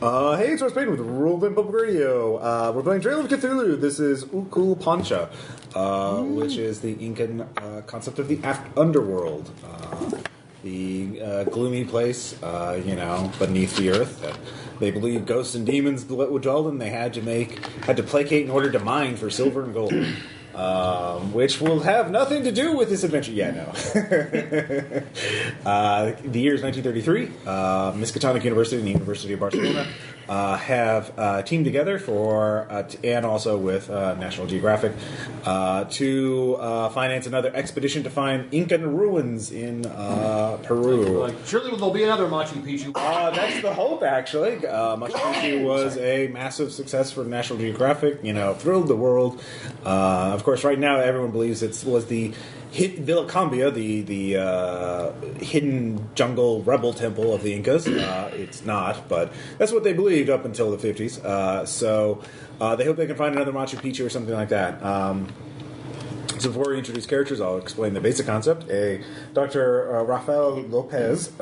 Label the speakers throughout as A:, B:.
A: Hey, it's Ross Payton with Rule of Public Radio. We're playing Trail of Cthulhu. This is Pacha, which is the Incan concept of the underworld. The gloomy place, beneath the earth that they believe ghosts and demons dwelled in. They had to placate in order to mine for silver and gold. Which will have nothing to do with this adventure. Yeah, no. The year is 1933. Miskatonic University and the University of Barcelona have teamed together and also with National Geographic, to finance another expedition to find Incan ruins in Peru.
B: Surely there'll be another Machu Picchu.
A: That's the hope, actually. Machu Picchu was a massive success for National Geographic. Thrilled the world. Of course, right now everyone believes it was the Villa Cambia, the hidden jungle rebel temple of the Incas. It's not, but that's what they believed up until the 50s. So they hope they can find another Machu Picchu or something like that. So before we introduce characters, I'll explain the basic concept. Dr. Rafael Lopez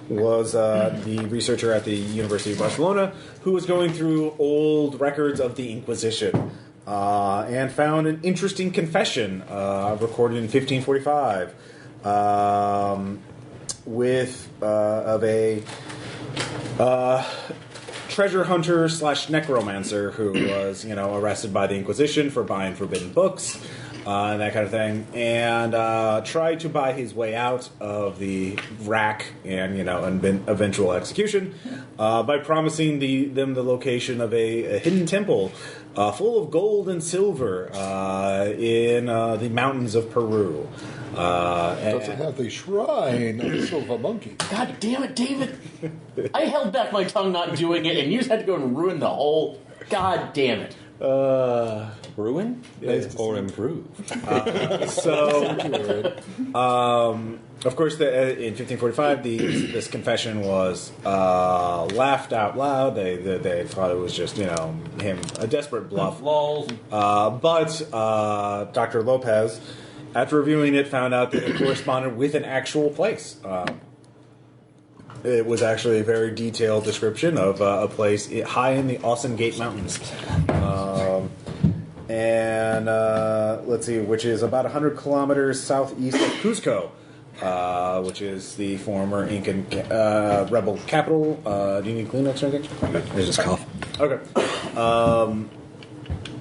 A: was the researcher at the University of Barcelona who was going through old records of the Inquisition. And found an interesting confession recorded in 1545 of a treasure hunter / necromancer who was arrested by the Inquisition for buying forbidden books and that kind of thing, and tried to buy his way out of the rack and eventual execution by promising them the location of a hidden temple full of gold and silver in the mountains of Peru.
C: Does it have the shrine of the silver monkey?
D: God damn it, David! I held back my tongue not doing it, and you just had to go and ruin the whole... God damn it.
E: Ruin?
A: Yes.
E: Or improve.
A: Of course, in 1545, this confession was laughed out loud. They thought it was just, him, a desperate bluff.
B: Lols.
A: But Dr. Lopez, after reviewing it, found out that it corresponded with an actual place. It was actually a very detailed description of a place high in the Austin Gate Mountains. Let's see, which is about 100 kilometers southeast of Cuzco, which is the former Incan rebel capital. Do you need Kleenex or anything?
E: I just cough.
A: Okay.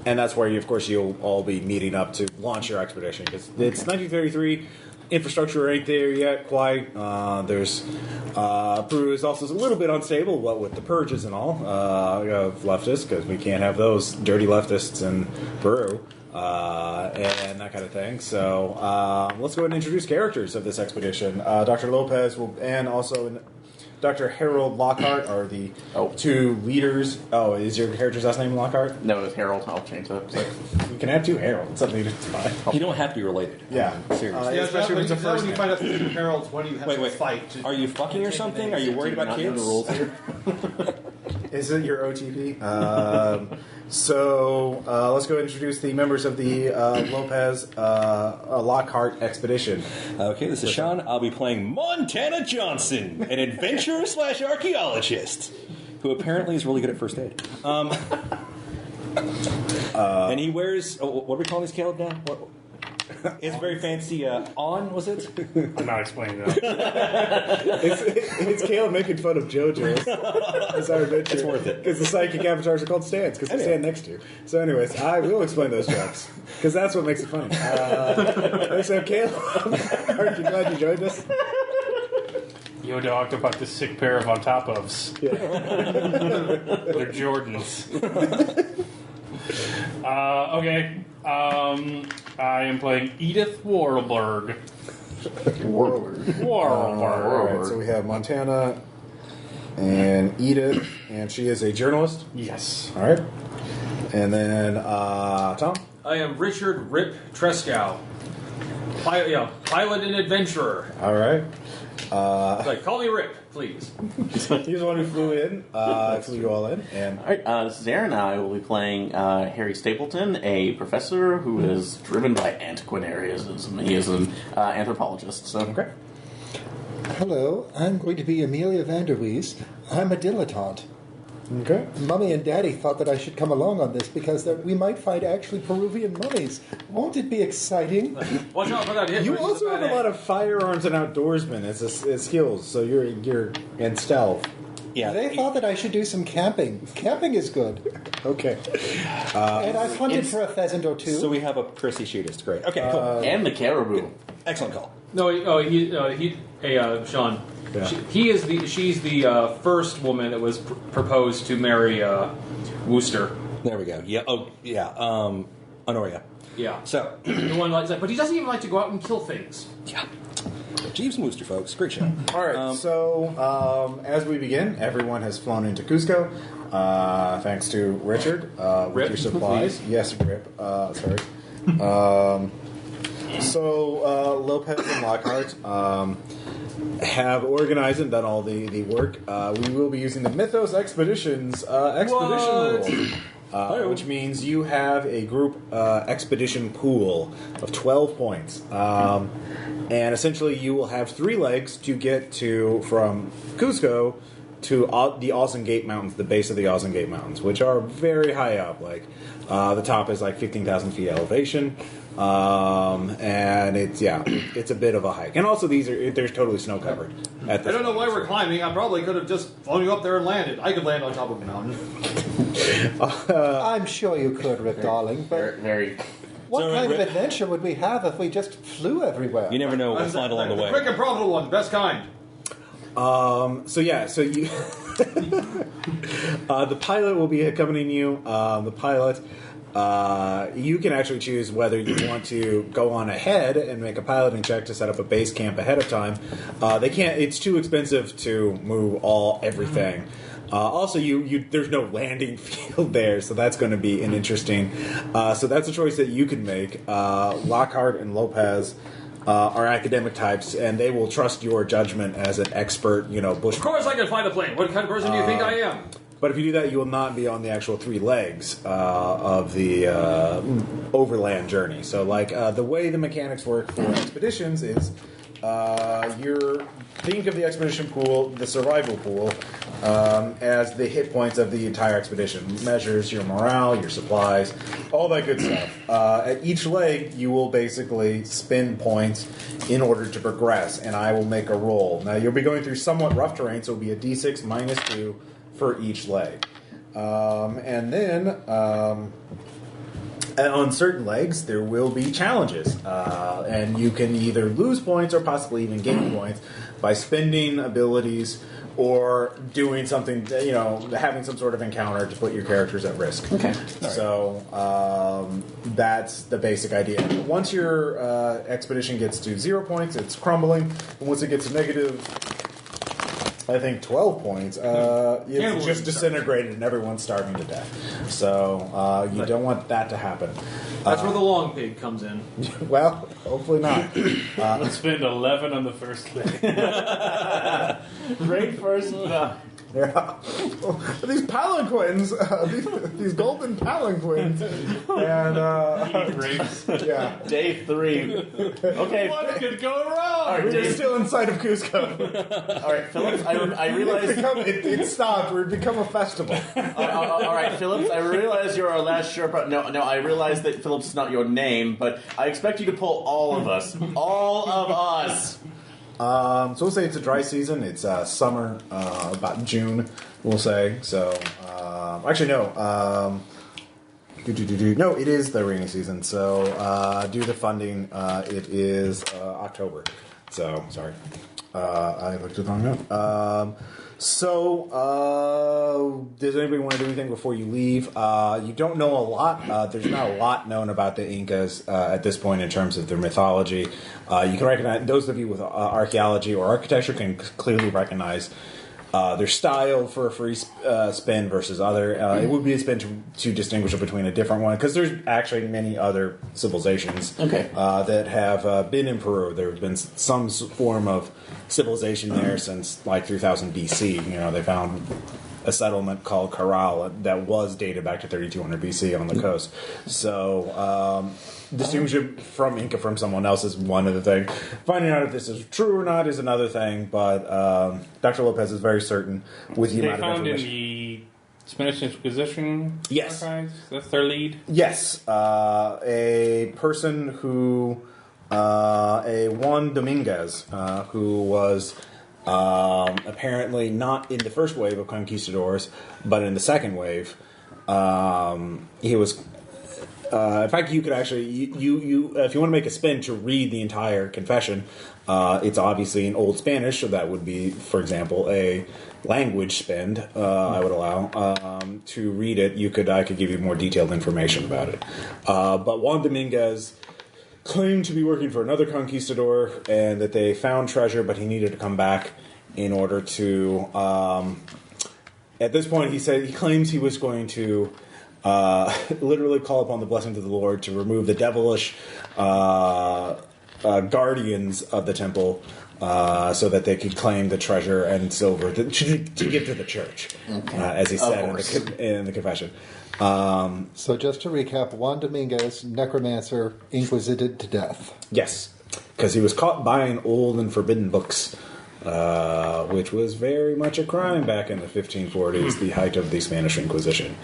A: And that's where, of course, you'll all be meeting up to launch your expedition. Because it's 1933. Infrastructure ain't there yet, quite. Peru is also a little bit unstable, what with the purges and all of leftists, because we can't have those dirty leftists in Peru and that kind of thing. So let's go ahead and introduce characters of this expedition. Dr. Lopez and also Dr. Harold Lockhart are the two leaders. Oh, is your character's last name Lockhart?
D: No, it's Harold. I'll change that.
A: You can have two Harolds. Something that's fine.
E: You don't have to be related.
A: Yeah.
E: Seriously.
A: Especially when it's a
B: when
A: first
B: you
A: name.
B: find out the two Harold's, when do you have to fight?
E: Are you fucking or something? Are you worried about kids?
D: The rules here?
A: Is it your OTP? So let's go introduce the members of the Lopez Lockhart expedition.
E: Okay, this is Sean. I'll be playing Montana Johnson, an adventurer / archaeologist, who apparently is really good at first aid. And he wears... what do we call these, Caleb, now? It's very fancy. Was it?
F: I'm not explaining that.
A: It's Caleb making fun of JoJo's. It's our adventure.
E: It's worth it.
A: Because the psychic avatars are called stands, because they stand next to you. So anyways, I will explain those jokes, because that's what makes it funny. So Caleb, aren't you glad you joined us?
F: Yo, talked about this sick pair of on top ofs.
A: Yeah.
F: They're Jordans. Okay. I am playing Edith Warburg.
D: Warburg.
A: All right, so we have Montana and Edith, and she is a journalist.
F: Yes.
A: All right. And then Tom?
B: I am Richard Rip Trescow. Pilot and adventurer.
A: All right.
B: Call me Rip, please.
A: He's the one who flew you all in. And
D: All right, this is Aaron. I will be playing Harry Stapleton, a professor who is driven by antiquarianism. He is an anthropologist. So.
A: okay.
C: Hello, I'm going to be Amelia Vanderwees. I'm a dilettante.
A: Okay.
C: Mummy and Daddy thought that I should come along on this because we might find actually Peruvian mummies. Won't it be exciting?
B: Watch out for that hit.
A: You also have a lot of firearms and outdoorsmen as skills, so you're in stealth.
E: Yeah.
C: They thought that I should do some camping. Camping is good.
A: Okay.
C: And I've hunted for a pheasant or two.
E: So we have a Percy shootist. Great. Okay, cool.
D: And the caribou.
E: Excellent call.
B: No, Sean.
A: Yeah.
B: She's the first woman that was proposed to marry Wooster.
E: There we go. Yeah. Oh, yeah. Honoria.
B: Yeah.
E: So,
B: The one like, but he doesn't even like to go out and kill things.
E: yeah. Jeeves and Wooster, folks. Great show.
A: All right. So as we begin, everyone has flown into Cusco, thanks to Richard with
B: Rip,
A: your supplies. Yes, Rip. Sorry. So Lopez and Lockhart have organized and done all the work. We will be using the Mythos Expeditions expedition rule, which means you have a group expedition pool of 12 points. And essentially you will have 3 legs to get from Cusco to the Awesome Gate Mountains, the base of the Awesome Gate Mountains, which are very high up. Like the top is like 15,000 feet elevation. And it's a bit of a hike, and also they're totally snow covered.
B: I don't know why we're climbing. I probably could have just flown you up there and landed. I could land on top of a mountain.
C: I'm sure you could, Rip, darling. But
D: Very.
C: what kind of adventure would we have if we just flew everywhere?
E: You never know what's find along the way.
B: Quick and profitable one, best kind.
A: So you the pilot will be accompanying you. The pilot. You can actually choose whether you want to go on ahead and make a piloting check to set up a base camp ahead of time. They can't. It's too expensive to move everything. Also, there's no landing field there, so that's going to be an interesting. So that's a choice that you can make. Lockhart and Lopez are academic types, and they will trust your judgment as an expert. Bush.
B: Of course, I can fly the plane. What kind of person do you think I am?
A: But if you do that, you will not be on the actual 3 legs of the overland journey. So, the way the mechanics work for expeditions is think of the expedition pool, the survival pool, as the hit points of the entire expedition. It measures your morale, your supplies, all that good stuff. At each leg, you will basically spend points in order to progress, and I will make a roll. Now, you'll be going through somewhat rough terrain, so it'll be a d6 minus 2 for each leg. And then on certain legs there will be challenges, and you can either lose points or possibly even gain points by spending abilities or doing something, having some sort of encounter to put your characters at risk.
D: Okay.
A: So that's the basic idea. Once your expedition gets to 0 points, it's crumbling, and once it gets to negative, I think 12 points, it's just disintegrated and everyone's starving to death. So you don't want that to happen.
B: That's where the long pig comes in.
A: Well, hopefully not.
F: Let's spend 11 on the first leg.
D: Great first.
A: Yeah. These palanquins, these golden palanquins, and
F: Grapes.
A: yeah,
D: Day 3. Okay.
B: What could go wrong?
D: All right,
A: we're still inside of Cusco.
D: All right, Phillips. I realize.
A: It stopped. We've become a festival.
D: All right, Phillips. I realize you're our last Sherpa. No. I realize that Phillips is not your name, but I expect you to pull all of us. All of us.
A: So we'll say it's a dry season. It's summer, about June, we'll say. So, actually, no. No, it is the rainy season. So, due to funding, it is October. So, sorry. I looked at the wrong note. Does anybody want to do anything before you leave? You don't know a lot. There's not a lot known about the Incas at this point in terms of their mythology. You can recognize, those of you with archaeology or architecture can clearly recognize their style for a free spin versus other. It would be a spin to distinguish it between a different one, because there's actually many other civilizations that have been in Peru. There have been some form of civilization there since like 3000 BC. They found a settlement called Corral that was dated back to 3200 BC on the coast. So distinguish it from Inca from someone else is one of the things. Finding out if this is true or not is another thing, but Dr. Lopez is very certain with the amount of
F: They found in
A: information.
F: the Spanish Inquisition
A: Yes.
F: archives? That's their lead?
A: Yes, a person who, a Juan Dominguez, who was apparently not in the first wave of conquistadors, but in the second wave. He was. In fact, you could actually, you if you want to make a spin to read the entire confession, it's obviously in Old Spanish, so that would be, for example, a language spend. I would allow to read it. I could give you more detailed information about it. But Juan Dominguez claimed to be working for another conquistador, and that they found treasure, but he needed to come back in order to. At this point, he claims he was going to. Literally call upon the blessings of the Lord to remove the devilish guardians of the temple, so that they could claim the treasure and silver to give to the church, as he said in the confession.
C: So just to recap, Juan Dominguez, necromancer, inquisited to death.
A: Yes, because he was caught buying old and forbidden books. Which was very much a crime back in the 1540s, the height of the Spanish Inquisition.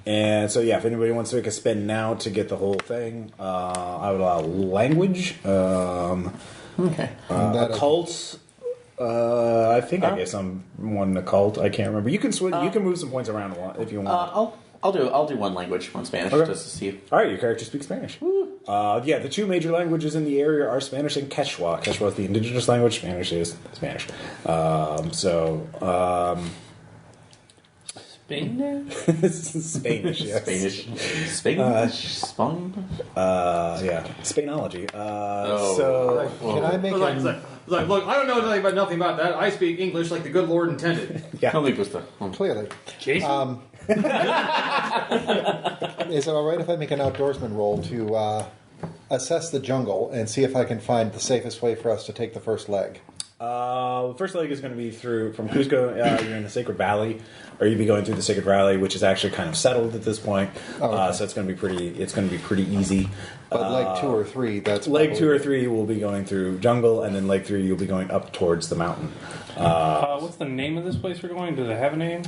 A: If anybody wants to make a spin now to get the whole thing, I would allow language. Occult. I think I gave someone occult. I can't remember. You can You can move some points around if you want.
D: I'll do one language, one Spanish, just to see.
A: All right, your character speaks Spanish. The two major languages in the area are Spanish and Quechua. Quechua is the indigenous language. Spanish is Spanish.
F: Spanish?
A: Spanish, yes.
D: Spanish?
A: Spainology.
C: Can I make
B: Look, I don't know nothing about that. I speak English like the good Lord intended.
A: Yeah.
C: Clearly.
F: Jason?
C: Is it all right if I make an outdoorsman roll to assess the jungle and see if I can find the safest way for us to take the first leg?
A: The first leg is going to be from Cusco. You're in the Sacred Valley, or you'd be going through the Sacred Valley, which is actually kind of settled at this point. So it's going to be pretty easy.
C: But leg 2 or 3, that's
A: leg 2 or 3 will be going through jungle, and then leg 3 you'll be going up towards the mountain.
F: What's the name of this place we're going? Does it have a name?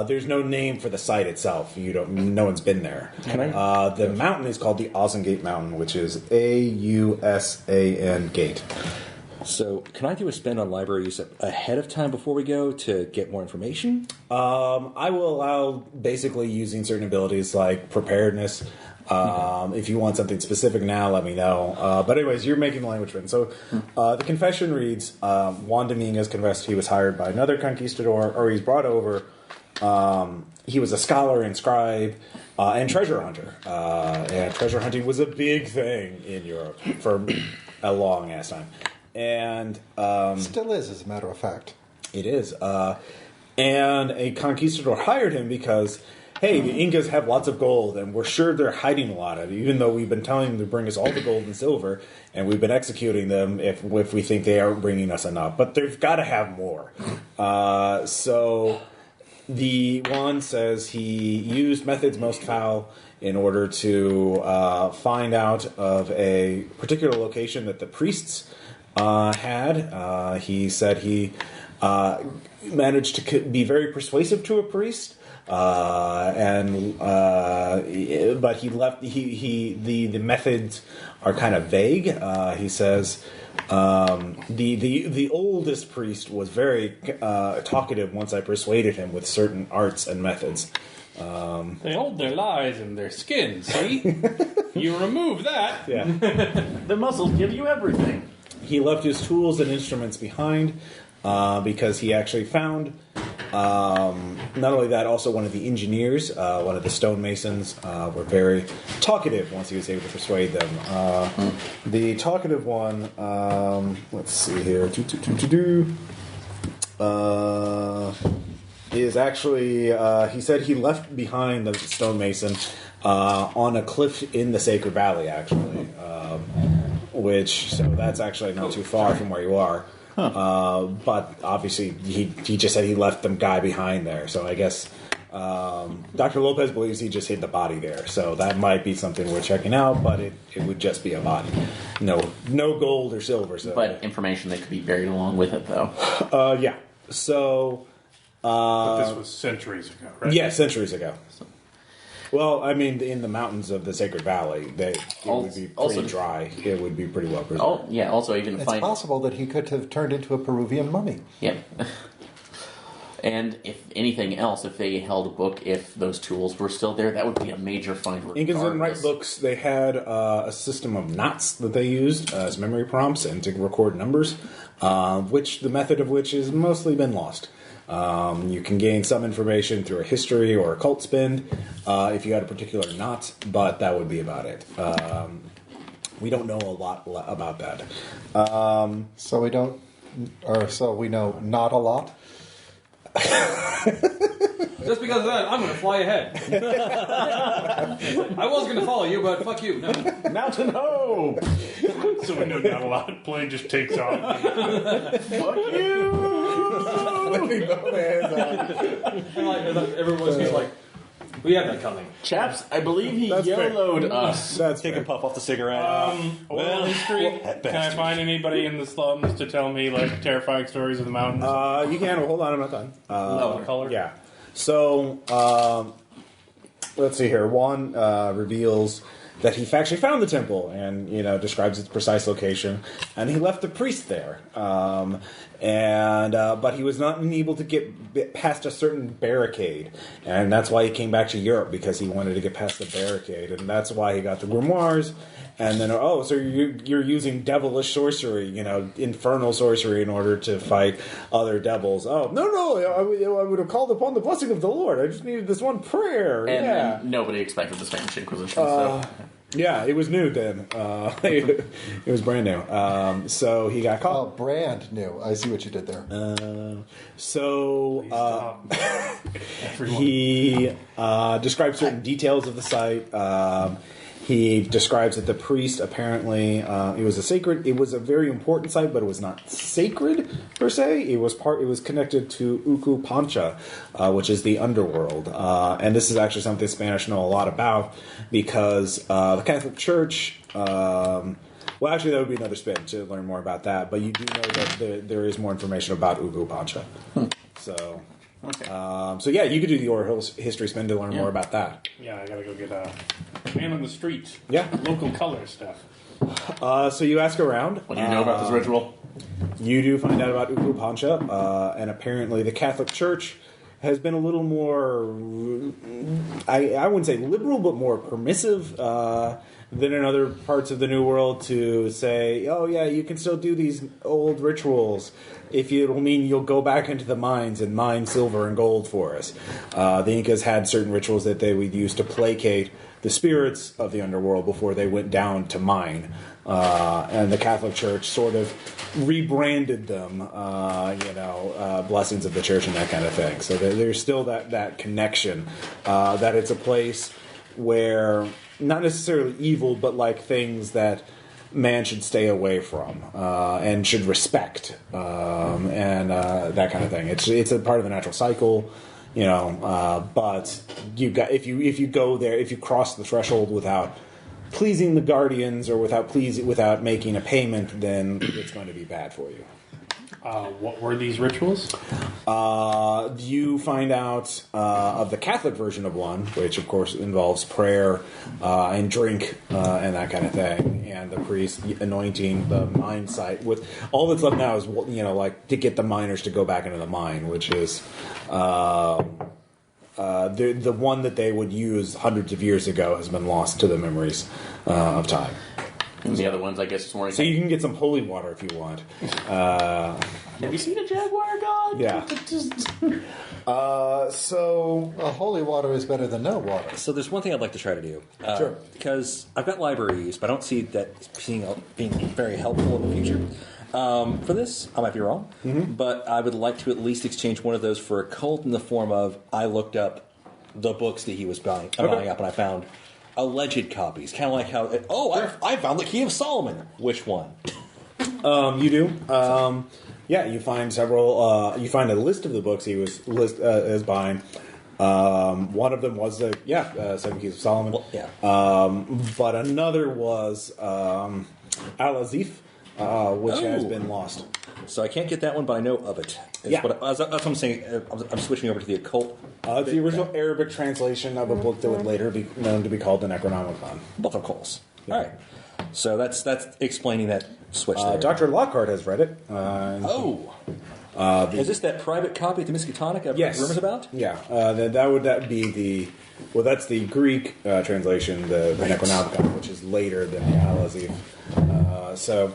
A: There's no name for the site itself. No one's been there. The mountain is called the Ausangate Mountain, which is Ausan Gate.
E: So, can I do a spend on libraries ahead of time before we go to get more information?
A: I will allow basically using certain abilities like preparedness. If you want something specific now, let me know. But anyways, you're making the language written. So the confession reads, Juan Dominguez confessed he was hired by another conquistador, or he's brought over. He was a scholar and scribe and treasure hunter. And treasure hunting was a big thing in Europe for a long ass time. And
C: still is, as a matter of fact.
A: It is. And a conquistador hired him because, hey, the Incas have lots of gold, and we're sure they're hiding a lot of it, even though we've been telling them to bring us all the gold and silver, and we've been executing them if we think they aren't bringing us enough. But they've got to have more. So the Juan says he used methods most foul in order to find out of a particular location that the priests had. He said he managed to be very persuasive to a priest, but he left. The methods are kind of vague. He says the oldest priest was very talkative once I persuaded him with certain arts and methods.
F: They hold their lies in their skin, see? You remove that.
A: Yeah.
D: The muscles give you everything.
A: He left his tools and instruments behind because he actually found, not only that, also one of the engineers, one of the stonemasons, were very talkative once he was able to persuade them. The talkative one, let's see here, is actually, he said he left behind the stonemason on a cliff in the Sacred Valley, actually. So that's actually not too far from where you are. But obviously, he just said he left the guy behind there. So I guess Dr. Lopez believes he just hid the body there. So that might be something we're checking out, but it would just be a body. No gold or silver. So.
D: But information that could be buried along with it, though.
A: Yeah. So,
F: But this was centuries ago, right?
A: yeah, centuries ago. Well, I mean, in the mountains of the Sacred Valley, it would be pretty dry. It would be pretty well preserved.
D: Oh, yeah. Also, even
C: It's
D: find
C: possible that he could have turned into a Peruvian mummy.
D: yeah. And if anything else, if they held a book, if those tools were still there, that would be a major find.
A: Incans didn't write books. They had a system of knots that they used as memory prompts and to record numbers, the method of which has mostly been lost. You can gain some information through a history or a cult spin if you had a particular knot, but that would be about it. We don't know a lot about that.
C: So we don't, or so we know not a lot.
B: Just because of that, I'm going to fly ahead. I was going to follow you, but fuck you. No.
D: Mountain Hope!
F: So we know not a lot. Plane just takes off.
D: Fuck you!
B: And everyone's just like, we had that coming.
D: Chaps, I believe he
A: That's fair.
D: YOLO'd us.
A: That's
E: Take a
A: fair.
E: puff off the cigarette.
F: Oral history.
E: at
F: Can I
E: best.
F: find anybody in the slums to tell me like terrifying stories of the mountains?
A: You can. Hold on, I'm not done.
F: What color?
A: Yeah. So, let's see here. Juan reveals that he actually found the temple and, describes its precise location. And he left the priest there. But he was not able to get past a certain barricade. And that's why he came back to Europe, because he wanted to get past the barricade. And that's why he got the grimoires. And then, so you're using devilish sorcery, infernal sorcery in order to fight other devils. Oh, no, I would have called upon the blessing of the Lord. I just needed this one prayer.
D: And
A: yeah.
D: then nobody expected the Spanish Inquisition, so...
A: Yeah, it was new then. It was brand new. So he got
C: Oh,
A: caught.
C: brand new. I see what you did there.
A: He describes certain details of the site. He describes that the priest apparently it was a very important site, but it was not sacred per se. It was connected to Uku Pancha, which is the underworld, and this is actually something the Spanish know a lot about because the Catholic Church. Well, actually, that would be another spin to learn more about that. But you do know that there is more information about Uku Pancha. So.
D: Okay.
A: Yeah, you could do the oral history spin to learn more about that.
F: Yeah, I gotta go get a man on the street.
A: Yeah.
F: Local color stuff.
A: So you ask around.
D: What do you know about this ritual?
A: You do find out about Uku Pancha, and apparently the Catholic Church has been a little more, I wouldn't say liberal, but more permissive than in other parts of the New World to say, oh yeah, you can still do these old rituals if it'll mean you'll go back into the mines and mine silver and gold for us. The Incas had certain rituals that they would use to placate the spirits of the underworld before they went down to mine. And the Catholic Church sort of rebranded them, blessings of the church and that kind of thing. So there's still that connection, that it's a place where not necessarily evil, but like things that man should stay away from and should respect, and that kind of thing. It's a part of the natural cycle, but if you go there, if you cross the threshold without pleasing the guardians or without making a payment, then it's going to be bad for you.
F: What were these rituals?
A: You find out of the Catholic version of one, which of course involves prayer and drink and that kind of thing, and the priest anointing the mine site. With all that's left now is to get the miners to go back into the mine, which is the one that they would use hundreds of years ago has been lost to the memories of time.
D: And the other ones, I guess, it's more...
A: So you can get some holy water if you want.
D: Have you seen a jaguar god?
A: Yeah.
C: Holy water is better than no water.
E: So there's one thing I'd like to try to do.
A: Sure.
E: Because I've got library use, but I don't see that being very helpful in the future. For this, I might be wrong, but I would like to at least exchange one of those for a cult in the form of I looked up the books that he was buying up and I found alleged copies. Kind of like how, I found the Key of Solomon. Which one?
A: You do. You find several. You find a list of the books he was as buying. One of them was Seven Keys of Solomon.
E: Well, yeah.
A: But another was Al-Azif, which has
E: Oh.
A: been lost.
E: So I can't get that one, but I know of it.
A: Yeah.
E: That's what I'm saying. I'm switching over to the occult.
A: It's the original Arabic translation of a book that would later be known to be called the Necronomicon.
E: Both of course. All right. So that's explaining that switch there.
A: Dr. Lockhart has read it.
E: Is this that private copy of the Miskatonic I've
A: Yes.
E: heard rumors about?
A: Yeah, that be the... Well, that's the Greek translation, the Necronomicon, which is later than the Al-Azif.
E: So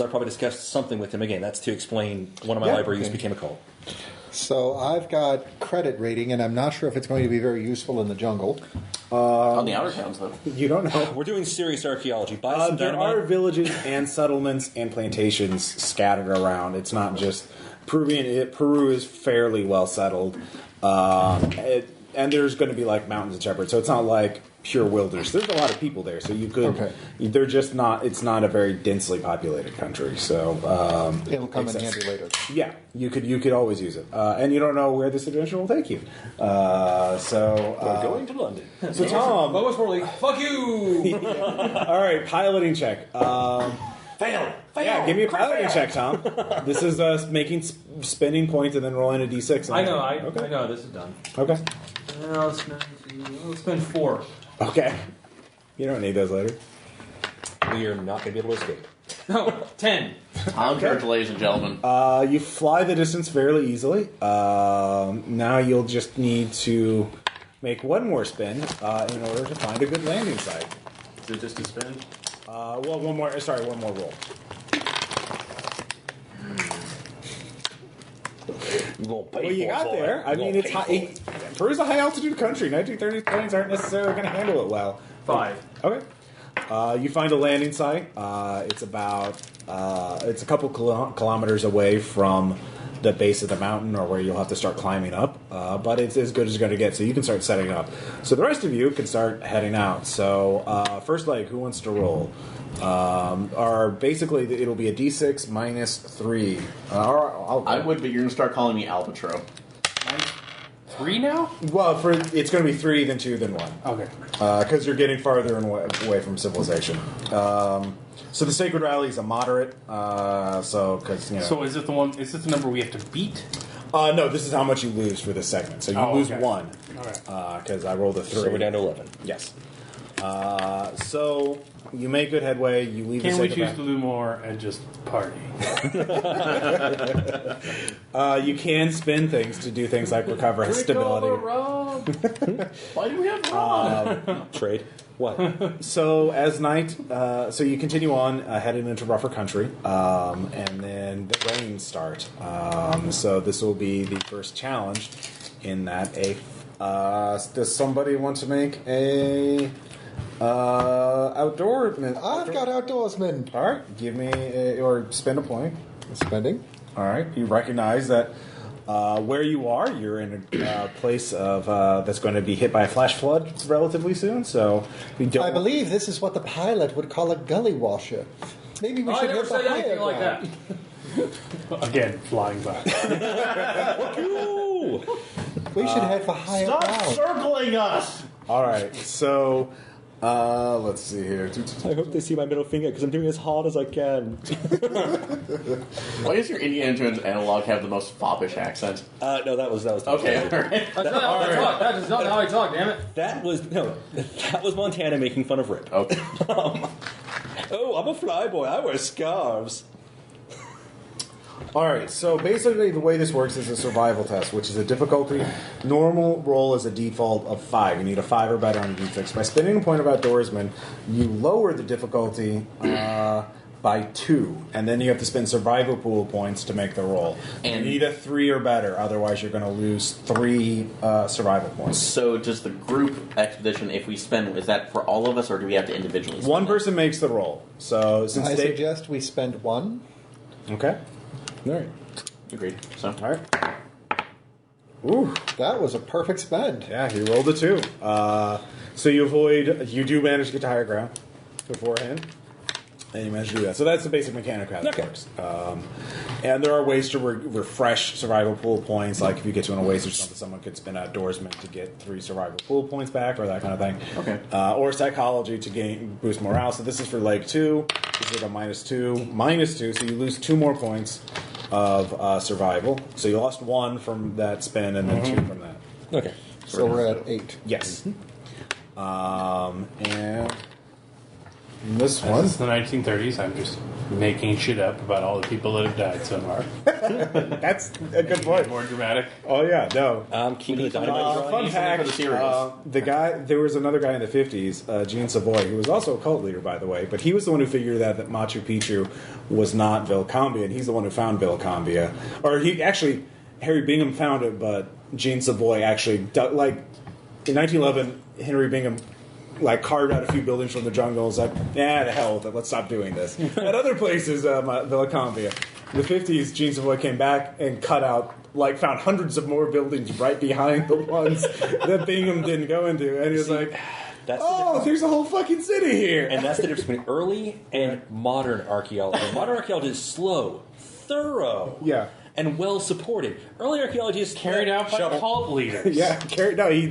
E: I probably discussed something with him again. That's to explain one of my libraries became a cult.
C: So I've got credit rating, and I'm not sure if it's going to be very useful in the jungle.
D: On the outer towns, though.
A: You don't know.
E: We're doing serious archaeology. Buy some
A: There
E: dynamite.
A: are villages and settlements and plantations scattered around. It's not just Peruvian. Peru is fairly well settled, and there's going to be like mountains and shepherds. So it's not like pure wilderness. There's a lot of people there, so you could.
C: Okay.
A: They're just not. It's not a very densely populated country. So
C: It'll come in handy later.
A: yeah, you could always use it, and you don't know where this adventure will take you.
E: We're going to London.
A: So Tom,
B: What was Morley? Fuck you!
A: all right, piloting check.
D: Fail!
A: Yeah, give me a piloting check, Tom. This is spending points and then rolling a d6.
B: I know, I
A: Okay.
B: know, this is done.
A: Okay.
B: Let's spend 4.
A: Okay. You don't need those later.
E: We are not going to be able to escape.
B: No, 10.
D: Tom Church, ladies and gentlemen.
A: You fly the distance fairly easily. Now you'll just need to make one more spin in order to find a good landing site.
B: Is it just a spin?
A: One more roll. Well, you got there. I mean, it's high. Peru's a high altitude country. 1930s planes aren't necessarily going to handle it well.
B: 5.
A: Okay. You find a landing site. It's about it's a couple kilometers away from the base of the mountain, or where you'll have to start climbing up. But it's as good as you're going to get, so you can start setting up. So the rest of you can start heading out. So first leg, who wants to roll? Or basically, it'll be a d6 minus 3.
D: I would, but you're going to start calling me Albatro.
F: 3 now?
A: Well, it's going to be 3, then 2, then 1.
F: Okay.
A: Because you're getting farther and away from civilization. So the Sacred Rally is a moderate. Because
F: So is it the one? Is this the number we have to beat?
A: no, this is how much you lose for this segment. So you lose
F: okay.
A: 1.
F: All right.
A: Because I rolled a 3.
E: So we're down to 11.
A: Yes. So you make good headway. You leave
F: Can
A: the
F: we
A: Sacred
F: choose to do more and just party?
A: You can spin things to do things like recover stability.
D: Why do we have Rob?
E: Trade. What?
A: So as night, so you continue on heading into rougher country, and then the rains start. So this will be the first challenge. In that, does somebody want to make a outdoorsman?
C: I've got outdoorsman.
A: All right, give me or spend a point.
C: Spending.
A: All right, you recognize that where you are, you're in a place of that's going to be hit by a flash flood relatively soon. So we don't.
C: I believe this is what the pilot would call a gully washer. Maybe we
B: I
C: should
B: never
C: hit the
B: said
C: higher
B: anything like
C: ground.
B: that.
F: Again, flying back.
C: We should head for higher
D: Stop
C: ground.
D: circling us!
A: All right, so let's see here.
E: I hope they see my middle finger because I'm doing as hard as I can.
D: Why does your Indiana Jones analog have the most foppish accent?
E: No, that was
D: Okay, alright.
B: That's not how I talk. That is not how I talk, damn it.
E: That was Montana making fun of Rip.
D: Okay.
E: Oh, I'm a flyboy. I wear scarves.
A: All right, so basically the way this works is a survival test, which is a difficulty. Normal roll is a default of 5. You need a 5 or better on your d6. By spending a point of outdoorsman, you lower the difficulty by 2, and then you have to spend survival pool points to make the roll.
D: And
A: you need a 3 or better, otherwise you're going to lose 3 survival points.
D: So does the group expedition, if we spend, is that for all of us, or do we have to individually spend
A: One
D: it?
A: person makes the roll. So since
C: I
A: they...
C: suggest we spend 1.
A: Okay. All right.
D: Agreed. So,
A: All right. Ooh.
C: That was a perfect spend.
A: Yeah, he rolled a 2. So you do manage to get to higher ground beforehand. And you manage to do that. So that's the basic mechanic of how it works. And there are ways to refresh survival pool points. Like if you get to an oasis or something, someone could spin outdoorsman to get 3 survival pool points back or that kind of thing.
D: Okay.
A: Or psychology to boost morale. So this is for leg 2. This is like a -2. So you lose 2 more points of survival. So you lost 1 from that spin and then 2 from that.
E: Okay.
C: So we're at 8.
A: Yes. And this one.
F: This is the 1930s. I'm just making shit up about all the people that have died so far.
A: That's a good point.
F: More dramatic.
A: Oh yeah, no.
E: Keeping the dynamite.
A: Fun fact:
D: for the series.
A: there was another guy in the 50s, Gene Savoy, who was also a cult leader, by the way. But he was the one who figured out that Machu Picchu was not Vilcambia, and he's the one who found Vilcambia. Or Harry Bingham found it, but Gene Savoy actually in 1911, Henry Bingham carved out a few buildings from the jungles. The hell with it. Let's stop doing this. At other places, Vilcambia. In the 50s, Gene Savoy came back and found hundreds of more buildings right behind the ones that Bingham didn't go into. And he was there's a whole fucking city here.
E: And that's the difference between early and modern archaeology. Modern archaeology is slow, thorough, and well supported. Early archaeology is
F: Carried out by cult leaders.
A: Yeah, he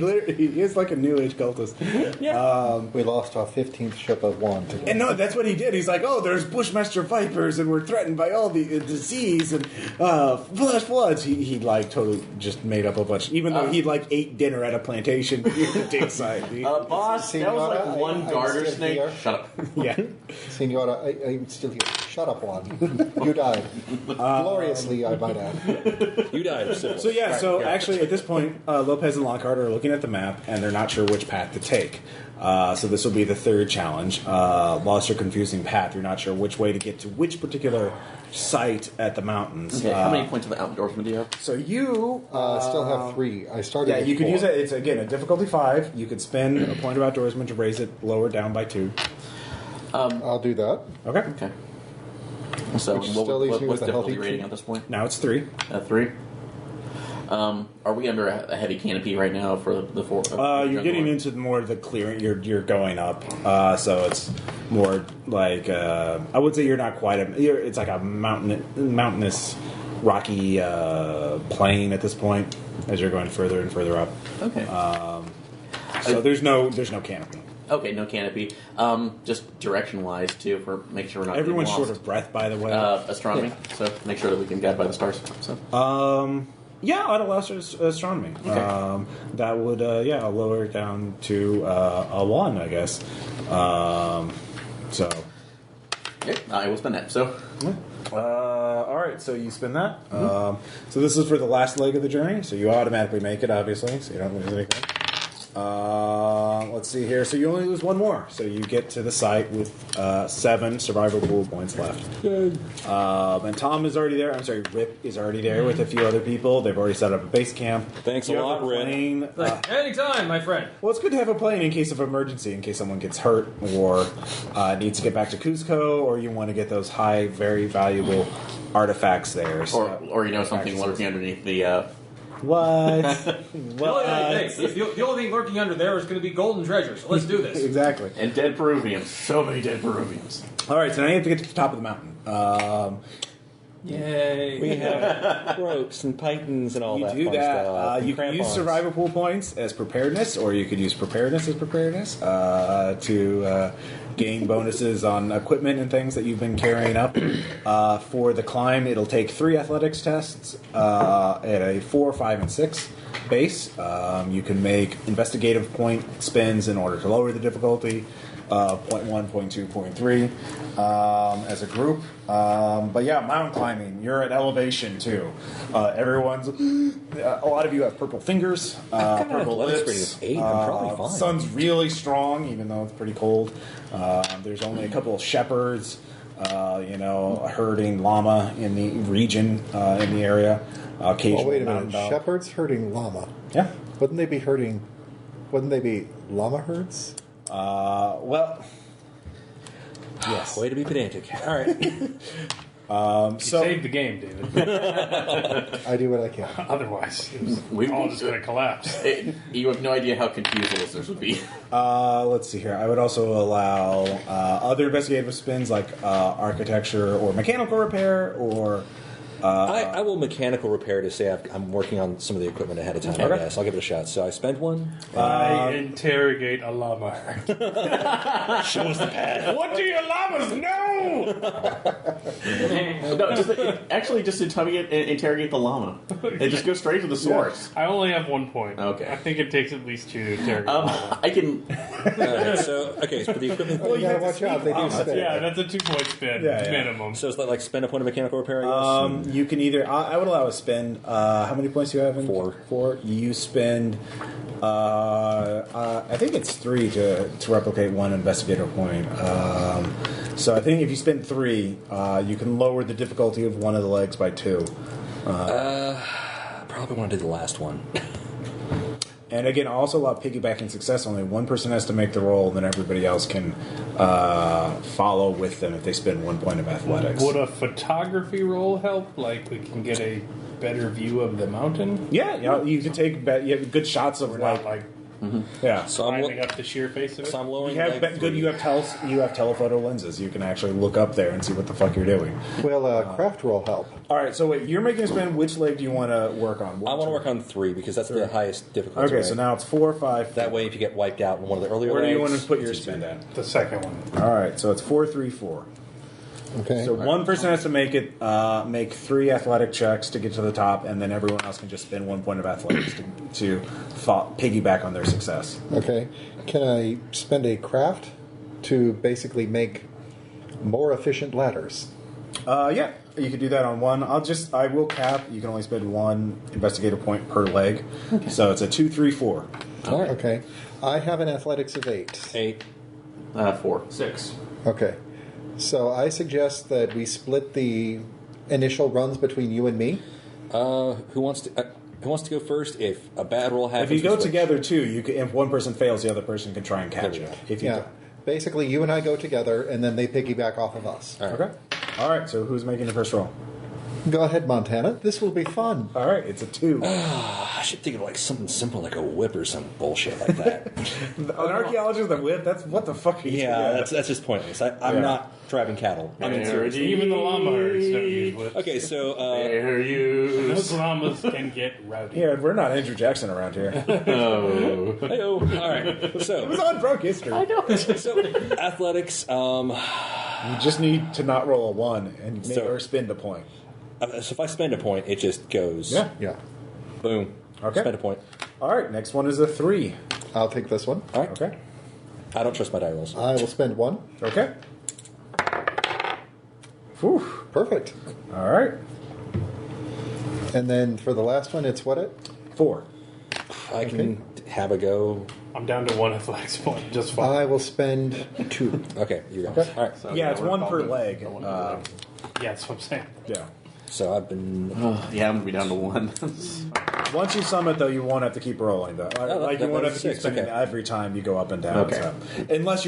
A: is like a new age cultist.
E: Yeah.
C: We lost our 15th ship of 1 today.
A: And no, that's what he did. He's like, there's bushmaster vipers, and we're threatened by all the disease and flash floods. He totally just made up a bunch. Even though he ate dinner at a plantation dig site.
D: Boss, that was like one garter snake. Shut up.
A: Yeah,
C: Senora, I'm still here. Shut up, Juan. You died. Gloriously, I might add.
E: You died.
A: So actually at this point, Lopez and Lockhart are looking at the map, and they're not sure which path to take. So this will be the third challenge. Lost or confusing path. You're not sure which way to get to which particular site at the mountains.
D: Okay, how many points of outdoorsman do you have?
A: So you
C: still have 3. I started
A: Yeah,
C: with
A: you could
C: 4.
A: use it. It's again a difficulty 5. You could spend a point of outdoorsman to raise it lower down by 2.
C: I'll do that.
A: Okay.
D: Okay. So
C: Which still leaves me
D: what's
C: with a
D: difficulty
C: healthy
D: rating at this point?
A: Now it's 3.
D: 3. Are we under a heavy canopy right now for the 4?
A: You're getting into more of the clearing. You're going up, so it's more like I would say you're not quite it's like a mountainous, rocky plain at this point as you're going further and further up.
D: Okay.
A: So there's no canopy.
D: Okay, no canopy. Just direction-wise, too, for make sure we're not.
A: Everyone's
D: getting
A: short
D: lost.
A: of breath, by the way.
D: Astronomy. So make sure that we can guide by the stars. So.
A: Yeah, I'd allow astronomy.
D: Okay.
A: That would, lower it down to a 1, I guess. So.
D: Yeah, I will spend that. So.
A: All right, so you spin that. So this is for the last leg of the journey, so you automatically make it, obviously, so you don't lose anything. Let's see here. So you only lose 1 more. So you get to the site with 7 survival pool points left. And Tom is already there. I'm sorry, Rip is already there with a few other people. They've already set up a base camp.
E: Thanks a
A: You have
E: lot, Rip.
A: plane,
B: Anytime, my friend.
A: well, it's good to have a plane in case of emergency, in case someone gets hurt or needs to get back to Cuzco, or you want to get those high, very valuable artifacts there. So,
D: Or something lurking underneath the.
A: what?
B: The only thing lurking under there is going to be golden treasure, so let's do this.
A: Exactly.
D: And dead Peruvians. So many dead Peruvians.
A: All right, so now you have to get to the top of the mountain.
B: Yay.
E: We have ropes and pythons and all
A: You
E: that
A: do
E: fun
A: that.
E: stuff.
A: You can use survival pool points as preparedness, or you could use preparedness as preparedness to gain bonuses on equipment and things that you've been carrying up. For the climb, it'll take 3 athletics tests at a 4, 5, and 6 base. You can make investigative point spins in order to lower the difficulty. 0.1, 0.2, 0.3 as a group. But yeah, mountain climbing, you're at elevation too. A lot of you have purple fingers, purple lips.
E: 8. I'm probably fine.
A: Sun's really strong, even though it's pretty cold. There's only a couple of shepherds, a herding llama in the region, in the area. Occasional
C: Wait a
A: mountain
C: minute.
A: dog.
C: Shepherds herding llama.
A: Yeah.
C: Wouldn't they be llama herds?
A: Well, yes.
E: Way to be pedantic. All right.
F: You saved the game, David.
C: I do what I can.
F: Otherwise, it was all just going to collapse.
D: You have no idea how confused the listeners would be.
A: Let's see here. I would also allow other investigative spins like architecture or mechanical repair or...
E: I will mechanical repair to say I'm working on some of the equipment ahead of time. I guess I'll give it a shot. So I spend one.
F: I interrogate a llama.
E: Show us the pad.
F: What do your llamas know?
D: No, just interrogate the llama. And just go straight to the source.
F: I only have 1 point.
D: Okay.
F: I think it takes at least 2 to interrogate a llama.
D: I can...
E: So for the equipment.
C: Well, you gotta watch out. They do spin.
F: Yeah, that's a 2-point spin minimum.
E: So it's like spend a point of mechanical repair, I guess?
A: You can either... I would allow a spin. How many points do you have?
E: 4.
A: You spend... I think it's 3 to replicate 1 investigator point. So I think if you spend 3, you can lower the difficulty of one of the legs by 2.
E: Probably want to do the last one.
A: And again, also allow piggybacking success. Only one person has to make the roll, and then everybody else can follow with them if they spend 1 point of athletics.
F: Would a photography roll help? Like, we can get a better view of the mountain?
A: Yeah, you can take you have good shots of
F: We're not, like,
A: yeah.
E: So
F: climbing up the sheer face of it?
E: So I'm lowering
A: You have
E: leg
A: good.
E: 3.
A: You have telephoto lenses. You can actually look up there and see what the fuck you're doing.
C: Will craft roll help?
A: All right. So wait, you're making a spin. Which leg do you want to work on?
E: I want to work on 3 because that's the highest difficulty.
A: Okay,
E: right?
A: so now it's 4, 5.
E: That way, if you get wiped out in one of the earlier
A: Where do you
E: legs,
A: want to put your
E: it's
A: spin
E: easy.
A: at?
F: The second one.
A: All right. So it's 4, 3, 4.
C: Okay.
A: So one person has to make 3 athletic checks to get to the top, and then everyone else can just spend 1 point of athletics to piggyback on their success.
C: Okay. Can I spend a craft to basically make more efficient ladders?
A: Yeah, you could do that on 1. I will cap. You can only spend 1 investigator point per leg, so it's a 2, 3, 4.
E: All right.
C: Okay. I have an athletics of 8.
E: 8.
D: 4.
B: 6.
C: Okay. So I suggest that we split the initial runs between you and me.
E: Who wants to go first? If a bad roll happens,
A: If you go
E: we switch.
A: together too, if one person fails, the other person can try and catch it. If you
C: Yeah. Basically, you and I go together, and then they piggyback off of us.
E: All right.
A: Okay. All right. So who's making the first roll?
C: Go ahead, Montana. This will be fun.
A: All right. It's a 2.
E: I should think of like something simple like a whip or some bullshit like that.
A: An archaeologist that whip. That's what the fuck. Are you
E: yeah, that's just pointless. I'm not driving cattle. I mean, seriously.
F: Even the llama herds don't use whips.
E: Okay, so
D: There you.
F: Those llamas can get rowdy.
A: Yeah, we're not Andrew Jackson around here.
E: hey-o. All right.
A: It was
E: So
A: on Drunk History.
E: athletics.
A: You just need to not roll a 1 and make or spend a point.
E: So if I spend a point, it just goes.
A: Yeah.
C: Yeah.
E: Boom.
A: Okay.
E: Spend a point.
A: All right. Next one is a 3.
C: I'll take this one.
E: All right.
A: Okay.
E: I don't trust my die rolls.
C: I will spend 1.
A: Okay. Whew.
C: Perfect.
A: All right.
C: And then for the last one, it's what it?
A: 4.
E: I can have a go.
F: I'm down to 1 athletics point. Just fine.
C: I will spend 2.
E: Okay, you go.
A: Okay.
E: All right.
A: Yeah, it's 1 per leg.
F: Yeah, that's what I'm saying.
A: Yeah.
E: So I've been.
D: Yeah, I'm going to be down to 1.
A: Once you summit, though, you won't have to keep rolling, though. Like you won't have to keep
E: 6,
A: spending
E: okay.
A: every time you go up and down.
D: Okay.
A: So. Unless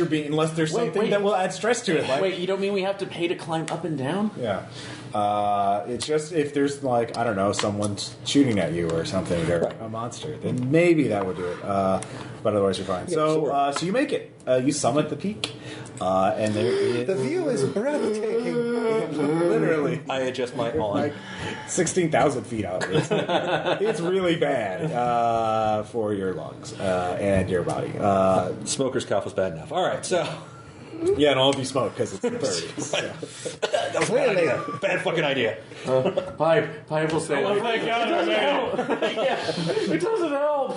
A: there's something that will add stress to it. Like,
D: Wait, you don't mean we have to pay to climb up and down?
A: yeah. It's just if there's like I don't know someone's shooting at you or something or a monster, then maybe that would do it. But otherwise you're fine. So you make it. You summit the peak, and there is
C: The view is breathtaking.
A: literally
E: I adjust my on.
A: like 16,000 feet up. It's really bad for your lungs and your body.
E: Smoker's cough was bad enough. All right, so
A: Yeah, and all of you smoke because it's the 30s. So.
E: that was a bad idea. Bad fucking idea.
D: Pipe will say,
F: Oh my God,
D: yeah, it doesn't help.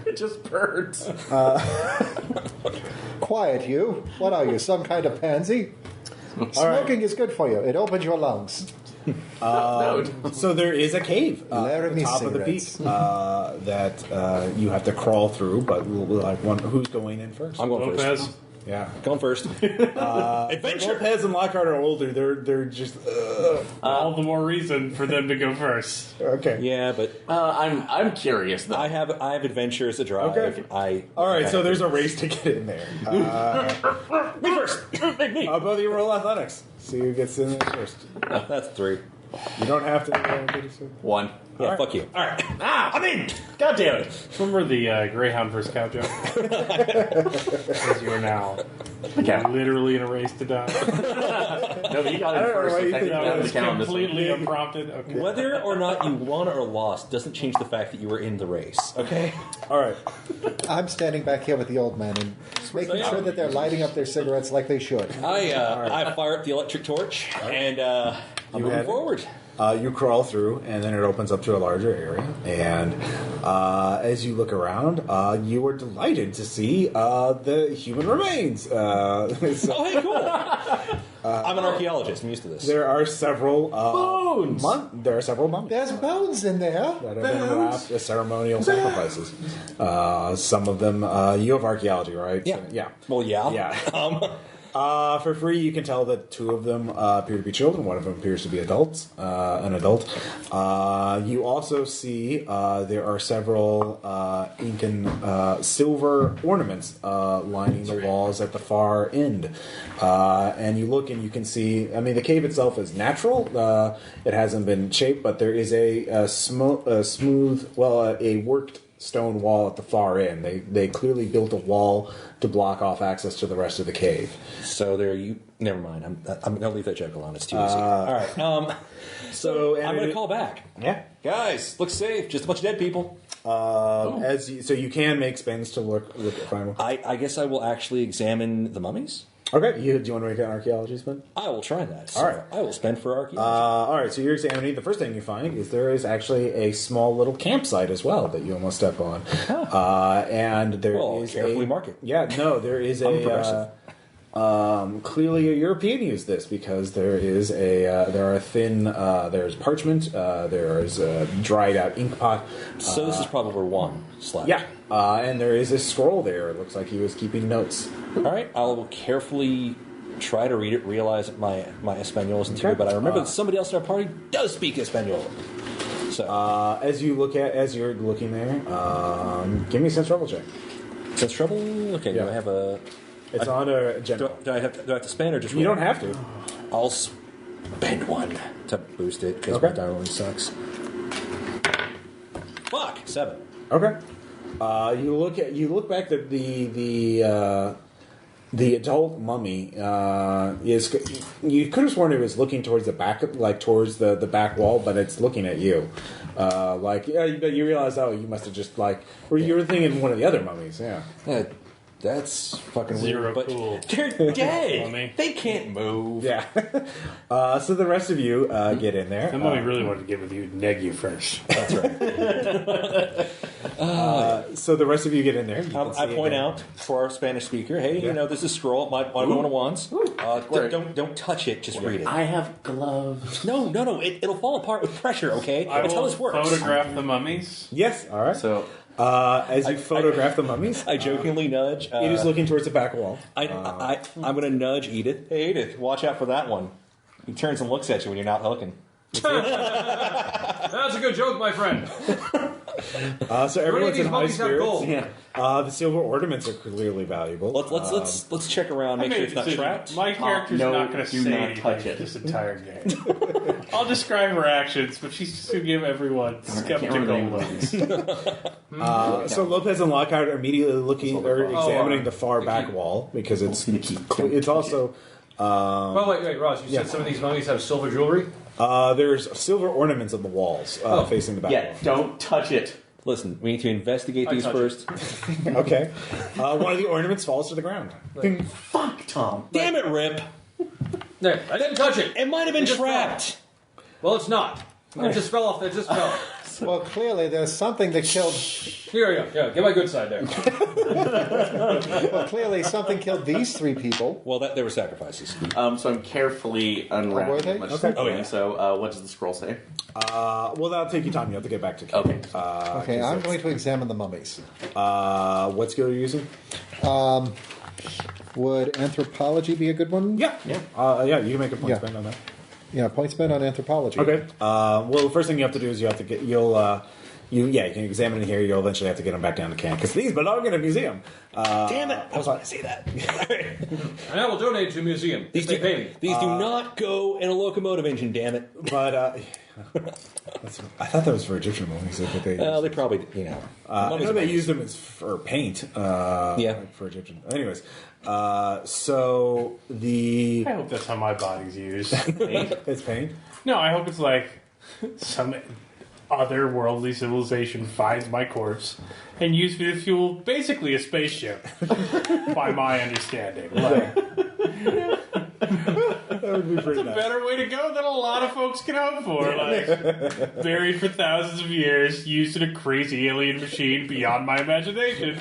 D: It just burns.
C: Quiet, you. What are you, some kind of pansy? Smoking is good for you. It opens your lungs.
A: So there is a cave at the
C: Laramie
A: top of the peak
C: cigarettes.
A: that you have to crawl through. But who's going in first?
E: I'm going
F: Lopez.
E: first.
A: Yeah.
E: Going first. Adventure.
A: Lopez and Lockhart are older. They're just
F: All the more reason for them to go first.
A: okay.
E: Yeah, but
D: I'm curious though.
E: I have adventure as a drive.
A: Okay. All right, so there's a race to get in there.
E: me first. Me.
A: Both of you roll athletics. See who gets in there first.
E: That's 3.
A: You don't have to.
D: 1.
E: Yeah, fuck you.
F: All right.
D: I'm in. God damn it.
F: Remember the Greyhound versus cow joke? Because you are now literally in a race to die.
D: No, but you got it first.
A: why you
D: So
A: think
D: technically
A: that
D: I'm
A: was
D: the count on this one.
F: Completely unprompted. Okay.
E: Whether or not you won or lost doesn't change the fact that you were in the race. Okay.
A: All right.
C: I'm standing back here with the old man and making sure that they're lighting up their cigarettes like they should.
E: I fire up the electric torch and I'm moving
A: have it.
E: forward.
A: You crawl through, and then it opens up to a larger area. And as you look around, you are delighted to see the human remains.
E: Oh, hey, cool. I'm an archaeologist. I'm used to this.
A: There are several
D: Bones!
A: There are several mummies
C: There's bones in there.
A: that have been wrapped as ceremonial sacrifices. Some of them, you have archaeology, right?
E: Yeah.
A: So, yeah.
E: Well, yeah.
A: Yeah. For free, you can tell that 2 of them appear to be children. One of them appears to be an adult. You also see there are several Incan silver ornaments lining the walls at the far end. And you look and you can see, I mean, the cave itself is natural. It hasn't been shaped, but there is a worked stone wall at the far end. They clearly built a wall to block off access to the rest of the cave.
E: So there you. Never mind. I'm going to leave that joke alone. It's too easy. All right. So I'm going to call back.
A: Yeah.
E: Guys, look safe. Just a bunch of dead people.
A: So you can make spins to look at final.
E: I guess I will actually examine the mummies.
A: Okay. Do you want to make an archaeology spin?
E: I will try that. So
A: All right.
E: I will spend for archaeology.
A: All right. So you're examining. The first thing you find is there is actually a small little campsite as well that you almost step on. And there is
E: carefully mark it.
A: Yeah. No. There is
E: progressive.
A: Clearly a European used this because there's parchment, there is a dried out ink pot.
E: So this is probably where one slept.
A: Yeah, and there is a scroll there. It looks like he was keeping notes.
E: All right, I will carefully try to read it. Realize that my Espanol isn't too good, but I remember that somebody else in our party does speak Espanol. So
A: as you're looking there, give me a sense trouble check.
E: sense trouble. Okay,
A: Yeah.
E: do I have a?
A: It's on a general.
E: Do I have to spend or just?
A: You
E: roll?
A: don't have to.
E: I'll spend 1 to boost it because
A: Okay.
E: my die rolling sucks. Fuck 7.
A: Okay. You look back at the adult mummy is. You could have sworn it was looking towards the back, like towards the back wall, but it's looking at you. But you realize, you must have just or you were thinking one of the other mummies, yeah.
E: That's fucking
F: Zero
E: weird. But
F: cool.
E: they're dead.
F: Mummy.
E: They can't move.
A: Yeah. So the rest of you get in there.
F: Somebody really wanted to get with you, neg you first.
E: That's right.
A: So the rest of you get in there. You can
E: I
A: see
E: point
A: it.
E: out for our Spanish speaker, hey, this is scroll. Might one of wands. Don't touch it. Just read it.
D: I have gloves.
E: No. It'll fall apart with pressure. Okay,
F: I
E: that's how
F: will
E: this works.
F: photograph the mummies.
A: Yes. All right.
D: So
A: as you photograph the mummies,
E: I jokingly nudge.
A: it is looking towards the back wall.
E: I'm going to nudge Edith. Hey, Edith, watch out for that one. He turns and looks at you when you're not looking.
B: That's a good joke, my friend.
A: So everyone's in high
B: mummies have
A: spirits.
B: gold?
D: yeah.
A: The silver ornaments are clearly valuable.
E: Let's check around,
F: I
E: make
F: made
E: sure
F: a
E: it's not
F: decision.
E: trapped.
F: My character's
D: no,
F: not going to
D: do
F: say
D: not
F: anything
D: touch it.
F: this entire game. I'll describe her actions, but she's just going to give everyone skeptical looks.
A: So Lopez and Lockhart are immediately looking or examining the far back wall because it's also
B: Well, wait, Ross. You said some of these mummies have silver jewelry.
A: there's silver ornaments on the walls facing the back
D: Yeah, don't touch it.
E: Listen, we need to investigate these
B: touch
E: first.
A: wall. Okay. One of the ornaments falls to the ground. Ding.
D: Fuck, Tom.
E: Damn it, Rip!
B: There, I didn't touch it.
E: It might have been
B: It just
E: trapped.
B: Well, it's not. It just fell off. It just fell.
C: Well, clearly there's something that killed.
B: Here we go. Yeah, get my good side there.
C: Well, clearly something killed these 3 people.
E: Well, there were sacrifices.
D: So I'm carefully
C: were
D: unwrapping
C: they?
D: as much as
A: Okay.
D: I can. So what does the scroll say?
A: Well, that'll take you time. You have to get back to camp.
D: Okay.
C: Okay, I'm going to examine the mummies.
A: What skill are you using?
C: Would anthropology be a good one?
A: Yeah. Yeah, you can make a point
C: Yeah.
A: spend on that.
C: Yeah, point spent on anthropology.
A: Okay. Well, the first thing you have to do is you can examine it here. You'll eventually have to get them back down to camp because these belong in a museum.
E: Damn it! I was going to say that.
B: And I will donate to the museum. These do pay me.
E: These do not go in a locomotive engine. Damn it!
A: But I thought that was for Egyptian mummies. That they
E: They probably,
A: I know they used them as for paint. Like for Egyptian. Anyways, so the
F: I hope that's how my body's used.
A: it's paint.
F: No, I hope it's like some otherworldly civilization finds my corpse and uses me to fuel basically a spaceship, by my understanding. Like,
A: That would be pretty nice.
F: better way to go than a lot of folks can hope for. Like, buried for thousands of years, used in a crazy alien machine beyond my imagination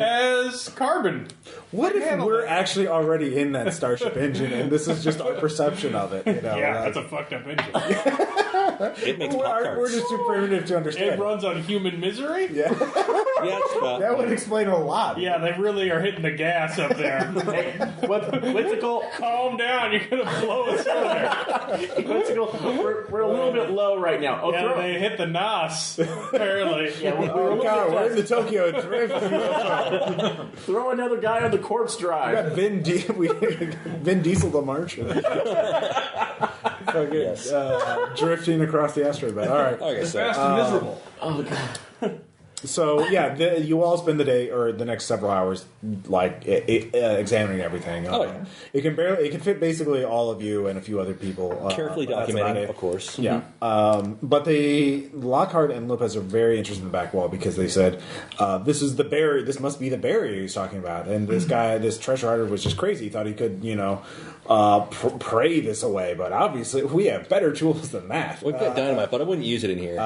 F: as carbon.
A: What if we're actually already in that Starship engine and this is just our perception of it? You know,
F: Yeah, that's a fucked up engine.
E: it makes pop
A: we're
E: cards.
A: just too primitive to understand.
F: It runs on human misery?
A: Yeah,
E: Yeah, it's,
A: that would explain a lot.
F: Yeah, they really are hitting the gas up there.
D: What's it called?
F: Calm down, you're going to blow us over.
D: What's it called? We're a little bit low right now. Oh,
F: Yeah, they hit the NOS, apparently.
D: yeah, we're a
A: Oh
D: little
A: God,
D: bit
A: we're in the Tokyo Drift.
D: Throw another guy on the corpse drive.
A: Vin Diesel the Martian. Fucking, drifting across the asteroid belt. All right.
E: Okay, so
B: Fast and miserable.
D: Oh god.
A: So yeah, you all spend the day or the next several hours like examining everything.
E: yeah.
A: It can fit basically all of you and a few other people.
E: carefully
A: but that's about
E: documenting,
A: it.
E: of course.
A: Yeah, but Lockhart and Lopez are very interested in the back wall because they said this is the barrier. This must be the barrier he's talking about. And this guy, this treasure hunter, was just crazy. He thought he could, pray this away. But obviously, we have better tools than that.
E: We've got dynamite, but I wouldn't use it in here.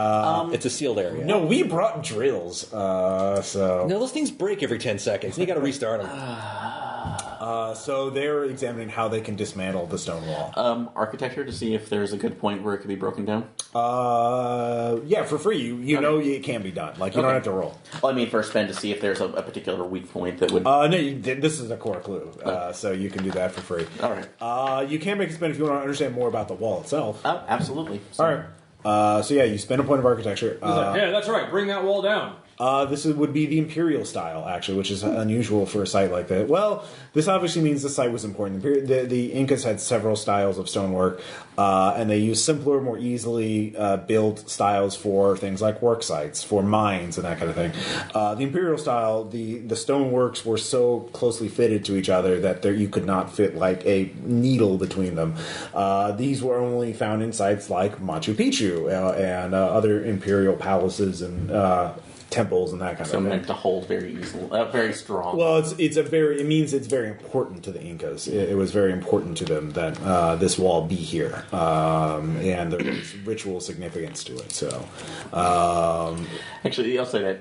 E: It's a sealed area.
A: No, we brought drills. So
E: No, those things break every 10 seconds. You got to restart them.
A: so they're examining how they can dismantle the stone wall.
D: Architecture to see if there's a good point where it could be broken down.
A: Yeah, for free. You know it can be done. Like you don't
D: Okay.
A: have to roll.
D: Well, I mean, for a spend to see if there's a particular weak point that would.
A: No, this is a core clue. So you can do that for free.
D: All right.
A: You can make a spend if you want to understand more about the wall itself.
D: Absolutely. So,
A: All right. So yeah, you spend a point of architecture.
B: Yeah, that's right. Bring that wall down.
A: Would be the imperial style, actually, which is unusual for a site like that. Well, this obviously means the site was important. The Incas had several styles of stonework, and they used simpler, more easily built styles for things like work sites, for mines, and that kind of thing. The imperial style, the stoneworks were so closely fitted to each other that you could not fit like a needle between them. These were only found in sites like Machu Picchu and other imperial palaces and temples and that kind
D: so
A: of thing.
D: meant to hold very easily, very strong.
A: Well, it means it's very important to the Incas. It was very important to them that this wall be here, and there was ritual significance to it. So,
D: Actually, I'll say that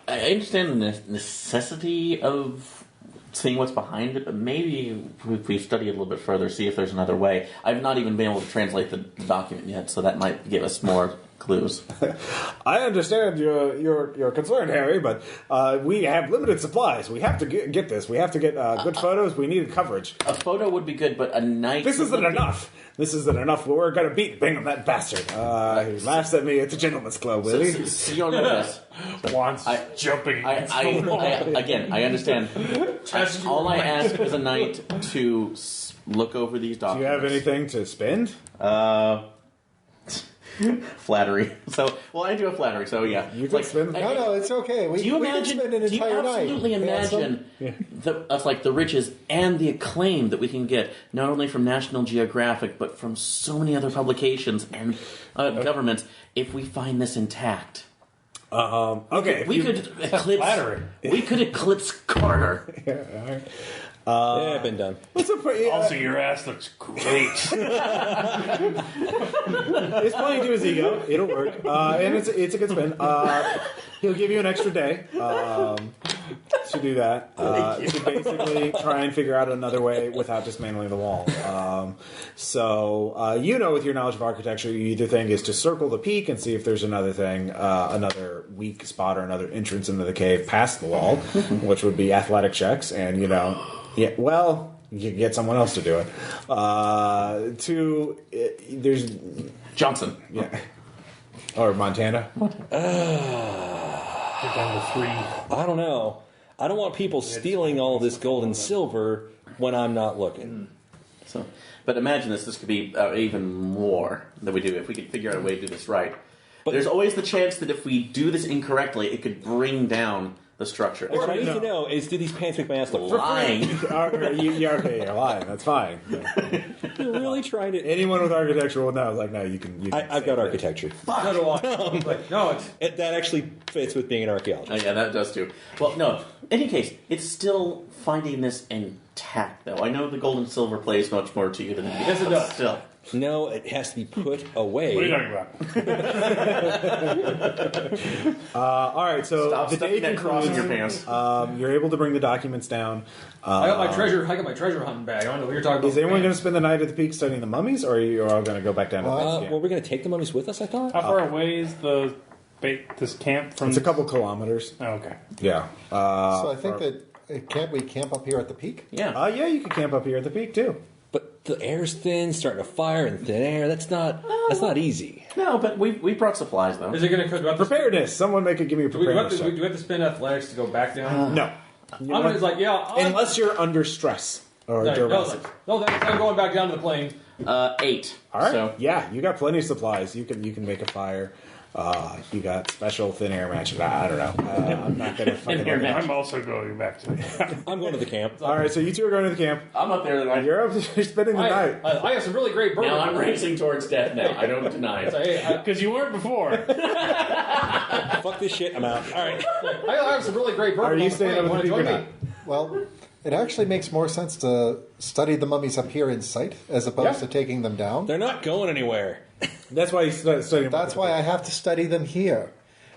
D: I understand the necessity of seeing what's behind it, but maybe if we study it a little bit further, see if there's another way. I've not even been able to translate the document yet, so that might give us more clues.
A: I understand your concern, Harry, but we have limited supplies. We have to get this. We have to get good photos. We need coverage.
D: A photo would be good, but a night.
A: This isn't enough. This isn't enough. We're going to beat Bingham, that bastard. He laughs at me. It's a gentleman's club, will he?
D: So you don't know this.
F: Wants jumping.
D: Again, I understand. All I ask is a night to look over these
A: Do you
D: documents.
A: have anything to spend?
D: Flattery. So, well, I do have flattery. So yeah,
A: You can spend.
C: No, it's okay.
D: Do you
C: we
D: imagine?
C: can spend an
D: Do you
C: entire night.
D: absolutely
C: Handsome.
D: imagine of like the riches and the acclaim that we can get not only from National Geographic but from so many other publications and governments if we find this intact?
A: Okay.
D: We could eclipse.
F: Flattery.
D: We could eclipse Carter.
E: Yeah, been done.
F: Also, your ass looks great.
A: It's playing to his ego. It'll work, and it's a good spin. He'll give you an extra day to do that. To basically try and figure out another way without dismantling the wall. So with your knowledge of architecture, you either think is to circle the peak and see if there's another thing, another weak spot or another entrance into the cave past the wall, which would be athletic checks, and Yeah, well, you can get someone else to do it. There's
D: Johnson.
A: yeah, or Montana.
F: Get down to 3.
E: I don't know. I don't want people stealing all this gold and silver when I'm not looking.
D: So, but imagine this could be even more than we do if we could figure out a way to do this right. But there's always the chance that if we do this incorrectly, it could bring down the structure.
E: What I need to know is, do these pants make my ass look
D: Lying.
A: You're lying. That's fine.
E: You're really trying to...
A: Anyone with architecture will know. Like, no, you can
E: I've got architecture.
B: So do I. Like, no, it's...
E: That actually fits with being an archaeologist.
D: Oh, yeah, that does too. Well, no. In any case, it's still finding this intact, though. I know the gold and silver plays much more to you than it
B: Yes, it does.
D: Still.
E: No, it has to be put away.
F: What are you talking about?
A: all right, so
D: Stop
A: the day
D: stuffing that cross in your pants.
A: You're able to bring the documents down.
B: I got my treasure hunting bag. I don't know what you're talking about.
A: Is anyone going to spend the night at the peak studying the mummies, or are you all going to go back down to the base camp?
E: Well, we're going to take the mummies with us, I thought?
F: How far away is this camp from?
A: It's a couple kilometers.
F: Oh, okay.
A: Yeah.
C: So I think that can't we camp up here at the peak?
D: Yeah.
A: Yeah, you can camp up here at the peak too.
E: But the air's thin, starting to fire in thin air. That's not easy.
D: No, but we brought supplies, though.
B: Is it going to cook?
A: Preparedness. Someone give me a
B: Do we have
A: preparedness.
B: to spend athletics to go back down?
A: No.
B: I'm just like,
A: Unless you're under stress or duress.
B: No, I'm going back down to the plane.
D: 8.
A: All right.
D: So,
A: Yeah, you got plenty of supplies. You can make a fire. You got special thin air matches. I don't know. I'm not going to fucking.
F: I'm also going back to the camp.
E: I'm going to the camp.
A: All right, so you two are going to the camp.
D: I'm up there tonight.
A: You're spending the night.
B: I have some really great bourbon.
D: Now I'm racing towards death now. I don't deny it.
F: Because you weren't before.
E: Fuck this shit, I'm out. All right.
B: I have some really great bourbon.
A: Are you
B: on the
A: staying
B: plane.
A: up with the
B: Wanna
A: peak or
B: join
A: not?
B: me?
C: Well, it actually makes more sense to study the mummies up here in sight as opposed to taking them down.
E: They're not going anywhere.
A: That's why you studying.
C: That's why I have to study them here.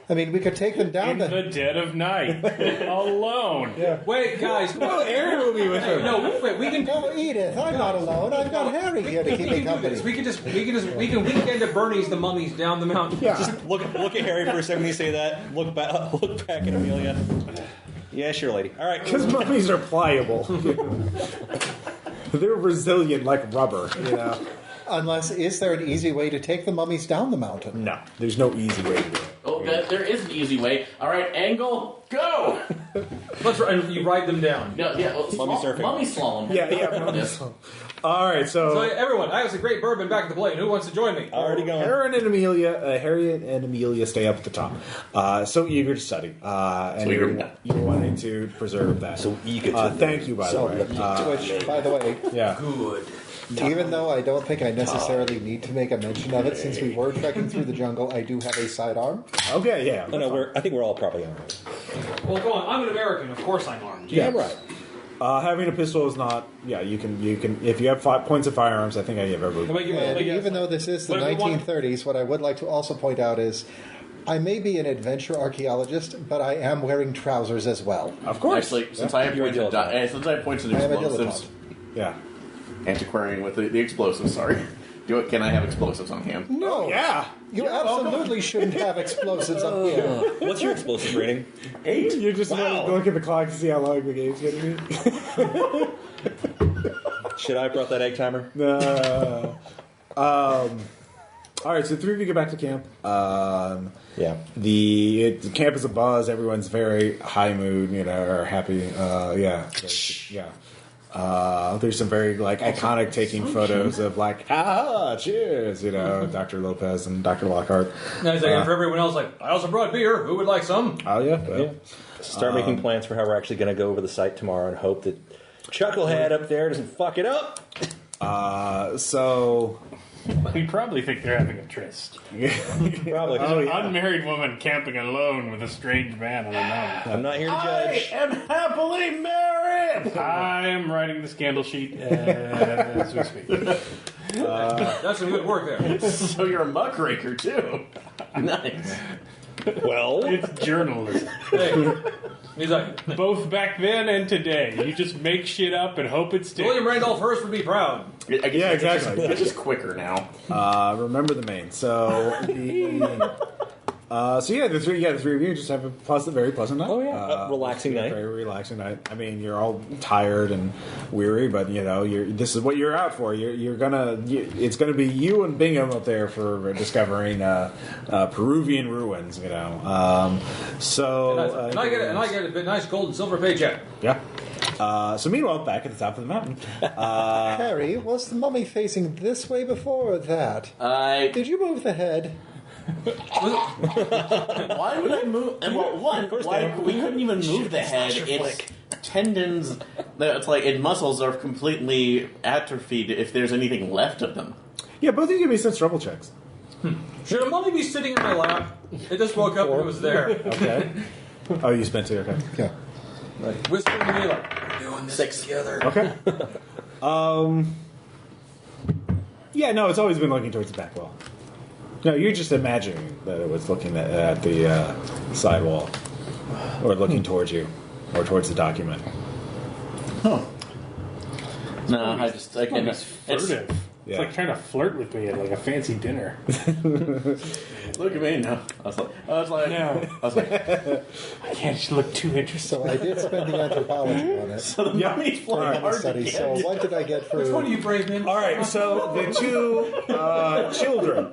C: I mean, we could take them down
F: In the dead of night. Alone.
A: Yeah.
B: Wait, guys.
A: Well, Aaron will be with him.
B: No, wait, we can.
C: No, Edith, I'm not alone. I've got Harry here to keep me company.
B: We can weekend at Bernie's the mummies down the mountain.
A: Yeah.
E: Just look at Harry for a second when you say that. Look back at Amelia. Yeah, sure, lady. All right.
A: Because mummies are pliable. They're resilient like rubber, you know.
C: Unless, is there an easy way to take the mummies down the mountain?
A: No, there's no easy way to do it.
D: Oh, there is an easy way. All right, angle, go!
B: And you ride them down.
D: No, yeah,
E: Mummy surfing.
D: Mummy slalom.
A: Yeah.
D: Yes.
A: All right,
B: So everyone, I have some great bourbon back at the plane. Who wants to join me?
E: Already going.
A: Harry and Amelia stay up at the top. So eager to study. And you're wanting to preserve that.
E: So eager to
A: thank you, by the way.
C: Which, by the way,
A: Yeah.
B: Good.
C: even though I don't think I necessarily need to make a mention of it, since we were trekking through the jungle, I do have a sidearm.
A: Okay, yeah.
E: No, I think we're all probably armed.
B: Well, go on. I'm an American. Of course I'm armed.
A: Yeah.
E: Right.
A: Having a pistol is not. Yeah, you can. If you have 5 points of firearms, I think I have everybody.
C: And even though this is the 1930s, what I would like to also point out is I may be an adventure archaeologist, but I am wearing trousers as well.
A: Of course.
D: Actually, since I have points of
C: I am a
D: explosives,
C: dilettante.
A: Yeah.
D: antiquarian with the explosives. Sorry. Can I have explosives on hand?
C: No.
A: Yeah.
C: You absolutely shouldn't have explosives up here.
E: What's your explosive rating?
D: 8.
A: You just want to look at the clock to see how long the game's going to be.
E: Should I have brought that egg timer?
A: No. All right, so 3 of you get back to camp.
E: Yeah.
A: The camp is a buzz. Everyone's very high mood, or happy. Yeah. There's some very iconic taking photos of cheers, Dr. Lopez and Dr. Lockhart.
B: And for everyone else, I also brought beer. Who would like some?
A: Oh yeah, well,
E: Start making plans for how we're actually going to go over the site tomorrow and hope that Chucklehead up there doesn't fuck it up.
A: So
F: We probably think they're having a tryst.
E: Probably.
F: An unmarried woman camping alone with a strange man on a mountain.
E: I'm not here to judge.
D: I am happily married.
F: I am writing the scandal sheet as we speak.
B: That's some good work there.
D: So you're a muckraker too. Nice.
E: Well,
F: It's journalism.
B: Hey, he's like,
F: Both back then and today. You just make shit up and hope it sticks.
B: William Randolph Hearst would be proud.
D: I guess
A: Yeah,
D: it's
A: exactly.
D: It's just quicker now.
A: remember the main. So So yeah, the three of you just have a very pleasant night.
E: Oh, yeah. Relaxing night.
A: Very relaxing night. I mean, you're all tired and weary, but this is what you're out for. It's gonna be you and Bingham up there for discovering Peruvian ruins. And I
B: get a nice gold and silver paycheck.
A: Yeah. So meanwhile, back at the top of the mountain,
C: Harry, was the mummy facing this way before or that? Did you move the head?
D: Why would I move? And well, we couldn't even move the head. Its tendons, it's like its muscles are completely atrophied. If there's anything left of them.
A: Yeah, both of you give me some trouble checks.
B: Should a mummy be sitting in my lap? It just woke up and it was there.
A: Okay. Oh, you spent 2. Okay.
C: Yeah.
B: Like whispering to me, like, we're doing this
D: 6
B: together.
A: Okay. Yeah, no, it's always been looking towards the back wall. No, you're just imagining that it was looking at the sidewall, or looking towards you, or towards the document.
D: Huh. No, I can.
F: It's furtive. It's
A: Yeah.
F: like trying to flirt with me at like a fancy dinner.
D: Look at me now. I was like,
F: No.
D: I was like,
F: I can't look too interested.
C: So I did spend the anthropology on it.
D: so the mummy's flying
C: The
D: hard to
C: study.
D: get.
C: So what did I get for?
B: Which one do you brave men?
A: All right, so the two children,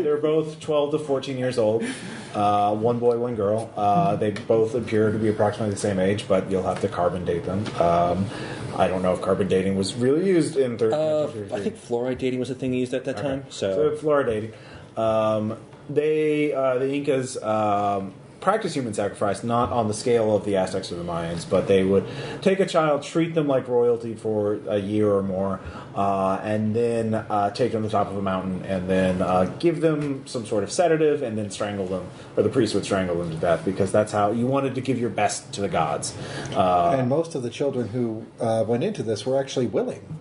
A: they're both 12 to 14 years old. One boy, one girl. They both appear to be approximately the same age, but you'll have to carbon date them. I don't know if carbon dating was really used in third.
E: I think fluoride dating was a thing used at that time.
A: So fluoride dating. The Incas practice human sacrifice, not on the scale of the Aztecs or the Mayans, but they would take a child, treat them like royalty for a year or more, and then take them to the top of a mountain, and then give them some sort of sedative, and then strangle them, or the priest would strangle them to death, because that's how you wanted to give your best to the gods.
C: And most of the children who went into this were actually willing.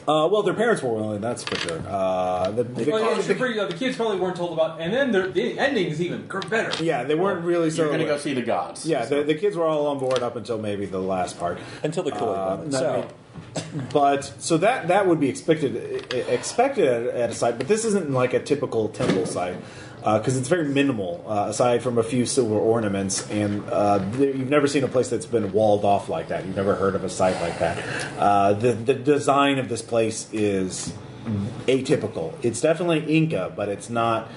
A: Well, their parents were willing, that's for sure. The
B: kids probably weren't told about, and then the ending is even better.
A: Yeah, they weren't really so.
D: You're going to go see the gods.
A: Yeah, the kids were all on board up until maybe the last part.
E: Until the Kool-Aid
A: So that would be expected at a site, but this isn't like a typical temple site because it's very minimal. Aside from a few silver ornaments, and you've never seen a place that's been walled off like that. You've never heard of a site like that. The design of this place is atypical. It's definitely Inca, but it's not.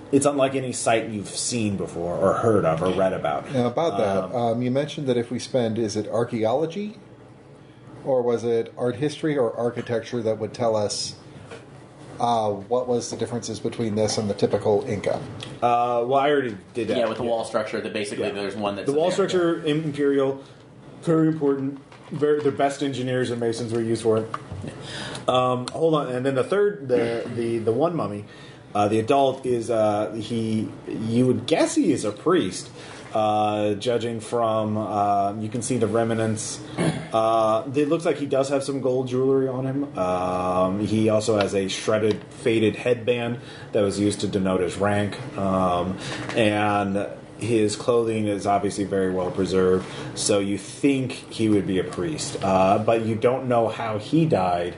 A: It's unlike any site you've seen before or heard of or read about.
C: Now about that, you mentioned that if we spend, is it archaeology? Or was it art history or architecture that would tell us what was the differences between this and the typical Inca?
A: Well, I already did that.
D: Yeah, with the wall structure, that basically there's one that's...
A: The wall structure, imperial, very important. The best engineers and masons were used for it. Hold on, and then the third, the one mummy, the adult is, you would guess he is a priest. Judging from, you can see the remnants. It looks like he does have some gold jewelry on him. He also has a shredded, faded headband that was used to denote his rank. And his clothing is obviously very well preserved, so you think he would be a priest. But you don't know how he died.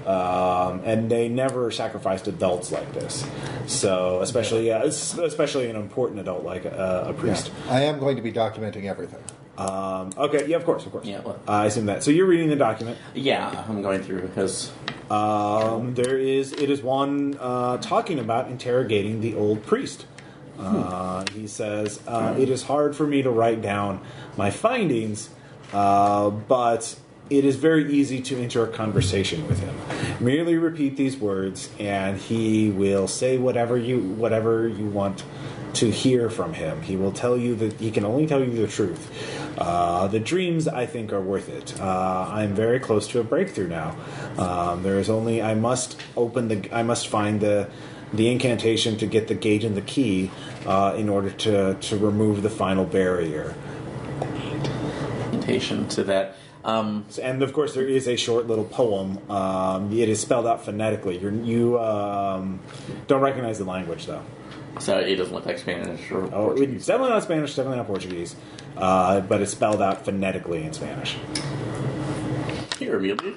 A: And they never sacrificed adults like this. So, especially an important adult like a priest.
C: Yeah. I am going to be documenting everything.
A: Okay, yeah, of course.
D: Yeah.
A: I assume that. So you're reading the document.
D: Yeah, I'm going through because...
A: It is one talking about interrogating the old priest. He says, it is hard for me to write down my findings, but... it is very easy to enter a conversation with him. Merely repeat these words, and he will say whatever you want to hear from him. He will tell you that he can only tell you the truth. The dreams, I think, are worth it. I'm very close to a breakthrough now. I must find the incantation to get the gate and the key in order to remove the final barrier.
D: Incantation to that.
A: And of course, there is a short little poem. It is spelled out phonetically. You don't recognize the language, though.
D: So it doesn't look like Spanish or Portuguese.
A: It's definitely not Spanish, definitely not Portuguese. But it's spelled out phonetically in Spanish.
D: Here, Amelia.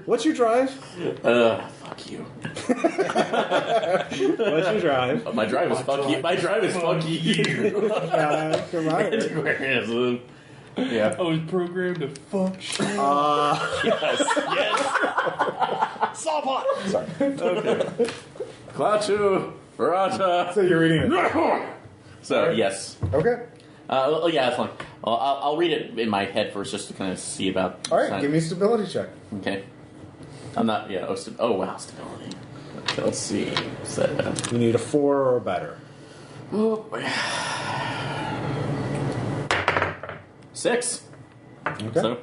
A: What's your drive?
D: Fuck you.
A: What's your drive?
D: My drive is fuck you. My drive is fuck you.
A: Come on.
D: Antiquarianism. Yeah.
F: I was programmed to fuck shit.
D: Yes.
E: Saw pot! Sorry.
D: Okay. Klaatu, Barata.
A: So you're reading it.
D: So, yes.
A: Okay.
D: Yeah, that's fine. Well, I'll read it in my head first just to kind of see about...
A: All right, give me a stability check.
D: Okay. I'm not... Yeah, oh, wow, stability. Okay, let's see. So,
A: You need a 4 or better.
D: 6.
A: Okay.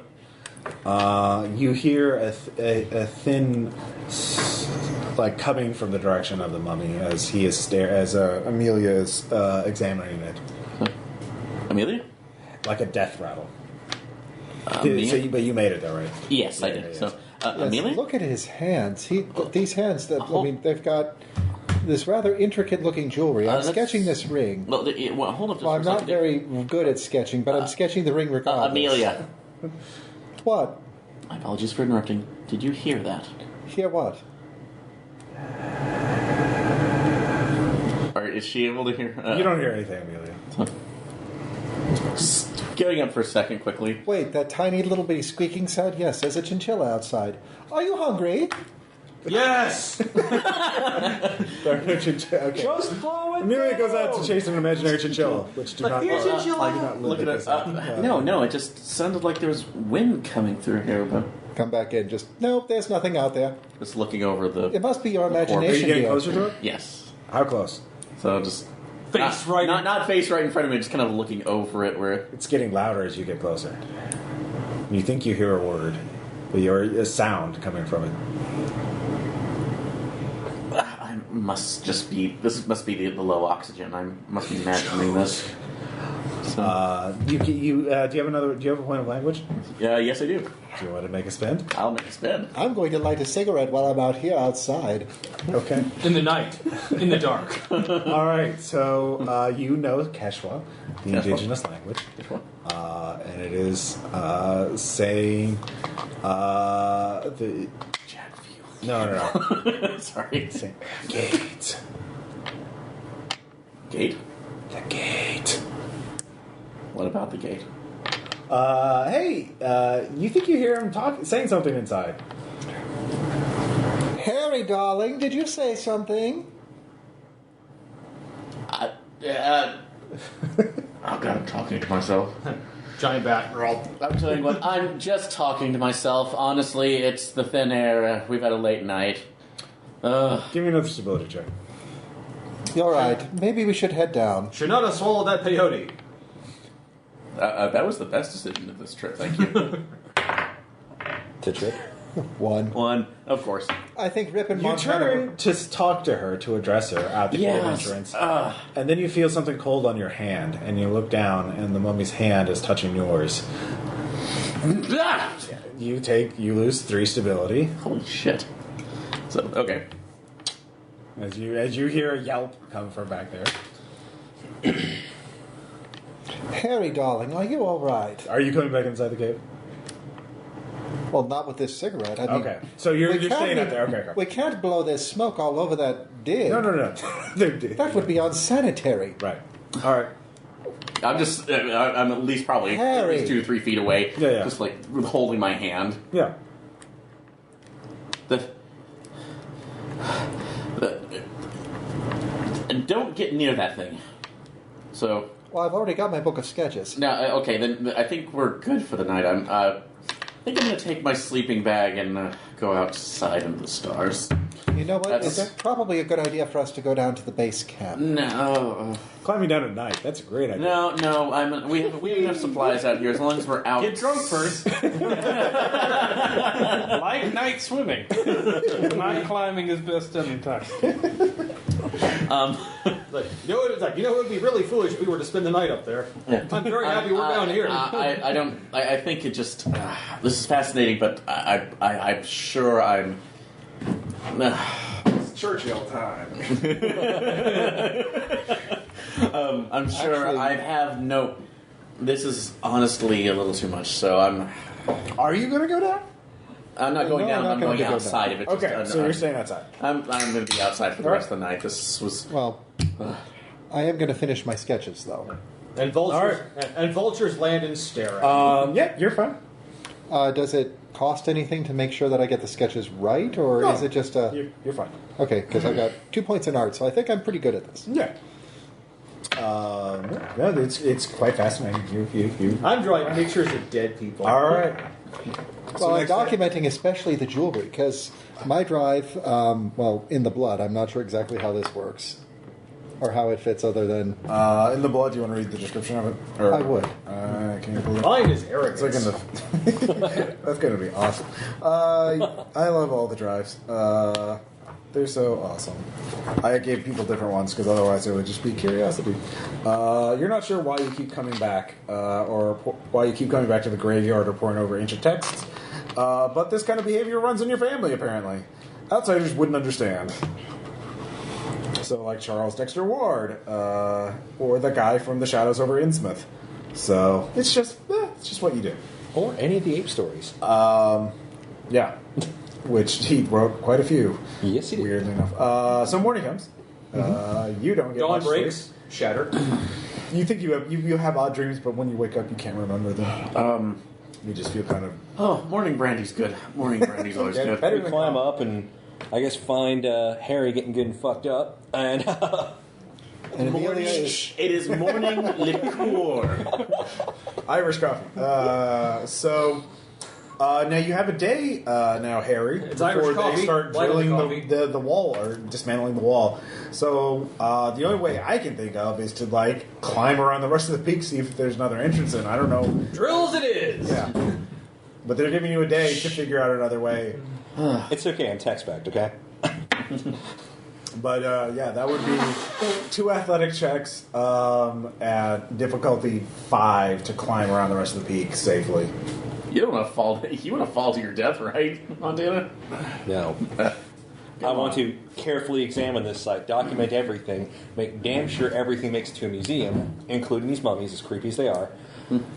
D: So,
A: You hear a thin, like coming from the direction of the mummy as he is Amelia is examining it,
D: Amelia?
A: like a death rattle.
D: Amelia?
A: But you made it though, right?
D: Yes, I did.
A: Yeah.
D: So,
C: Yes,
D: Amelia?
C: look at his hands. These hands, they've got this rather intricate-looking jewelry. I'm
D: that's-
C: sketching this ring.
D: Well, hold up just
C: Well,
D: for
C: I'm
D: a
C: not
D: second.
C: very good at sketching, but I'm sketching the ring regardless.
D: Amelia.
C: What?
D: My apologies for interrupting. Did you hear that?
C: Hear what?
D: Or is she able to hear?
A: You don't hear anything, Amelia.
D: Just going up for a second quickly.
C: Wait, that tiny little bitty squeaking sound? Yes, there's a chinchilla outside. Are you hungry?
E: Yes!
A: Okay.
E: Just blow it
A: Amelia
E: down!
A: goes out to chase an imaginary chinchilla, which do not.
E: here's chinchilla.
A: I do not
D: Look
A: live
D: at
A: this.
D: it. No, it just sounded like there was wind coming through here, but
C: Come back in. Nope, there's nothing out there.
D: just looking over the.
C: It must be your
A: Are you
C: imagination.
A: getting
C: dear.
A: closer to it?
D: Yes.
A: How close?
D: So just
E: Face right in-
D: not face right in front of me, just kind of looking over it. Where
A: It's getting louder as you get closer. You think you hear a word, but you hear a sound coming from it.
D: I must just be. This must be the low oxygen. I must be imagining this. So,
A: Do you have another? Do you have a point of language?
D: yes, I do.
A: Do you want to make a spin?
D: I'll make a spin.
C: I'm going to light a cigarette while I'm out here outside.
A: Okay.
B: In the night, in the dark.
A: All right. So you know Quechua, the
D: Quechua.
A: indigenous language, and it is saying the
D: Jackfield.
A: no.
D: Sorry.
A: It's saying gate.
D: Gate.
A: The gate.
D: What about the gate?
A: Hey, you think you hear him saying something inside?
C: Harry, darling, did you say something?
D: Oh God, I'm talking to myself.
B: Giant bat.
D: I'm telling you what, I'm just talking to myself. Honestly, it's the thin air. We've had a late night.
A: Give me another stability check.
C: You're right. Maybe we should head down.
E: Should not have swallowed that peyote.
D: That was the best decision of this trip. Thank you.
C: The trip. One.
D: One, of course.
C: I think Rip and
A: You
C: Montana.
A: turn to talk to her, to address her at the cave
D: Yes.
A: entrance, and then you feel something cold on your hand, and you look down, and the mummy's hand is touching yours. You lose 3 stability
D: Holy shit. So okay.
A: as you hear a yelp come from back there.
C: Harry, darling, are you all right?
A: Are you coming back inside the cave?
C: Well, not with this cigarette. I mean,
A: Okay, so you're
C: we can't
A: staying
C: be-
A: up there. Okay.
C: We can't blow this smoke all over that dig.
A: No.
C: That would be unsanitary.
A: Right. All right.
D: I'm just. I'm at least probably
C: Harry.
D: at least 2 to 3 feet away.
A: Yeah.
D: Just like holding my hand.
A: Yeah.
D: And don't get near that thing. So
C: Well, I've already got my book of sketches.
D: now, okay, then I think we're good for the night. I think I'm gonna take my sleeping bag and go outside into the stars.
C: You know what?
D: That's-
C: It's probably a good idea for us to go down to the base camp.
D: No,
A: Climbing down at night. That's a great idea.
D: no. We have enough supplies out here as long as we're out.
F: Get drunk first. Like night swimming. Night climbing is best done in time.
E: You know what would be really foolish if we were to spend the night up there?
D: Yeah.
E: I'm very happy we're down here.
D: I don't. I think it just. This is fascinating, but I'm sure I'm.
A: It's Churchill time.
D: I'm sure
C: Actually-
D: I have no. This is honestly a little too much. So I'm.
A: Are you going to go down?
D: I'm not going
C: No,
D: down.
C: I'm
D: I'm
C: not
D: going
C: gonna go
D: outside
C: down.
D: of it.
A: Okay, so you're staying outside.
D: I'm going to be outside for the rest of the night. This was.
C: Well, I am going to finish my sketches, though.
G: And vultures land and stare at you.
A: Yeah, you're fine.
C: Does it cost anything to make sure that I get the sketches right, or
A: No.
C: is it just a...
A: You're fine.
C: Okay, because I got 2 points in art, so I think I'm pretty good at this.
A: Yeah. Yeah, it's quite fascinating. You.
G: I'm drawing pictures of dead people.
A: All right.
C: Well, I'm
A: next day-
C: documenting especially the jewelry, because my drive, in the blood, I'm not sure exactly how this works, or how it fits other than...
A: in the blood, do you want to read the description of it? Or,
C: I would.
A: Can you believe it?
G: Mine is
A: It's
G: arrogance.
A: like in the. That's going to be awesome. I love all the drives. They're so awesome. I gave people different ones because otherwise it would just be curiosity. You're not sure why you keep coming back, or why you keep coming back to the graveyard or poring over ancient texts. But this kind of behavior runs in your family, apparently. Outsiders wouldn't understand. So, like Charles Dexter Ward, or the guy from the Shadows over Innsmouth. So it's just what you do.
E: Or any of the ape stories.
A: Yeah, which he wrote quite a few.
E: Yes, he did.
A: Weirdly enough. So morning comes. You don't get
G: Dawn
A: much
G: breaks.
A: sleep.
G: Shatter.
A: You think you have odd dreams, but when you wake up, you can't remember them. You just feel kind of
D: Oh, morning brandy's good. Morning brandy's always
A: Yeah,
D: good.
A: better
E: We
A: than
E: climb
A: coffee.
E: up and I guess find Harry getting good and fucked up. And
C: And
D: Morning,
C: Amelia is...
D: it is morning liqueur.
A: Irish coffee. Now you have a day now, Harry,
G: It's
A: before
G: Irish
A: they
G: coffee,
A: start
G: light on the
A: drilling the wall or dismantling the wall. So the only way I can think of is to like climb around the rest of the peak, see if there's another entrance in. I don't know.
G: Drills it is.
A: Yeah, but they're giving you a day to figure out another way.
E: it's okay, I'm tax-backed, okay?
A: But yeah, that would be 2 athletic checks at difficulty 5 to climb around the rest of the peak safely.
D: You don't want to fall. You want to fall to your death, right, Montana?
E: No. I want to carefully examine this site, document everything, make damn sure everything makes it to a museum, including these mummies, as creepy as they are.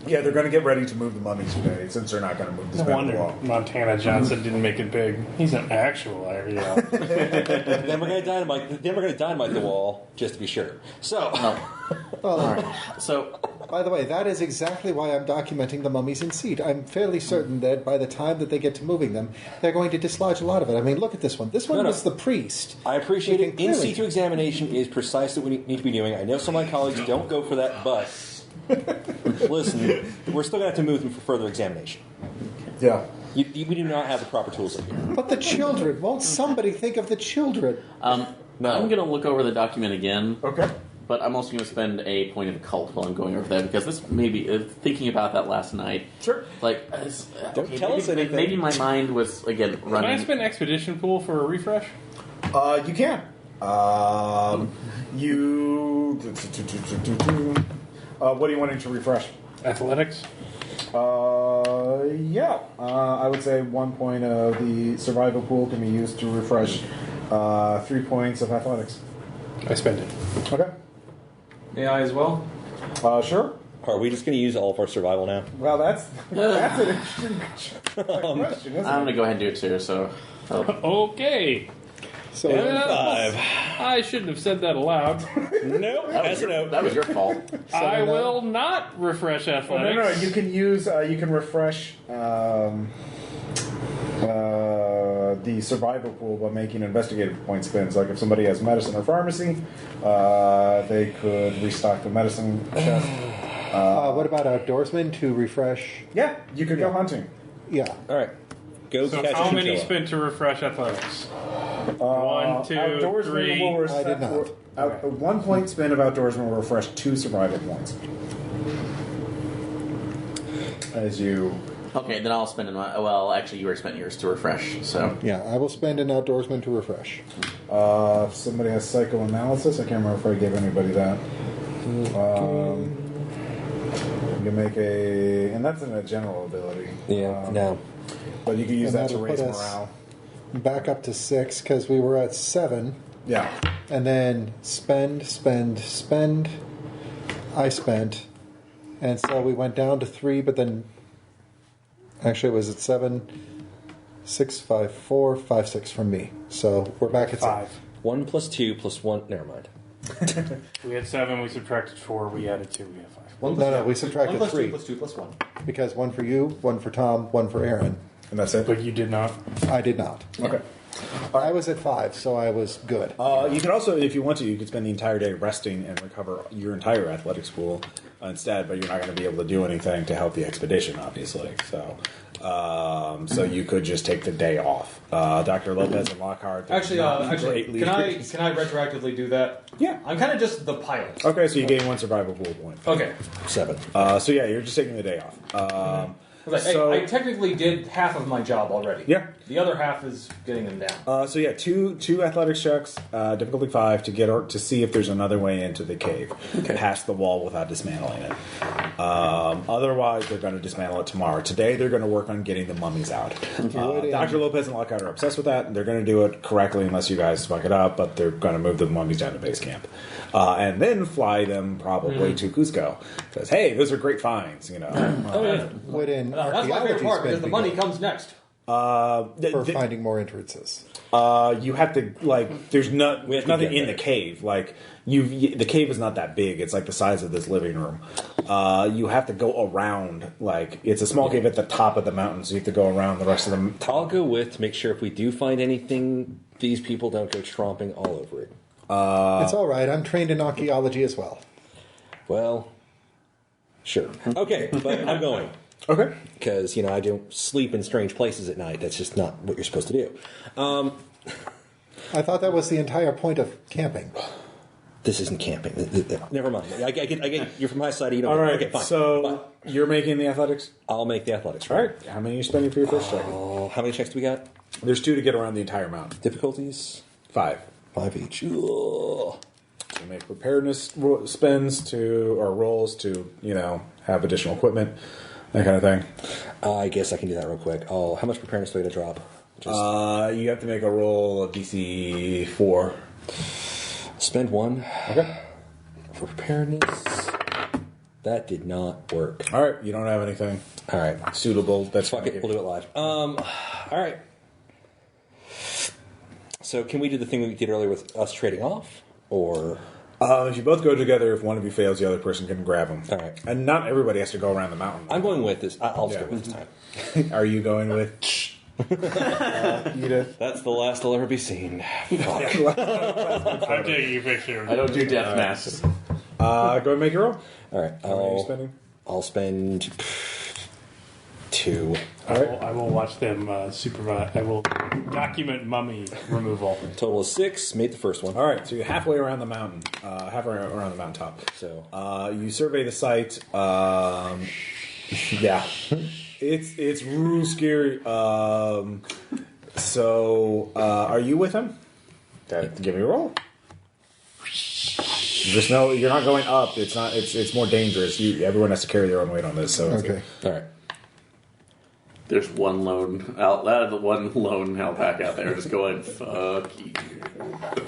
A: Yeah, they're going to get ready to move the mummies today, since they're not going to move this
F: No
A: metal
F: wonder
A: wall.
F: Montana Johnson didn't make it big. He's an actual area.
E: Then we're going to dynamite the wall, just to be sure. So,
C: Well,
D: All right. So,
C: by the way, that is exactly why I'm documenting the mummies in seat. I'm fairly certain that by the time that they get to moving them, they're going to dislodge a lot of it. I mean, look at this one. This one
E: No.
C: was the priest.
E: I appreciate
C: We
E: it.
C: can
E: In
C: clearly-
E: situ examination is precisely what we need to be doing. I know some of my colleagues don't go for that, but listen, we're still going to have to move them for further examination.
A: Yeah.
E: We do not have the proper tools up here.
C: But the children, won't somebody think of the children?
E: No.
D: I'm going to look over the document again.
A: Okay.
D: But I'm also going to spend a point of occult while I'm going over that because this maybe thinking about that last night.
A: Sure.
D: Like,
E: Don't tell
D: maybe,
E: us anything.
D: Maybe my mind was again
F: Can
D: running.
F: I spend Expedition Pool for a refresh?
A: You can. You. What are you wanting to refresh?
F: Athletics?
A: Yeah. I would say 1 point of the survival pool can be used to refresh 3 points of athletics.
F: I spend it.
A: Okay.
G: May I as well?
A: Sure.
E: Are we just going to use all of our survival now?
A: Well, that's an interesting question, isn't
D: I'm going to
A: it?
D: go ahead and do it too. So,
F: Okay.
C: So
F: I shouldn't have said that aloud.
E: Nope. As a note.
D: that was your fault.
F: I will not refresh
A: Oh,
F: athletics.
A: no. You can use. You can refresh the survival pool by making investigative point spins. Like if somebody has medicine or pharmacy, they could restock the medicine chest.
C: what about outdoorsmen to refresh?
A: Yeah, you could go hunting.
C: Yeah.
E: All right. Go
F: So
E: catch
F: how
E: a
F: many
E: chinchilla.
F: spent to refresh athletics? 1, 2,
A: Outdoorsman
F: 3.
A: will
C: I did not.
A: 1 point spin of outdoorsman will refresh 2 survival points. As you.
D: Okay, then I'll spend my. Well, actually, you were spending yours to refresh. So,
C: Yeah, I will spend an outdoorsman to refresh.
A: If somebody has psychoanalysis, I can't remember if I gave anybody that. You can make a. And that's in a general ability.
E: Yeah, no.
A: But you can use
C: And
A: that to
C: that'll
A: raise
C: put us-
A: morale.
C: Back up to 6 because we were at 7.
A: Yeah.
C: And then spend. I spent. And so we went down to 3, but then. Actually, it was at 7. 6, 5, 4, 5, 6 from me. So we're back at
F: 5.
E: 1 plus 2 plus 1. Never mind.
F: We had 7, we subtracted 4, we added 2, we have 5.
C: No, we subtracted
G: 1 plus
C: 3.
G: 2 plus 2 plus 1.
C: Because 1 for you, 1 for Tom, 1 for Aaron.
A: And that's it.
F: But you did not.
C: I did not.
A: Okay.
C: I was at 5, so I was good.
A: You can also, if you want to, you could spend the entire day resting and recover your entire athletic school instead, but you're not going to be able to do anything to help the expedition, obviously. So you could just take the day off. Dr. Lopez and Lockhart.
G: Actually,
A: great
G: can I
A: leaders.
G: retroactively do that?
A: Yeah.
G: I'm kind of just the pilot.
A: Okay, so you gain 1 survival pool point.
G: Okay.
E: 7.
A: So yeah, you're just taking the day off.
G: I technically did half of my job already.
A: Yeah.
G: The other half is getting them down.
A: So yeah, two athletics checks, difficulty 5 to see if there's another way into the cave, past the wall without dismantling it. Otherwise, they're going to dismantle it tomorrow. Today, they're going to work on getting the mummies out. Dr. Lopez and Lockhart are obsessed with that, and they're going to do it correctly unless you guys fuck it up. But they're going to move the mummies down to base camp, and then fly them probably to Cusco. Because hey, those are great finds, you know.
C: Would in
G: That's my favorite part because the money comes next.
C: for finding more entrances.
A: You have to there's nothing in the cave. The cave is not that big. It's like the size of this living room. You have to go around. It's a small cave at the top of the mountain, so you have to go around the rest of them.
E: I'll go with to make sure if we do find anything, these people don't go tromping all over it.
C: It's all right. I'm trained in archaeology as well.
E: Well, sure. Okay, but I'm going.
A: Okay.
E: Because, I don't sleep in strange places at night. That's just not what you're supposed to do.
C: I thought that was the entire point of camping.
E: This isn't camping. Never mind. I get you're from my side. You don't.
A: All right.
E: Okay, fine.
A: So you're making the athletics.
E: I'll make the athletics.
A: All right. How many are you spending for your first check?
E: How many checks do we got?
A: There's 2 to get around the entire mountain.
E: Difficulties?
A: 5.
E: 5 each. Ugh.
A: So make preparedness spends or rolls to have additional equipment, that kind of thing.
E: I guess I can do that real quick. How much preparedness do I to drop?
A: You have to make a roll of DC 4.
E: Spend 1.
A: Okay.
E: For preparedness. That did not work.
A: All right. You don't have anything.
E: All right.
A: Suitable. That's
E: Fuck it. We'll do it live. All right. So can we do the thing we did earlier with us trading off? Or...
A: if you both go together, if one of you fails, the other person can grab them.
E: All right.
A: And not everybody has to go around the mountain.
E: I'm going with this. I'll just go with this time.
A: Are you going with Edith?
E: That's the last I'll ever be seen. Fuck.
F: I'm taking a picture.
D: I don't do death masks.
A: Go ahead and make your roll.
E: All right.
A: How many are you spending?
E: I'll spend 2.
F: I will watch them supervise. I will document mummy removal.
E: Total of 6. Made the first one.
A: All right, so you're halfway around the mountain, halfway around the mountaintop.
E: So
A: you survey the site. Yeah, it's real scary. So are you with him? Give me a roll. Just know you're not going up. It's not. It's more dangerous. Everyone has to carry their own weight on this. So
C: Okay.
E: all right.
D: There's one lone alpaca out there just going, fuck you.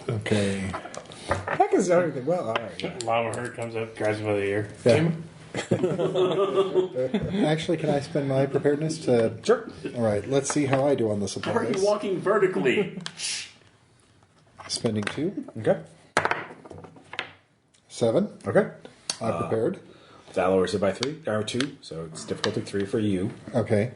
C: Okay.
A: Heck is everything. Well, all right. Yeah.
F: Llama Hurt comes up, grabs him by the ear.
A: Yeah.
C: Actually, can I spend my preparedness to...
A: Sure.
C: All right, let's see how I do on the
D: How are you
C: supplies.
D: walking vertically?
C: Spending 2.
A: Okay.
C: 7.
A: Okay.
C: I prepared.
A: That lowers it by 3 or 2, so it's difficulty 3 for you.
C: Okay.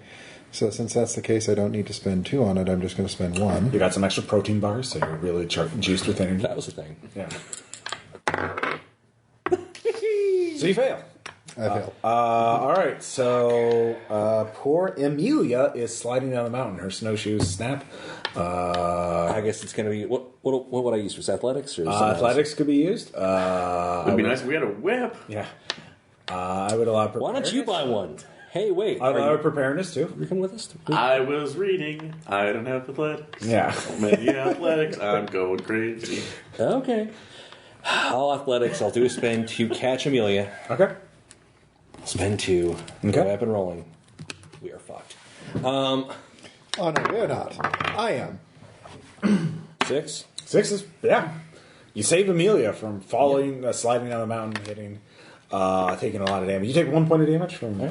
C: So since that's the case, I don't need to spend 2 on it. I'm just going to spend 1.
A: You got some extra protein bars, so you're really juiced with energy.
E: That was the thing.
A: Yeah. So you fail.
C: I failed.
A: All right. So poor Emilia is sliding down the mountain. Her snowshoes snap.
E: I guess it's going to be what would I use for this? Athletics or something else?
A: Athletics could be used.
D: It'd be nice if we had a whip.
A: Yeah. I would allow.
E: Why don't you buy one? Hey, wait.
A: I would allow preparedness too.
E: You come with us?
D: I was reading. I don't have athletics.
A: Yeah.
D: Maybe athletics. I'm going crazy.
E: Okay. All athletics. I'll do a spend to catch Amelia.
A: Okay.
E: Spend 2.
A: Okay.
E: Go up and rolling. We are fucked.
C: Oh, no, we're not. I am.
E: 6.
A: 6 is yeah. You save Amelia from falling, sliding down the mountain, hitting. taking a lot of damage. You take 1 point of damage from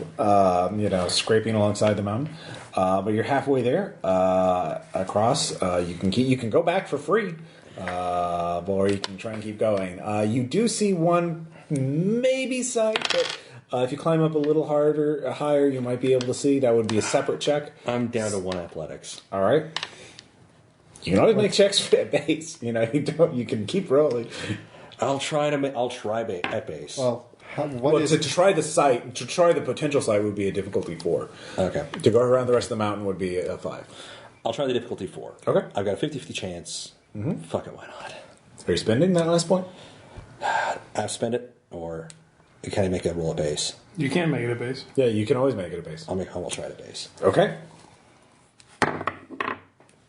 A: scraping alongside the mountain, but you're halfway there across. You can go back for free, or you can try and keep going. You do see one maybe sight, but if you climb up a little higher, you might be able to see. That would be a separate check.
E: I'm down to 1 athletics.
A: All right. You can always make checks at base. You can keep rolling.
E: I'll try at base.
C: Well,
A: To try the potential site would be a difficulty 4.
E: Okay.
A: To go around the rest of the mountain would be a 5.
E: I'll try the difficulty 4.
A: Okay.
E: I've got a 50-50 chance. Mm-hmm. Fuck it, why not?
A: Are you spending that last point?
E: I've spent it, or can I make a roll at base?
F: You can make it a base.
A: Yeah, you can always make it a base.
E: I'll try it at base.
A: Okay.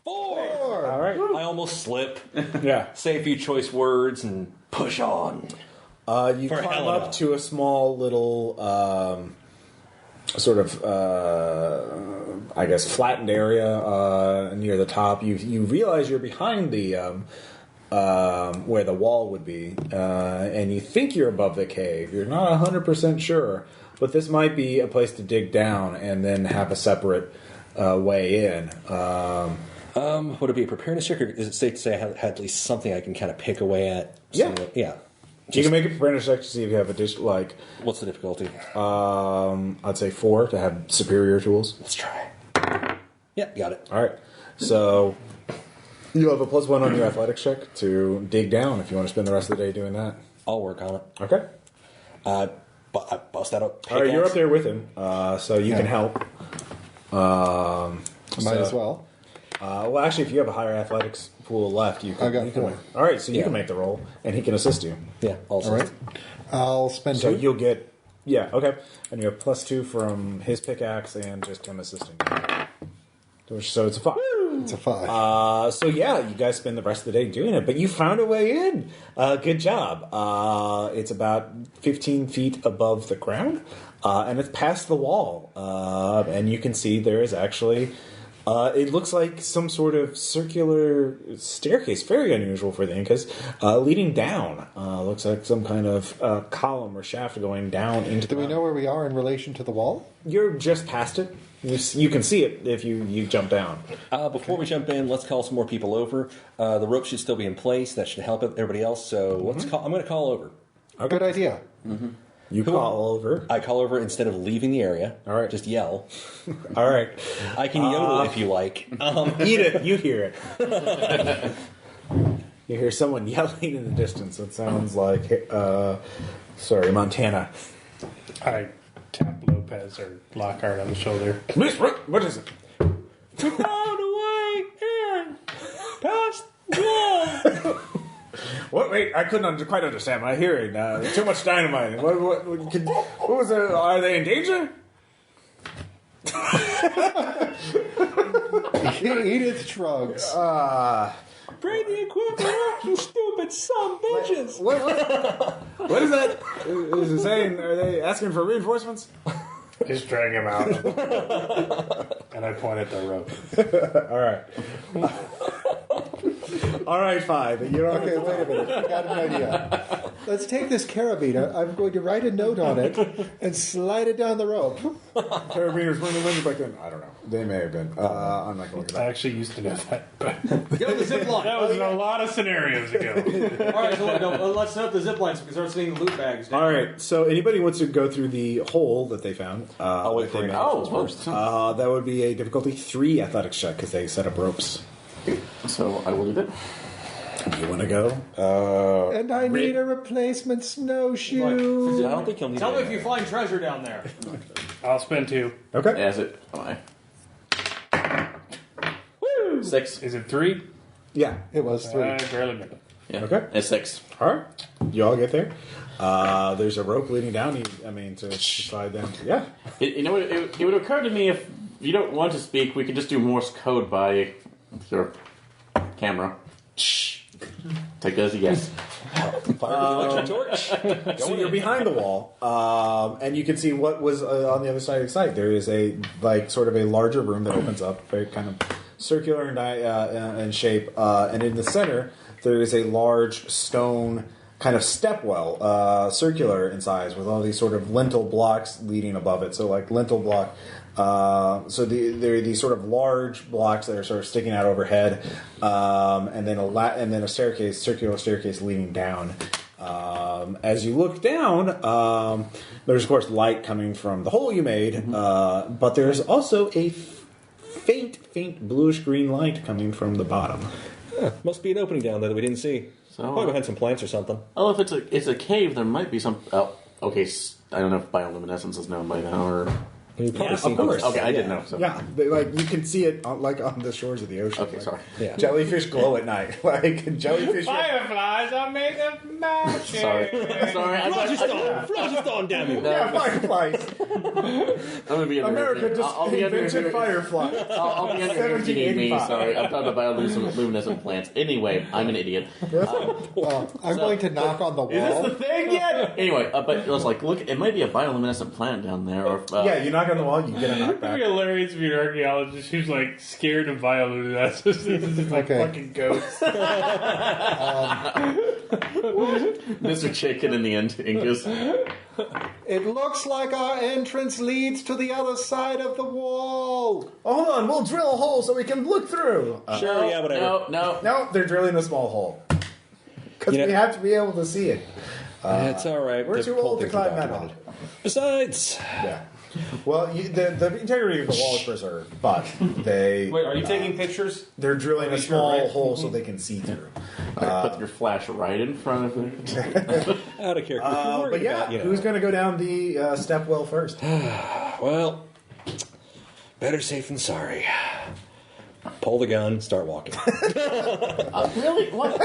E: 4!
A: All right.
E: I almost slip.
A: Yeah.
E: Say a few choice words and push on.
A: You
E: For
A: climb
E: Helena.
A: up to a small little, flattened area near the top. You realize you're behind the where the wall would be, and you think you're above the cave. You're not 100% sure, but this might be a place to dig down and then have a separate way in.
E: Would it be a preparedness check, or is it safe to say I had at least something I can kind of pick away at?
A: Yeah.
E: Yeah.
A: You can make a preparedness check to see if you have additional,
E: What's the difficulty?
A: I'd say 4 to have superior tools.
E: Let's try. Yeah, got it.
A: All right. So you have a +1 on your athletics check to dig down if you want to spend the rest of the day doing that.
E: I'll work on it.
A: Okay.
E: But I bust that up.
A: All right, you're up there with him, so you can help.
C: Might as well.
A: Well, actually, if you have a higher athletics pool left, you can.
C: I've got
A: you can
C: 4.
A: make- All right, so you
E: Yeah.
A: can make the roll, and he can assist you.
E: Yeah, also.
C: All right. I'll spend
A: So
C: 2.
A: you'll get. Yeah. Okay. And you have +2 from his pickaxe and just him assisting you. So it's a 5.
C: It's a 5.
A: So yeah, you guys spend the rest of the day doing it, but you found a way in. Good job. It's about 15 feet above the ground, and it's past the wall, and you can see there is actually. It looks like some sort of circular staircase, very unusual for the Incas, leading down. Looks like some kind of column or shaft going down into the
C: Do we know where we are in relation to the wall?
A: You're just past it. You can see it if you jump down.
E: Before we jump in, let's call some more people over. The rope should still be in place. That should help everybody else. So let's call. I'm going to call over.
C: Good idea.
A: You call over.
E: I call over instead of leaving the area.
A: All right.
E: Just yell.
A: All right.
E: I can yodel if you like.
A: Eat it. You hear it. You hear someone yelling in the distance. It sounds like, Montana.
F: I tap Lopez or Lockhart on the shoulder.
A: Miss, what is it?
E: We found a way in past the wall.
A: What? Wait, I couldn't quite understand my hearing. Too much dynamite. What was it? Are they in danger?
C: Edith shrugs.
E: Bring the equipment up, you stupid son bitches.
A: What is that? Is it saying? Are they asking for reinforcements?
F: Just drag him out. And I point at the rope.
A: All right. All right, 5. You're
C: Okay, wait a minute. I got an idea. Let's take this carabiner. I'm going to write a note on it and slide it down the rope.
A: Carabiners weren't invented back then. I don't know. They may have been. I'm not going to look
F: I
A: at
F: actually used to know that, but
G: Get on the zip line.
F: that was in a lot of scenarios ago.
G: All right, so let's set up the zip line so we can start seeing the loot bags.
A: that. All right. So anybody wants to go through the hole that they found?
E: I'll wait for
A: they
E: it.
A: managed. That would be a difficulty 3 athletics check because they set up ropes.
D: So I will do that.
A: You want to go?
C: And I need a replacement snowshoe.
E: I don't think you'll need
G: Tell me
E: it.
G: if you find treasure down there.
F: I'll spend 2.
A: Okay.
D: As it. Am I? 6.
F: Is it 3?
A: Yeah.
C: It was 3.
F: I barely made it.
D: Yeah.
A: Okay.
D: It's 6.
A: All right. You all get there. There's a rope leading down. To slide down. Yeah.
D: It would occur to me if you don't want to speak, we could just do Morse code by your camera. Take that as a yes.
E: Fire the electric torch.
A: So you're behind the wall, and you can see what was on the other side of the site. There is a sort of a larger room that opens up, very kind of circular in shape, and in the center there is a large stone kind of stepwell, circular in size, with all these sort of lintel blocks leading above it. So like lintel block. So there are these sort of large blocks that are sort of sticking out overhead, and then a staircase, circular staircase leading down. As you look down, there's of course light coming from the hole you made, but there's also a faint bluish green light coming from the bottom.
E: Must be an opening down there that we didn't see.
D: So,
E: Probably behind some plants or something.
D: Oh, if it's a cave, there might be some. Oh, okay. I don't know if bioluminescence is known by now or.
E: You've probably
A: Yeah,
E: seen
A: of course.
D: Okay, I didn't know. So.
A: Yeah, like you can see it on the shores of the ocean.
D: Okay,
A: like,
D: sorry.
E: Yeah.
A: Jellyfish glow at night. Like jellyfish.
F: Fireflies are made of magic.
D: Sorry.
E: Phlogiston, damn you.
A: Yeah, fireflies.
D: I'm gonna be under
A: America
D: here.
A: just
D: I'll be under
A: invented
D: here.
A: fireflies.
D: I'll be under here if you need me.
A: 1785.
D: Sorry, I'm talking about bioluminescent plants. Anyway, I'm an idiot.
C: I'm going to knock on the wall.
D: Is this the thing yet? Anyway, but it was like, look, it might be a bioluminescent plant down there. Or
A: Yeah, you knock on the wall, you get a
F: It'd be
A: knockback.
F: hilarious to be an archaeologist who's like scared of bioluminescence. This is like
C: Okay.
F: fucking ghosts.
D: Mr. Chicken in the end, Incas.
C: It looks like our entrance leads to the other side of the wall.
A: Oh, hold on, we'll drill a hole so we can look through.
E: Sure, yeah, whatever.
D: No.
A: No, they're drilling a small hole. Because
E: You know-
A: we have to be able to see it.
E: It's all right.
A: We're
E: The
A: too
E: whole
A: old to
E: thing's been
A: climb that hole.
E: documented. Besides,
A: Yeah. Well, the integrity of the wall is preserved, but
B: Wait, are you taking pictures?
A: they're drilling a small
B: right?
A: hole so they can see through.
D: Put your flash right in front of it.
E: out of character. We're
A: But
E: worried
A: yeah,
E: about,
A: who's going to go down the step well first?
E: Well, better safe than sorry. Pull the gun, start walking.
D: Really? What?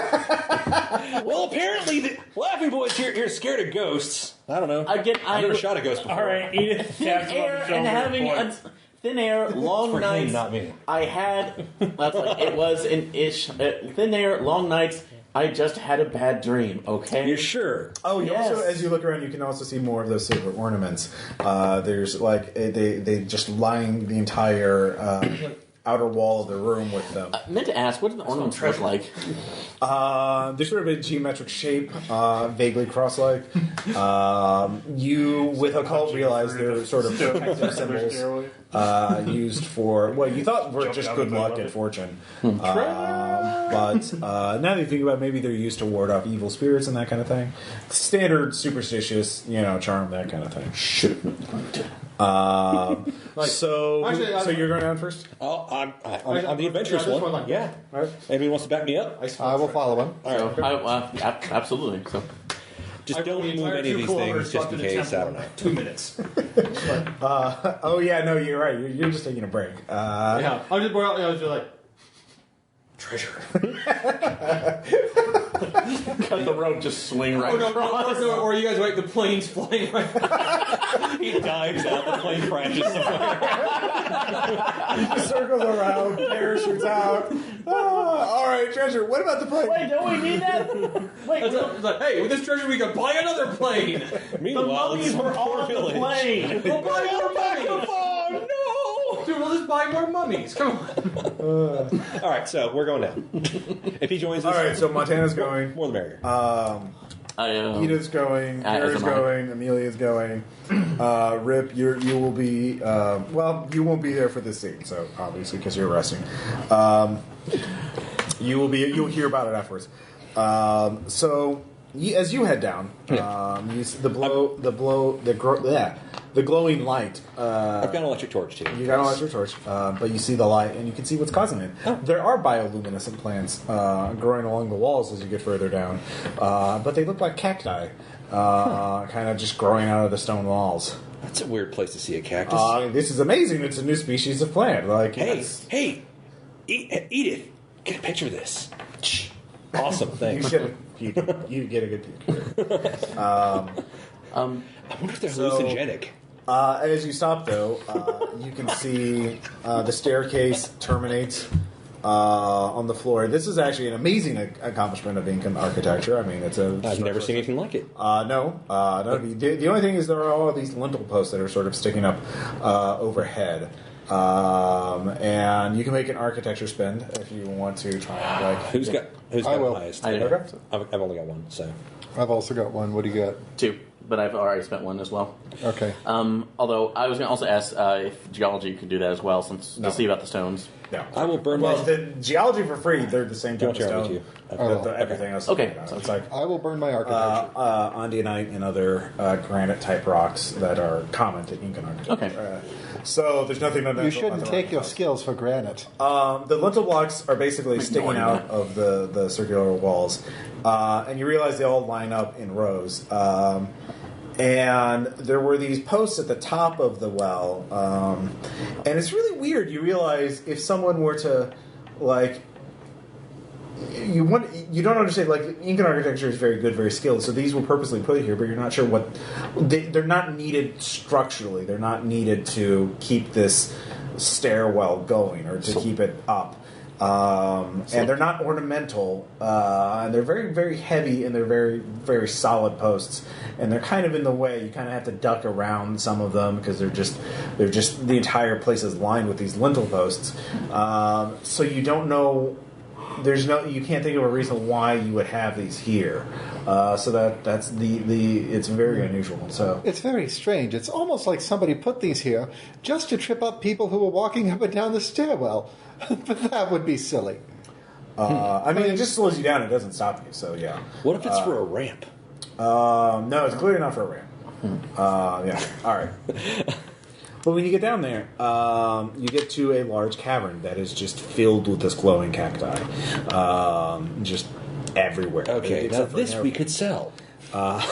E: Well, apparently, the Laughing Boys here scared of ghosts. I don't know.
D: I've
E: never shot a ghost before.
F: All right, Edith
D: Thin
F: taps him on
D: air
F: the shoulder.
D: and having
F: Points.
D: thin air, long
E: For him,
D: nights.
E: not me.
D: I had. That's like it was an ish. Thin air, long nights. I just had a bad dream. Okay.
E: You're sure?
A: Oh, you
D: Yes.
A: also, as you look around, you can also see more of those silver ornaments. There's like they just line the entire outer wall of the room with them.
D: I meant to ask, what do the ornaments look like?
A: They're sort of a geometric shape, vaguely cross-like. You, with occult, realize they're sort of protective symbols used for what you thought were just good luck and fortune. But now that you think about it, maybe they're used to ward off evil spirits and that kind of thing. Standard superstitious, charm, that kind of thing. So you're going down first?
E: Oh, I'm the adventurous
G: this
E: one.
G: one,
E: Yeah.
A: All right.
E: Anybody wants to back me up?
C: I will follow him.
D: Absolutely. So.
E: Just don't move any of these things just in case. I don't know.
G: 2 minutes.
A: Oh yeah, no, you're right. You're just taking a break.
G: Yeah, I was just like,
A: Treasure.
D: Cut the rope, just swing right across.
G: or you guys wait, the plane's flying right.
E: He dives out, the plane crashes somewhere.
A: Circles around, parachutes out. All right, treasure. What about the plane?
D: Wait, don't we need that? Wait,
G: It's like, hey, with this treasure we can buy another plane.
D: the
E: Meanwhile,
D: mummies
E: it's
D: were
E: some poor
D: on the
E: village.
D: plane.
G: We'll buy more mummies.
E: Oh, no!
G: Dude, we'll just buy more mummies. Come on.
E: All right, so we're going down. If he joins us,
A: All right, so Montana's going.
E: more the merrier.
A: Edith's going. Harry's
D: as am I.
A: going. Amelia's going. Rip, you will be. You won't be there for this scene, so obviously because you're resting. You'll hear about it afterwards. As you head down, you see the glowing light.
E: I've got an electric torch too.
A: You got an electric torch, but you see the light, and you can see what's causing it.
E: Oh.
A: There are bioluminescent plants growing along the walls as you get further down, but they look like cacti, kind of just growing out of the stone walls.
E: That's a weird place to see a cactus.
A: This is amazing. It's a new species of plant. Like,
E: Hey, Edith, get a picture of this. Awesome,
A: you
E: thanks.
A: get a good peek.
E: I wonder if they're hallucinogenic.
A: As you stop, though, you can see the staircase terminates on the floor. This is actually an amazing accomplishment of Incan architecture. I mean,
E: I've never seen anything like it.
A: No. The only thing is there are all these lintel posts that are sort of sticking up overhead. And you can make an architecture spend if you want to try and
E: Who's got
C: I will.
E: highest?
D: I do.
A: Okay.
E: I've only got one, so
C: I've also got one. What do you got?
D: 2, but I've already spent 1 as well.
C: Okay.
D: Although I was going to also ask if geology could do that as well, since to see about the stones.
A: No.
E: I will burn
A: Well,
E: my...
A: the geology for free, they're the same type of
E: Don't share it
A: stone.
E: with you.
A: Everything else.
D: Okay.
A: So it's like
C: I will burn my architecture.
A: Andinite and other granite-type rocks that are common to Incan architecture.
D: Okay.
A: So there's nothing unnatural.
C: You shouldn't
A: about the
C: take
A: rock
C: your
A: themselves.
C: skills for granite.
A: The lintel blocks are basically sticking
D: Ignoring
A: out
D: that.
A: of the circular walls, and you realize they all line up in rows. And there were these posts at the top of the well, and it's really weird. You realize if someone were to, like, you don't understand. Like, Incan architecture is very good, very skilled. So these were purposely put here, but you're not sure what they're not needed structurally. They're not needed to keep this stairwell going or to keep it up. And they're not ornamental, and they're very, very heavy, and they're very, very solid posts, and they're kind of in the way. You kind of have to duck around some of them because they're just the entire place is lined with these lintel posts. So you don't know. You can't think of a reason why you would have these here. So that's it's very unusual. So
C: It's very strange. It's almost like somebody put these here just to trip up people who were walking up and down the stairwell. But that would be silly.
A: I mean, it just slows you down. It doesn't stop you. So yeah.
E: What if it's for a ramp?
A: No, it's clearly not for a ramp. Yeah. All right. But when you get down there, you get to a large cavern that is just filled with this glowing cacti, just everywhere.
E: Okay, now
A: Except for
E: this
A: an
E: we could sell.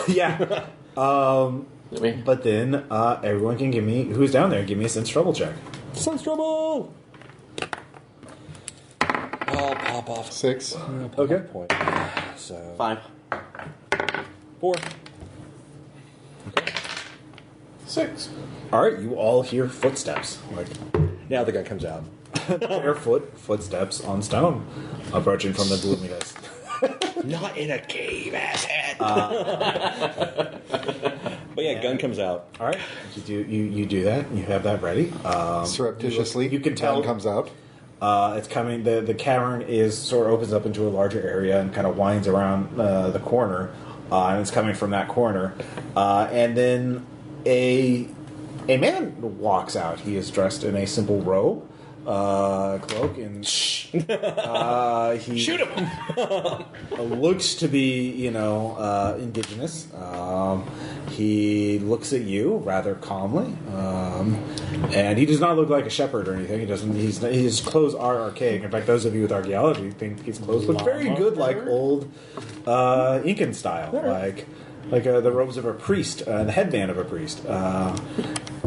A: yeah. But then everyone can who's down there, give me a sense trouble check.
E: Sense trouble! I'll pop off.
C: 6.
A: Okay.
E: Point. So
D: 5.
E: 4.
A: 6. All right, you all hear footsteps, like
E: Now the guy comes out.
A: barefoot footsteps on stone, approaching from the gloominess.
E: Not in a cave, asshat. But yeah, gun comes out.
A: All right, you do that. You have that ready.
C: Surreptitiously,
A: you can tell
C: gun comes out.
A: It's coming. The cavern sort of opens up into a larger area and kind of winds around the corner, and it's coming from that corner. And then a man walks out. He is dressed in a simple robe, cloak, and he
E: Shoot him!
A: looks to be, indigenous. He looks at you rather calmly, and he does not look like a shepherd or anything. He doesn't. His clothes are archaic. In fact, those of you with archaeology think his clothes look very good, like old Incan style, like the robes of a priest, the headband of a priest.
D: I'm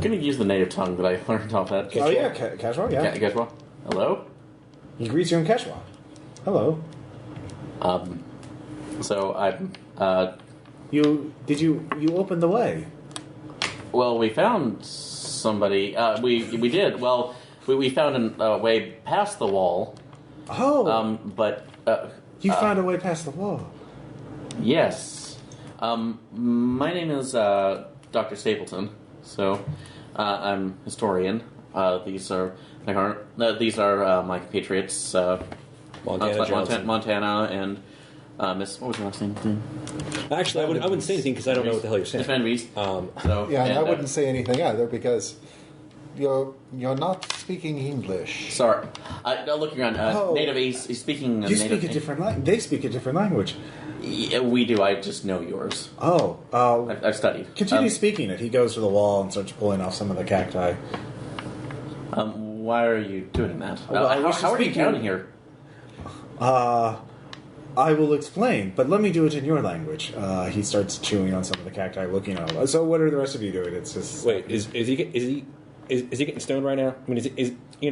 D: going to use the native tongue that I learned off that.
A: Oh yeah, Quechua. Yeah,
D: Quechua. Hello?
A: he greets you in Quechua. Hello.
D: So I'm...
A: You opened the way?
D: Well, we found somebody. We did. Well, we found a way past the wall.
A: Oh,
D: But
A: you found a way past the wall.
D: yes. My name is Dr. Stapleton. So I'm historian. These are my compatriots. Montana and Miss. What was her last name?
E: Actually, I wouldn't say anything because I don't know what the hell you're saying.
D: Miss Van Rees. So,
C: Yeah, and I
D: and,
C: wouldn't say anything either because you're not speaking English.
D: Sorry. Looking around.
A: Oh.
D: Native. He's speaking.
A: You
D: native,
A: speak a different language. They speak a different language.
D: Yeah, we do. I just know yours.
A: Oh,
D: I've studied.
A: continue speaking it. He goes to the wall and starts pulling off some of the cacti.
D: Why are you doing that?
A: Well, I wish to
D: how are you
A: speak
D: down
A: to-
D: here?
A: I will explain, but let me do it in your language. He starts chewing on some of the cacti, looking at it. So, what are the rest of you doing? It's just
E: Wait, is he getting stoned right now? I mean, is he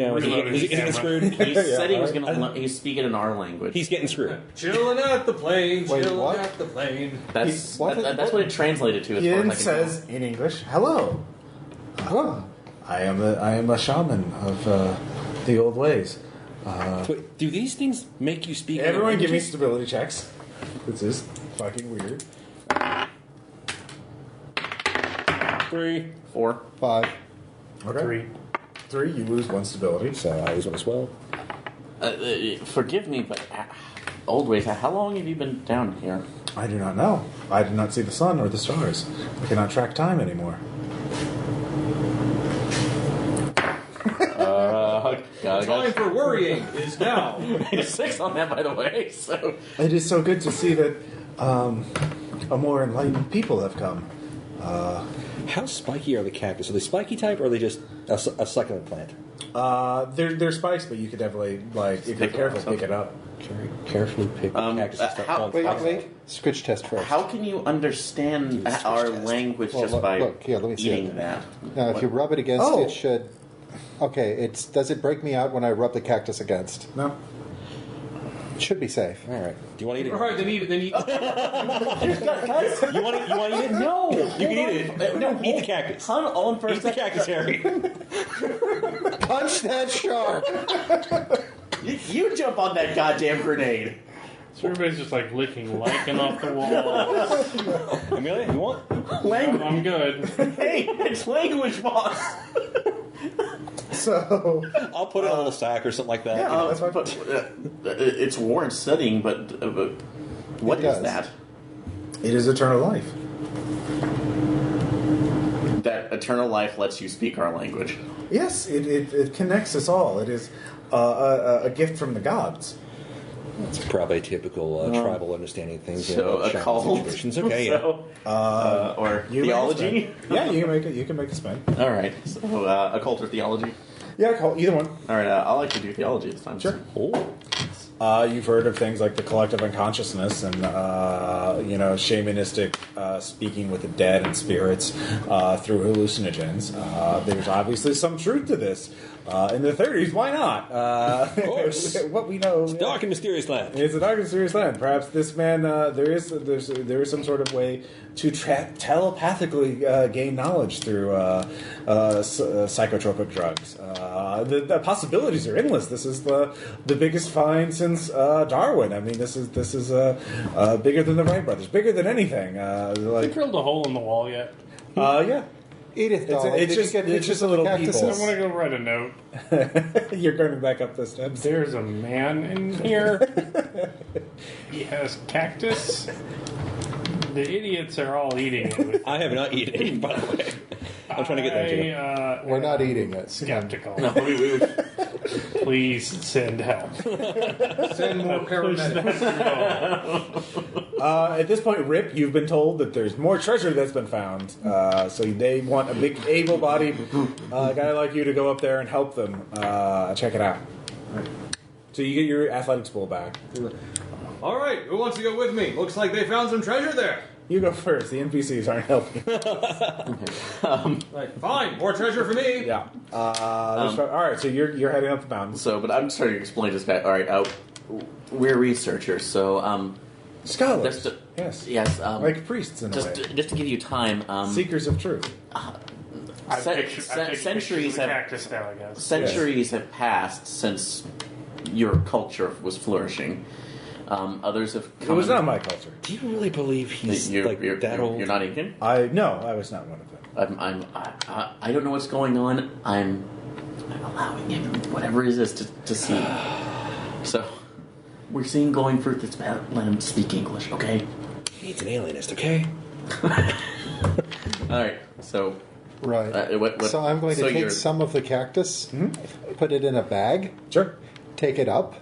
E: getting screwed?
D: He said he was
E: alright.
D: going to. He's speaking in our language.
E: He's getting screwed.
F: Chilling at the plane,
C: Wait,
F: chilling
C: what?
F: at the plane.
D: That's
C: What?
D: that's what it translated to. As far
A: Yin
D: as I can
A: says in English, "Hello,
C: Oh,
A: I am a shaman of the old ways."
E: Wait, do these things make you speak?
A: Everyone,
E: other
A: give me
E: languages?
A: stability checks. This is fucking weird.
E: 3.
D: 4.
C: 5.
A: Okay. 3. You lose 1 stability.
E: So I use one as well.
D: Forgive me, but old ways. How long have you been down here?
A: I do not know. I did not see the sun or the stars. I cannot track time anymore.
B: Time for worrying is now.
D: 6 on that, by the way. So
A: It is so good to see that a more enlightened people have come.
E: How spiky are the cactus? Are they spiky type, or are they just a succulent plant?
A: They're spikes, but you could definitely, like, if you're careful, pick it up.
E: Very carefully pick the cactus and start falling.
C: Wait. Scritch test first.
D: how can you understand our language
C: Well,
D: just
C: look-
D: by
C: look, here, let me see
D: eating
C: it.
D: that?
C: Now, if you rub it against,
A: Oh.
C: it should. Okay, does it break me out when I rub the cactus against?
A: No?
C: It should be safe.
E: All right. Do you want to eat it?
B: All right, then eat it. Then eat.
E: You want to eat it?
D: No,
E: You can eat it.
D: No,
E: Eat the cactus.
D: Hold on for a
E: Eat the
D: second.
E: cactus, Harry.
C: Punch that shark!
D: You jump on that goddamn grenade.
F: So everybody's just like licking lichen off the wall.
E: Amelia, you want?
F: I'm good.
D: Hey, it's language, boss.
A: So,
E: I'll put it in a little sack or something like that.
A: Yeah. that's fine.
D: But it's warrant studying. But what
C: It
D: is
C: does.
D: that?
A: it is eternal life.
D: That eternal life lets you speak our language.
A: Yes, it connects us all. It is a gift from the gods.
E: It's probably a typical tribal understanding of things.
D: So
E: about shaman
D: occult.
E: situations. Okay, yeah.
D: So, or
A: You
D: theology.
A: make a spin. Yeah, you can make it. You can make a spin.
D: All right. So occult or theology.
A: Yeah, call either one.
D: All right. I'll like to do theology this time.
A: Sure.
E: Oh.
A: You've heard of things like the collective unconsciousness and shamanistic speaking with the dead and spirits through hallucinogens. There's obviously some truth to this. In the 30s, why not?
E: Of course.
A: What we know.
E: It's dark and mysterious land.
A: It's a dark and serious land. Perhaps this man, there is some sort of way to telepathically gain knowledge through psychotropic drugs. The possibilities are endless. This is the biggest find since Darwin. I mean, this is bigger than the Wright brothers, bigger than anything.
F: They drilled a hole in the wall yet?
A: Yeah.
C: Edith, darling,
A: It's
C: did
A: just-
C: you get
A: it's
C: pictures
A: just a
C: of the
A: little
C: cactuses?
A: people.
F: I want to go write a note.
A: You're going back up the steps.
F: There's a man in here. He has cactus. The idiots are all eating it. With
E: I have not eaten it, by the way. I'm trying to get there, too.
C: We're not eating it.
F: Skeptical.
D: No,
F: Please send help.
G: Send more paramedics.
A: At this point, Rip, you've been told that there's more treasure that's been found. So they want a big, able-bodied guy like you to go up there and help them check it out. So you get your athletics pool back.
B: All right, who wants to go with me? Looks like they found some treasure there.
A: You go first. The NPCs aren't helping.
B: Right, fine, more treasure for me.
A: Yeah. All right. So you're heading up the mountain.
D: So, but I'm just trying to explain this guy. All right, we're researchers, so
A: Scholars.
D: That's
A: yes.
D: yes,
A: Like priests in a way.
D: just to give you time.
A: Seekers of truth.
D: Centuries have
F: cactus now, I guess.
D: centuries have passed since your culture was flourishing. Others have
A: It
D: come.
A: was not my culture.
E: Do you really believe he's
D: You're
E: that old?
D: You're not Incan.
A: I was not one of them.
D: I don't know what's going on. I'm allowing him, whatever it is, to see. So, we're seeing glowing fruit that's bad. Let him speak English, okay?
E: He's an alienist, okay?
D: All right. So,
C: Right.
D: what,
C: So I'm going to take
D: you're-
C: some of the cactus, put it in a bag,
A: Sure.
C: take it up,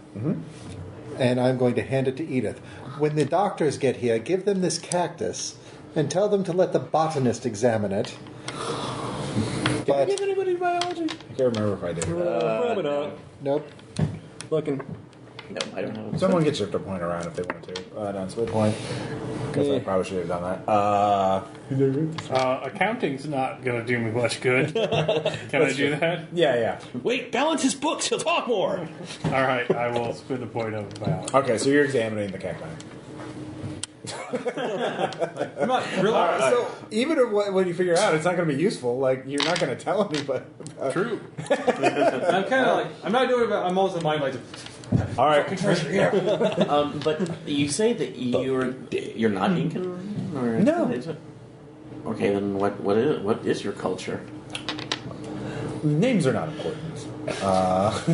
C: and I'm going to hand it to Edith. When the doctors get here, give them this cactus and tell them to let the botanist examine it.
E: Did I
C: But
E: give anybody biology?
A: I can't remember if I did.
E: Probably not.
C: nope.
E: Looking.
D: No, I don't know.
A: Someone gets shift a point around if they want to. No, it's a good point. Because I probably should have done that.
F: Accounting's not going to do me much good. Can I do that?
A: Yeah.
E: Wait, balance his books. He'll talk more.
F: All right, I will spend a point of balance.
A: Okay, so you're examining the cacti.
B: I'm not really.
A: So even when you figure out it's not going to be useful, like you're not going to tell anybody.
B: True. I'm kind of like I'm not doing it. But I'm also mind like.
A: All right.
B: Treasure here.
D: But you say that you're not Incan, or
A: No.
D: Is it? Okay, then what is your culture?
A: Names are not important.
B: That's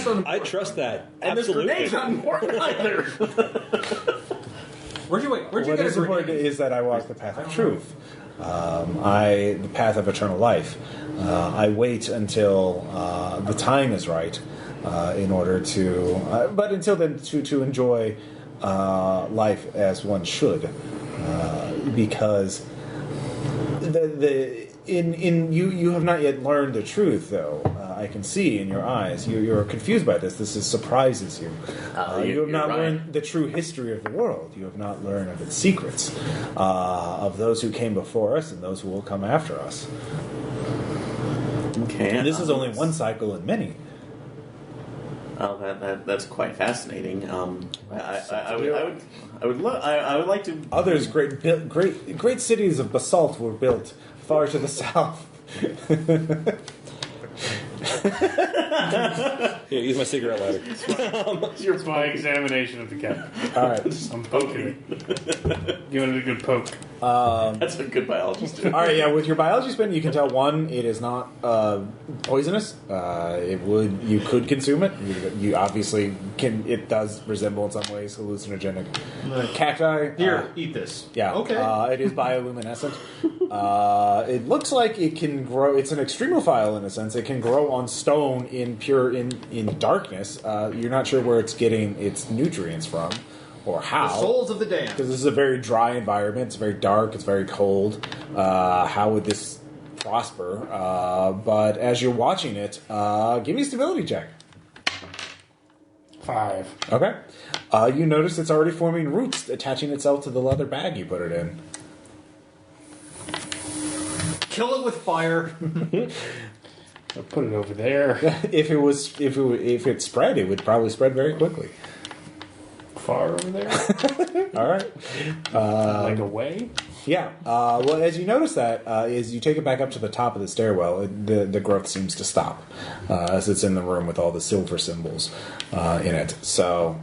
B: what
E: I trust that.
D: And this
E: Absolutely.
D: grenade's not important either.
B: Where'd you
A: What
B: get
A: is
B: a
A: important
B: grenade?
A: is that I walk the path of truth. The path of eternal life. I wait until the time is right in order to, but until then, to enjoy life as one should, because you have not yet learned the truth, though. I can see in your eyes. You're confused by this. This surprises you. You have not learned the true history of the world. You have not learned of its secrets, of those who came before us and those who will come after us.
D: Okay.
A: And this is only one cycle in many.
D: Oh, that's quite fascinating. I would like to.
A: Others great cities of basalt were built far to the south.
E: Yeah, use my cigarette lighter.
F: It's my examination of the cat.
A: All right.
F: I'm poking it. Giving it a good poke.
D: That's a good biologist.
A: All right, yeah. With your biology spin, you can tell one, it is not poisonous. You could consume it. You obviously can. It does resemble in some ways hallucinogenic cacti.
G: Here, eat this.
A: Yeah.
G: Okay.
A: It is bioluminescent. It looks like it can grow. It's an extremophile in a sense. It can grow on stone in darkness. You're not sure where it's getting its nutrients from or how.
G: The souls of the damned.
A: Because this is a very dry environment. It's very dark. It's very cold. How would this prosper? But as you're watching it, give me a stability check.
F: 5.
A: Okay. You notice it's already forming roots, attaching itself to the leather bag you put it in.
G: Kill it with fire.
F: I'll put it over there.
A: If it spread, it would probably spread very quickly.
F: Far over there?
A: All right.
F: Like away?
A: Yeah. Well, as you notice that, as you take it back up to the top of the stairwell, the growth seems to stop as it's in the room with all the silver symbols in it. So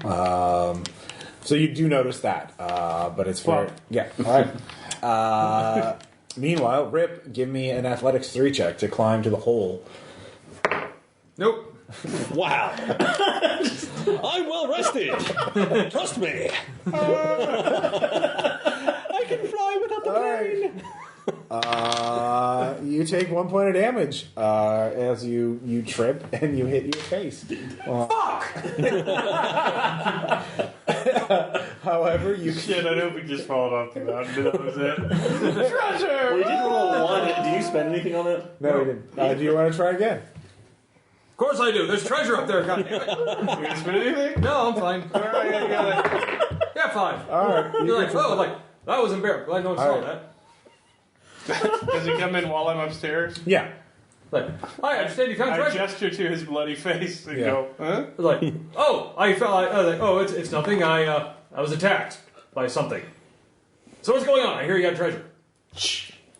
A: you do notice that, but it's very yeah. All right. Meanwhile, Rip, give me an athletics 3 check to climb to the hole.
G: Nope.
E: Wow. I'm well rested. Trust me. I can fly without the plane.
A: You take 1 point of damage as you trip and you hit your face.
G: Fuck!
A: However, you
F: Shit, I hope we just fallen off the mountain. That was it. Treasure!
D: We did roll a 1. Did you spend anything on it?
A: No, we didn't. Do you want to try again?
G: Of course I do. There's treasure up there. God damn it.
F: You gonna spend anything?
G: No, I'm fine.
F: All right, you got it.
G: Yeah, fine.
A: All right.
G: You're like, oh, like that was embarrassing. Glad no one saw
A: All right.
G: that.
F: Does he come in while I'm upstairs?
A: Yeah.
G: Like, I understand you found
F: I
G: treasure.
F: gesture to his bloody face and
A: Yeah.
F: go, huh?
G: It's like, oh, I was like, oh, it's nothing. I was attacked by something. So what's going on? I hear you got treasure.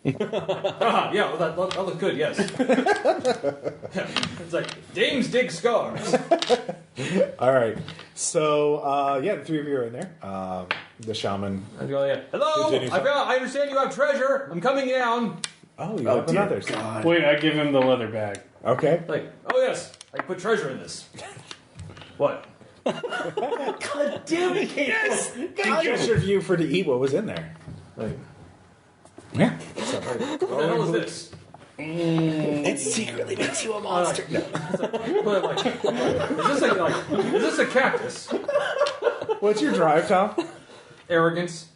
G: Yeah, well, that looks good. Yes. It's like dames dig scars.
A: All right. So, the 3 of you are in there. The shaman.
G: I go, yeah. Hello.
A: Continue.
G: I understand you have treasure. I'm coming down.
A: Oh, you have others.
F: Wait, I give him the leather bag.
A: Okay.
G: Like, oh yes, I put treasure in this. What?
D: God damn it! Yes.
A: I gestured you for to eat what was in there.
G: Like,
A: Yeah.
G: what the hell is this?
E: It secretly makes you a monster.
G: Is this a cactus?
A: What's your drive, Tom?
G: Arrogance.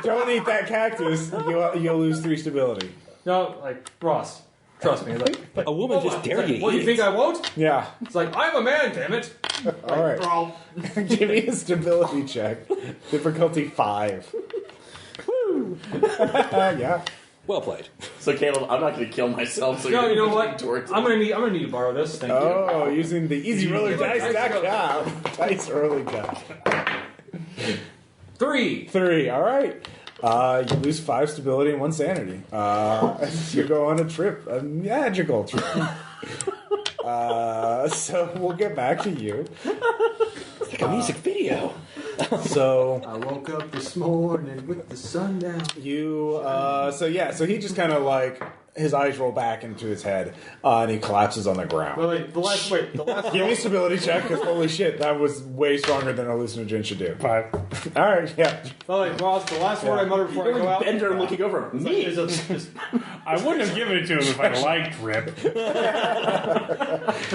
A: Don't eat that cactus. You'll lose 3 stability.
G: No, like Ross. Trust me. Like,
E: A woman just dared you to
G: what,
E: eat
G: you think
E: it.
G: I won't?
A: Yeah.
G: It's like, I'm a man, damn it.
A: All right. Give me a stability check. Difficulty 5. Woo. Yeah.
E: Well played.
D: So Caleb, I'm not going to kill myself. So
G: No, you know
D: you're
G: what?
D: towards
G: I'm gonna need to borrow this. Thank you.
A: Oh, using the easyroller.com. Dice rolling guy.
G: 3.
A: 3. All right. You lose 5 stability and 1 sanity. You go on a trip, a magical trip. So we'll get back to you.
E: It's like a music video.
A: So
H: I woke up this morning with the sun down.
A: so he just kind of like his eyes roll back into his head, and he collapses on the ground.
H: Wait, the last.
A: Give me a stability check, because holy shit, that was way stronger than a hallucinogen should do.
F: 5.
A: All right, yeah.
H: Wait, Ross, the last word I mutter before I go out.
D: Bender looking over. Me.
F: I wouldn't have given it to him if I liked Rip.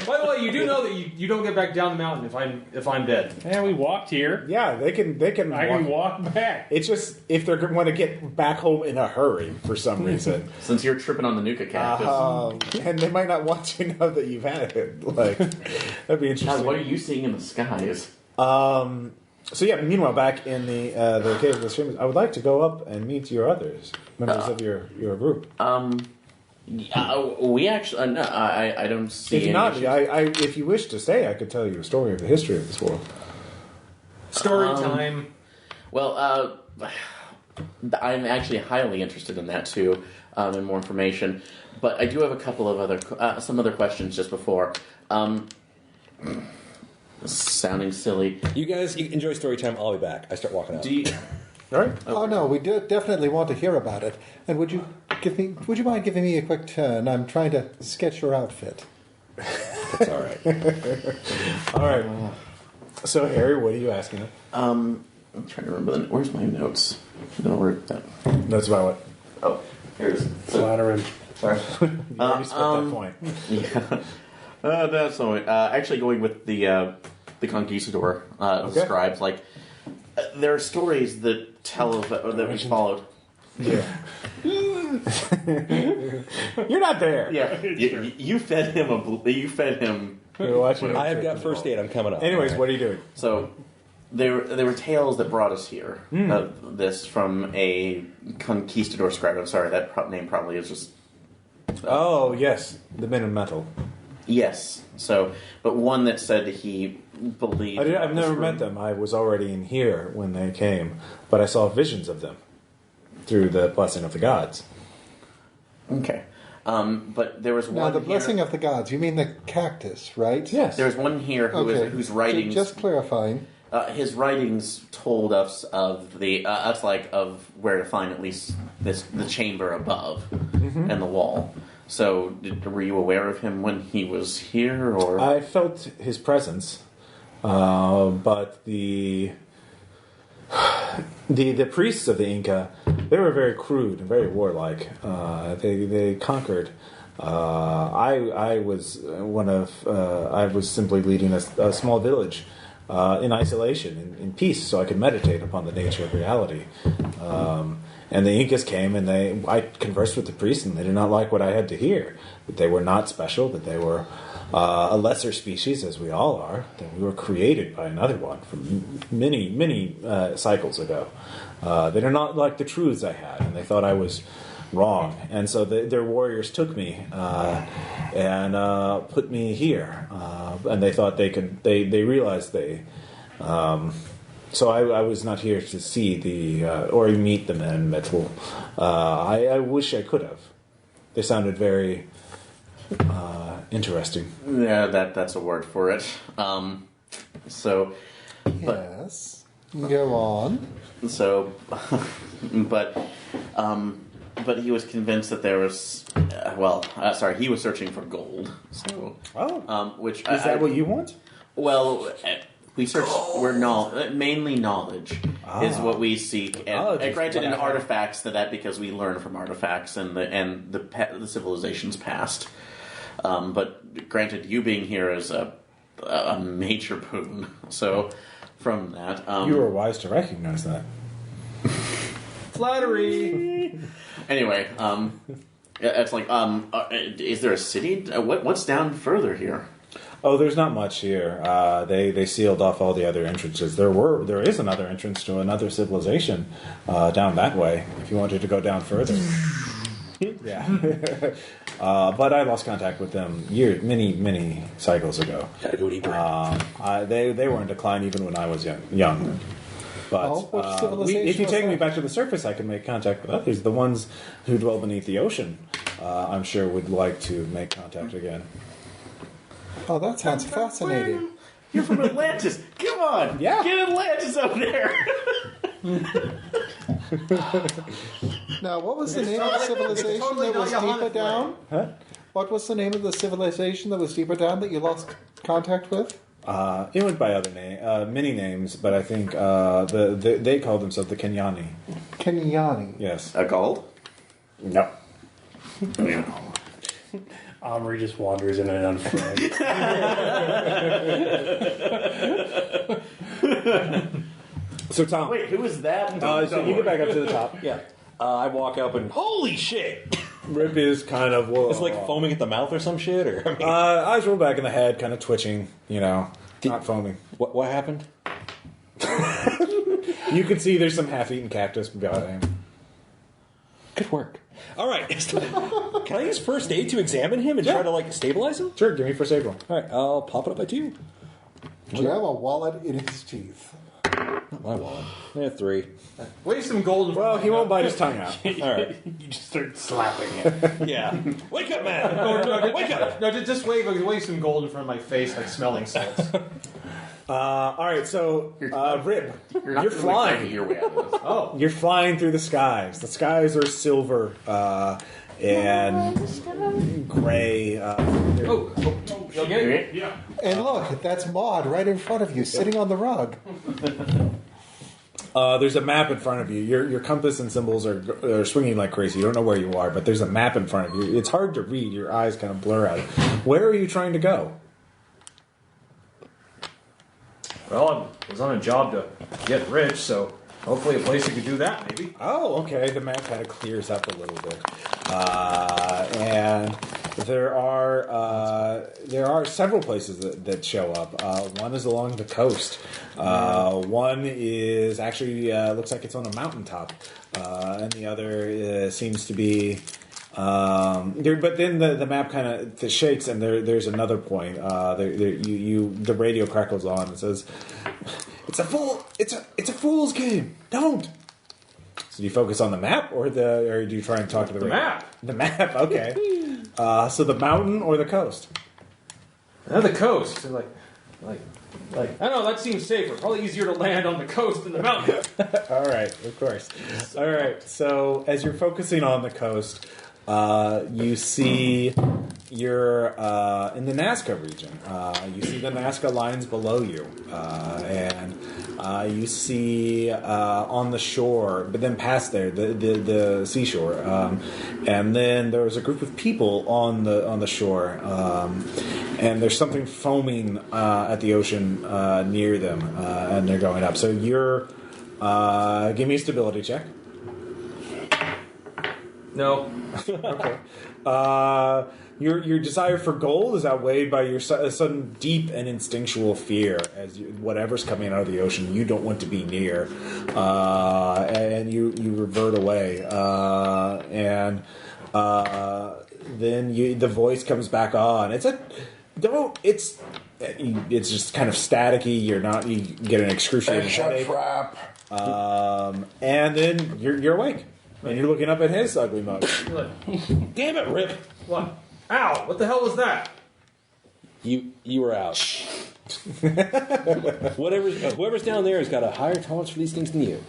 H: By the way, you do know that you don't get back down the mountain if I'm dead.
F: And we walked here.
A: Yeah, they can.
F: I can walk back.
A: It's just if they're going to get back home in a hurry for some reason,
D: Since you're tripping on the Nuka cactus.
A: and they might not want to know that you've had it. Like that'd be interesting.
D: God, what are you seeing in the skies?
A: So yeah. Meanwhile, back in the cave of the streams, I would like to go up and meet your others members of your group.
D: We actually, no, I don't see.
A: If
D: any
A: not,
D: issues.
A: if you wish to stay, I could tell you a story of the history of this world.
H: Story time.
D: Well, I'm actually highly interested in that too, and more information. But I do have a couple of some other questions just before. Sounding silly.
E: You guys enjoy story time. I'll be back. I start walking out.
D: Do you?
A: All right.
C: Oh no, we do definitely want to hear about it. And would you mind giving me a quick turn? I'm trying to sketch your outfit.
E: That's all right.
A: All right. So, Harry, what are you asking him?
D: I'm trying to remember. Where's my notes? I don't know where that.
A: That's about what.
D: Oh, here it is.
F: Flattering.
D: Sorry.
A: You already spent that point.
D: Yeah. That's all right. Actually, going with the conquistador describes, like, there are stories that tell of that we followed.
A: Yeah. You're not there.
D: Yeah. You fed him You fed him.
A: You're watching.
E: I have got first aid. I'm coming up.
A: Anyways, what are you doing?
D: So there were tales that brought us here. This from a conquistador scribe. I'm sorry, that name probably is just.
A: Oh yes, the men in metal.
D: Yes. So, but one that said he believed.
A: I've never met them. I was already in here when they came, but I saw visions of them through the blessing of the gods.
D: Okay. But there was one.
C: Now, the
D: here,
C: blessing of the gods. You mean the cactus, right?
A: Yes.
D: There was one here whose writings.
C: Just clarifying.
D: His writings told us of of where to find at least the chamber above and the wall. So, were you aware of him when he was here, or
A: I felt his presence, but the priests of the Inca, they were very crude and very warlike. They conquered. I was I was simply leading a small village in isolation, in peace, so I could meditate upon the nature of reality. And the Incas came, and I conversed with the priests, and they did not like what I had to hear. That they were not special, that they were a lesser species, as we all are, that we were created by another one from many, many cycles ago. They did not like the truths I had, and they thought I was wrong. And so their warriors took me and put me here. And they thought they realized they... So I was not here to see or meet the men in metal. I wish I could have. They sounded very interesting.
D: yeah, that's a word for it.
C: Yes. Go on.
D: So, but he was convinced that there was. He was searching for gold. So, which
A: Is that what you want?
D: Well, we search. Mainly knowledge is what we seek. And granted, in artifacts, that because we learn from artifacts and the civilization's past. But granted, you being here is a major boon. So, from that,
A: You were wise to recognize that.
H: Flattery.
D: Anyway, it's like, is there a city? What's down further here?
A: Oh, there's not much here. They sealed off all the other entrances. There is another entrance to another civilization down that way. If you wanted to go down further, yeah. But I lost contact with them many cycles ago.
E: Gotta go deeper.
A: They were in decline even when I was young. But
C: which civilization
A: if you
C: was
A: take me
C: that?
A: back to the surface, I can make contact with others. The ones who dwell beneath the ocean, I'm sure would like to make contact again.
C: Oh, that sounds fascinating.
D: You're from Atlantis. Come on.
A: Yeah.
D: Get Atlantis up there.
C: Now, what was the name of the civilization
H: totally
C: that was
H: not
C: deeper
H: Johannes
C: down?
A: Huh?
C: What was the name of the civilization that was deeper down that you lost contact with?
A: It went by many names, but I think they called themselves the Kenyani.
C: Kenyani.
A: Yes.
D: A gold?
A: No.
F: Omri just wanders in and unfriends.
A: So Tom,
D: Wait, who is that?
A: so you get back up to the top.
E: Yeah. I walk up and holy shit!
A: Rip is kind of
E: It's like foaming at the mouth or some shit, or I mean,
A: eyes roll back in the head, kind of twitching. Not foaming.
E: what happened?
A: You can see there's some half-eaten cactus behind him.
E: Good work. All right. Can I use first aid to examine him and try to stabilize him?
A: Sure, give me first aid roll.
E: All right. I'll pop it up by 2.
C: Do you have a wallet in his teeth?
E: Not my wallet. Yeah, 3.
H: Wave some gold. in front
A: Well,
H: of
A: he
H: my
A: won't bite his tongue out.
E: All right.
F: You just start slapping it.
E: Yeah. Wake up, man. Wake up.
H: No, just wave some gold in front of my face like smelling salts.
A: All right, so Rip, you're
D: You're
A: flying.
D: your way out of this.
H: Oh.
A: You're flying through the skies. The skies are silver and gray.
H: You okay?
F: Yeah.
C: And look, that's Maud right in front of you, sitting on the rug.
A: There's a map in front of you. Your compass and symbols are swinging like crazy. You don't know where you are, but there's a map in front of you. It's hard to read. Your eyes kind of blur out. Where are you trying to go?
H: Well, I was on a job to get rich, so hopefully a place you could do that, maybe.
A: Oh, okay. The map kind of clears up a little bit, and there are several places that show up. One is along the coast. One is actually looks like it's on a mountaintop, and the other seems to be. But then the map kind of shakes, and there's another point. The radio crackles on. It says, "It's a fool's game. Don't." So do you focus on the map, or do you try and talk to the radio?
H: Map.
A: The map. Okay. So the mountain or the coast?
H: The coast. So like, I don't know, that seems safer. Probably easier to land on the coast than the mountain.
A: All right, of course. All right. So as you're focusing on the coast. You see you're in the Nazca region. You see the Nazca lines below you, and you see on the shore, but then past there, the seashore, and then there's a group of people on the shore, and there's something foaming at the ocean near them, and they're going up. So you're give me a stability check.
H: No.
A: Okay. Your desire for gold is outweighed by your sudden deep and instinctual fear as whatever's coming out of the ocean you don't want to be near, and you revert away, and then the voice comes back on. It's just kind of staticky. You get an excruciating headache. And then you're awake. And you're looking up at his ugly mug.
E: Damn it, Rip.
H: What? Ow! What the hell was that?
E: You were out. Whoever's down there has got a higher tolerance for these things than you.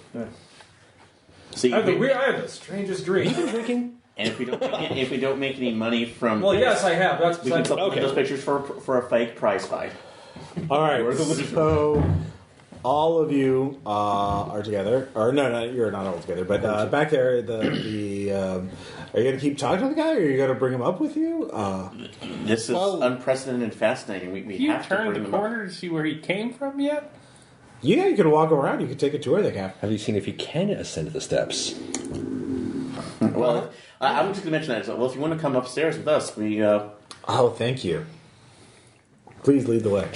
D: See,
H: I have the strangest dream.
E: Have you been drinking?
D: and if we don't make any money from
H: Well,
D: this,
H: yes, I have. That's
D: we can supplement
E: okay.
D: those pictures for a fake prize fight.
A: All right, so all of you are together. Or no, you're not all together. But back there, are you going to keep talking to the guy, or are you going to bring him up with you?
D: This is unprecedented and fascinating. We
F: You
D: have to bring
F: turned the
D: him up.
F: corner to see where he came from yet?
A: Yeah, you can walk around. You can take a tour of the camp.
E: Have you seen if you can ascend the steps?
D: Well, I was just going to mention that. Well, if you want to come upstairs with us, we.
A: Oh, thank you. Please lead the way.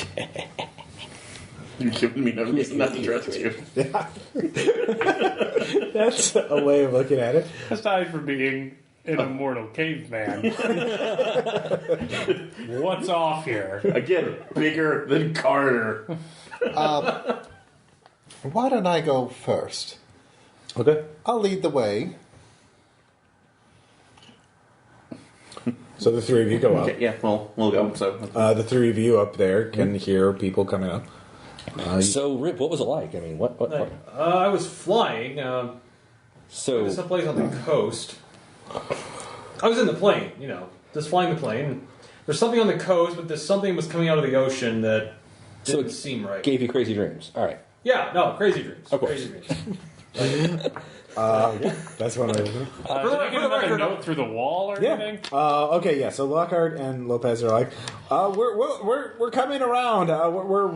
D: You're giving me no reason not to trust you.
A: That's a way of looking at it.
F: Aside from being an immortal caveman. What's off here?
D: Again, bigger than Carter.
C: Why don't I go first?
A: Okay.
C: I'll lead the way.
A: So the three of you go up.
D: Okay, yeah, well, we'll go. So
A: The three of you up there can hear people coming up.
E: So, Rip, what was it like? I mean, what?
G: I was flying.
E: So,
G: There's someplace on the coast. I was in the plane, just flying the plane. There's something on the coast, but there's something was coming out of the ocean that didn't seem right.
E: Gave you crazy dreams. All right.
G: Yeah, no, crazy dreams.
E: Of course.
G: Crazy dreams.
A: That's one way to do it.
F: Did I get another note through the wall or anything?
A: Okay. Yeah. So Lockhart and Lopez are like, we're coming around. We're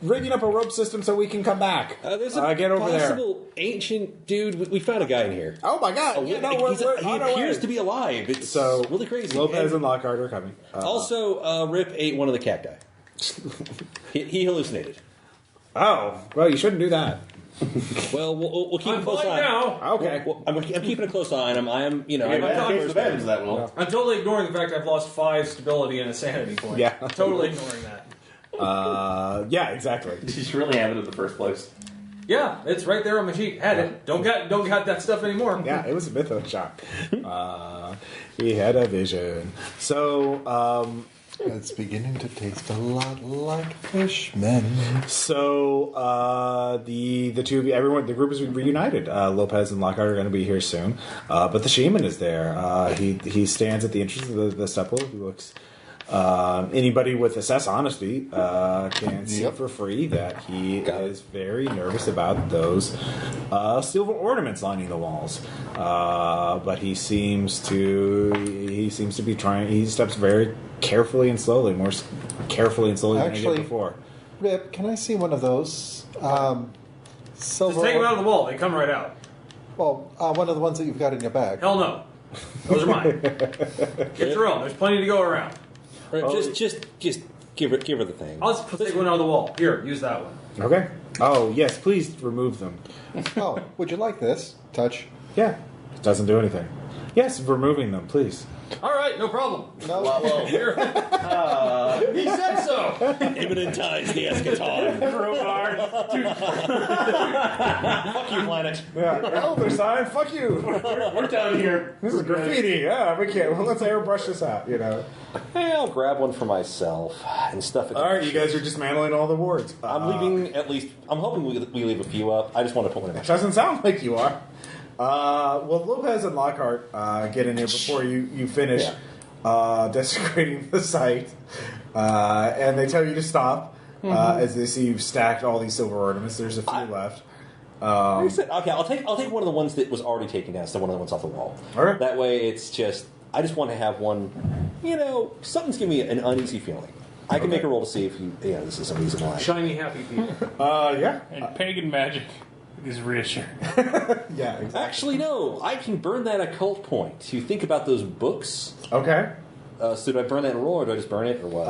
A: rigging up a rope system so we can come back.
E: There's a
A: get over there.
E: possible ancient dude. We found a guy in here.
A: Oh my God!
E: He appears to be alive. It's
A: So
E: really crazy.
A: Lopez and Lockhart are coming.
E: Also, Rip ate one of the cacti. he hallucinated.
A: Oh, well, you shouldn't do that.
E: Well, we'll keep a
G: I'm
E: close
G: flying
E: eye.
G: now.
A: Okay.
E: Well, I'm keeping a close eye on him. I am,
D: that will.
G: I'm totally ignoring the fact I've lost 5 stability and a sanity point.
A: Yeah.
G: Totally ignoring that.
A: Yeah, exactly.
D: Did you really have it in the first place?
G: Yeah, it's right there on my sheet. Had it. Don't got that stuff anymore.
A: Yeah, it was a bit of a shock. He had a vision. So,
C: It's beginning to taste a lot like fishmen.
A: So the two of you, everyone, the group is reunited. Lopez and Lockhart are going to be here soon, but the shaman is there. He stands at the entrance of the sepulchre. He looks. Anybody with assess honesty can see for free that he is very nervous about those silver ornaments lining the walls. But he seems to be trying. He steps very carefully and slowly, more carefully and slowly than he did before.
C: Rip, can I see one of those silver?
G: Just take them out of the wall. They come right out.
C: Well, one of the ones that you've got in your bag.
G: Hell no. Those are mine. Get your own. There's plenty to go around.
E: Right, just give her the thing.
G: I'll just take one out of the wall. Here, use that one.
A: Okay. Oh yes, please remove them.
C: Oh, would you like this? Touch.
A: Yeah, it doesn't do anything. Yes, removing them, please.
G: All right, no problem.
C: No.
D: Well,
G: Here. He said so.
E: Imminent ties the eschaton. Fuck you, planet.
A: Yeah, elder sign. Fuck you.
F: We're down here.
A: This is graffiti. Yeah, we can't. Well, let's airbrush this out.
E: Hey, I'll grab one for myself and stuff it.
A: All right, you guys are dismantling all the wards.
E: I'm leaving at least. I'm hoping we leave a few up. I just want to put one in.
A: Doesn't sound like you are. Well, Lopez and Lockhart get in here before you finish desecrating the site, and they tell you to stop as they see you've stacked all these silver ornaments. There's a few left.
E: Okay, I'll take one of the ones that was already taken down, so one of the ones off the wall.
A: All right.
E: That way, it's just I just want to have one. Something's giving me an uneasy feeling. I can make a roll to see if this is some reason why.
G: Shiny, happy people.
A: Yeah.
F: And pagan magic is reassuring.
A: Yeah, exactly.
E: Actually, no. I can burn that occult point. You think about those books.
A: Okay.
E: So do I burn that in a roll, or do I just burn it, or what?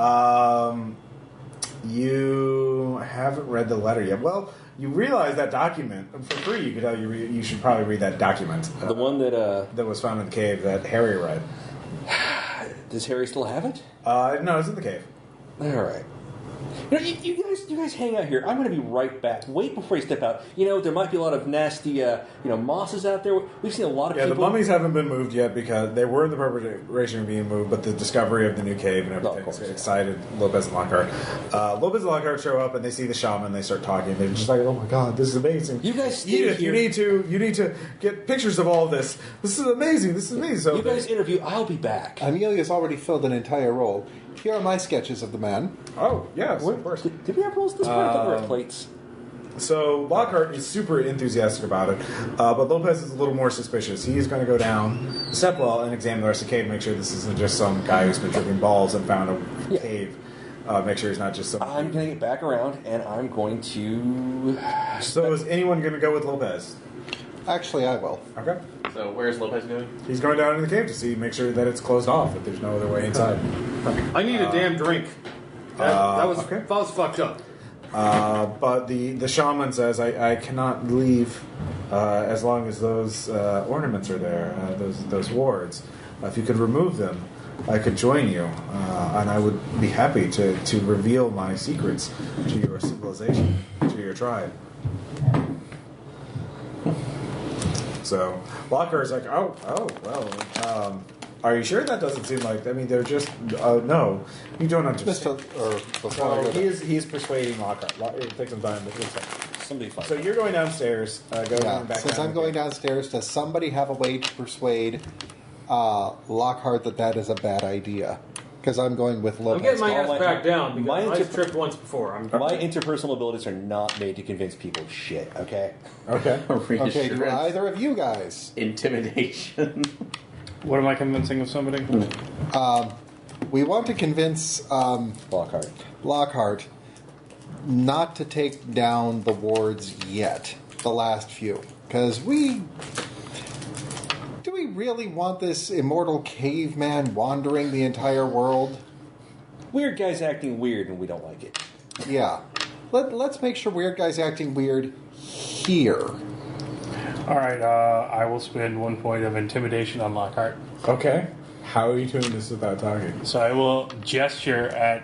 A: You haven't read the letter yet. Well, you realize that document for free. You should probably read that document.
E: The one that
A: was found in the cave that Harry read.
E: Does Harry still have it?
A: No, it's in the cave.
E: All right. You guys hang out here. I'm going to be right back. Wait before you step out. There might be a lot of nasty, mosses out there. We've seen a lot of people.
A: Yeah, the mummies haven't been moved yet because they were in the preparation of being moved, but the discovery of the new cave and everything excited Lopez and Lockhart. Lopez and Lockhart show up and they see the shaman. They start talking. They're just like, "Oh my god, this is amazing!
E: You guys stay
A: Edith,
E: here.
A: You need to get pictures of all of this. This is amazing. This is amazing." So
E: you guys interview. I'll be back.
C: Amelia's already filled an entire roll. Here are my sketches of the man.
A: Oh yes, of course.
E: Did we have rolls this part? I thought we were plates.
A: So Lockhart is super enthusiastic about it, but Lopez is a little more suspicious. He's going to go down the step well and examine the rest of the cave, make sure this isn't just some guy who's been tripping balls and found a cave. Make sure he's not just some...
E: I'm going to get back around, and I'm going to...
A: So is anyone going to go with Lopez?
C: Actually, I will.
A: Okay.
D: So where's Lopez going?
A: He's going down into the cave to make sure that it's closed off, that there's no other way inside.
G: I need a damn drink. That was fucked up.
A: But the shaman says, I cannot leave as long as those ornaments are there, those wards. If you could remove them, I could join you, and I would be happy to reveal my secrets to your civilization, to your tribe. So Lockhart's like, well, Are you sure? That doesn't seem like. I mean, they're just. No, you don't understand. He's persuading Lockhart. It takes some time, but it's like,
E: Somebody fight.
A: so you're going downstairs. Back
C: Since
A: down
C: I'm going downstairs, does somebody have a way to persuade Lockhart that is a bad idea? Because I'm going with
G: I'm
C: Lopez.
G: getting my ass
E: my-
G: back down
E: my
G: because I've
E: inter-
G: tripped once before.
E: My interpersonal abilities are not made to convince people of shit, okay?
A: Okay.
C: Okay, do either of you guys?
D: Intimidation.
F: What am I convincing of somebody?
C: We want to convince Lockhart not to take down the wards yet, the last few. Because do we really want this immortal caveman wandering the entire world?
E: Weird guys acting weird and we don't like it.
C: Yeah. Let's make sure Weird Guy's acting weird here.
F: All right, I will spend 1 point of intimidation on Lockhart.
A: Okay. How are you doing this without talking?
F: So I will gesture at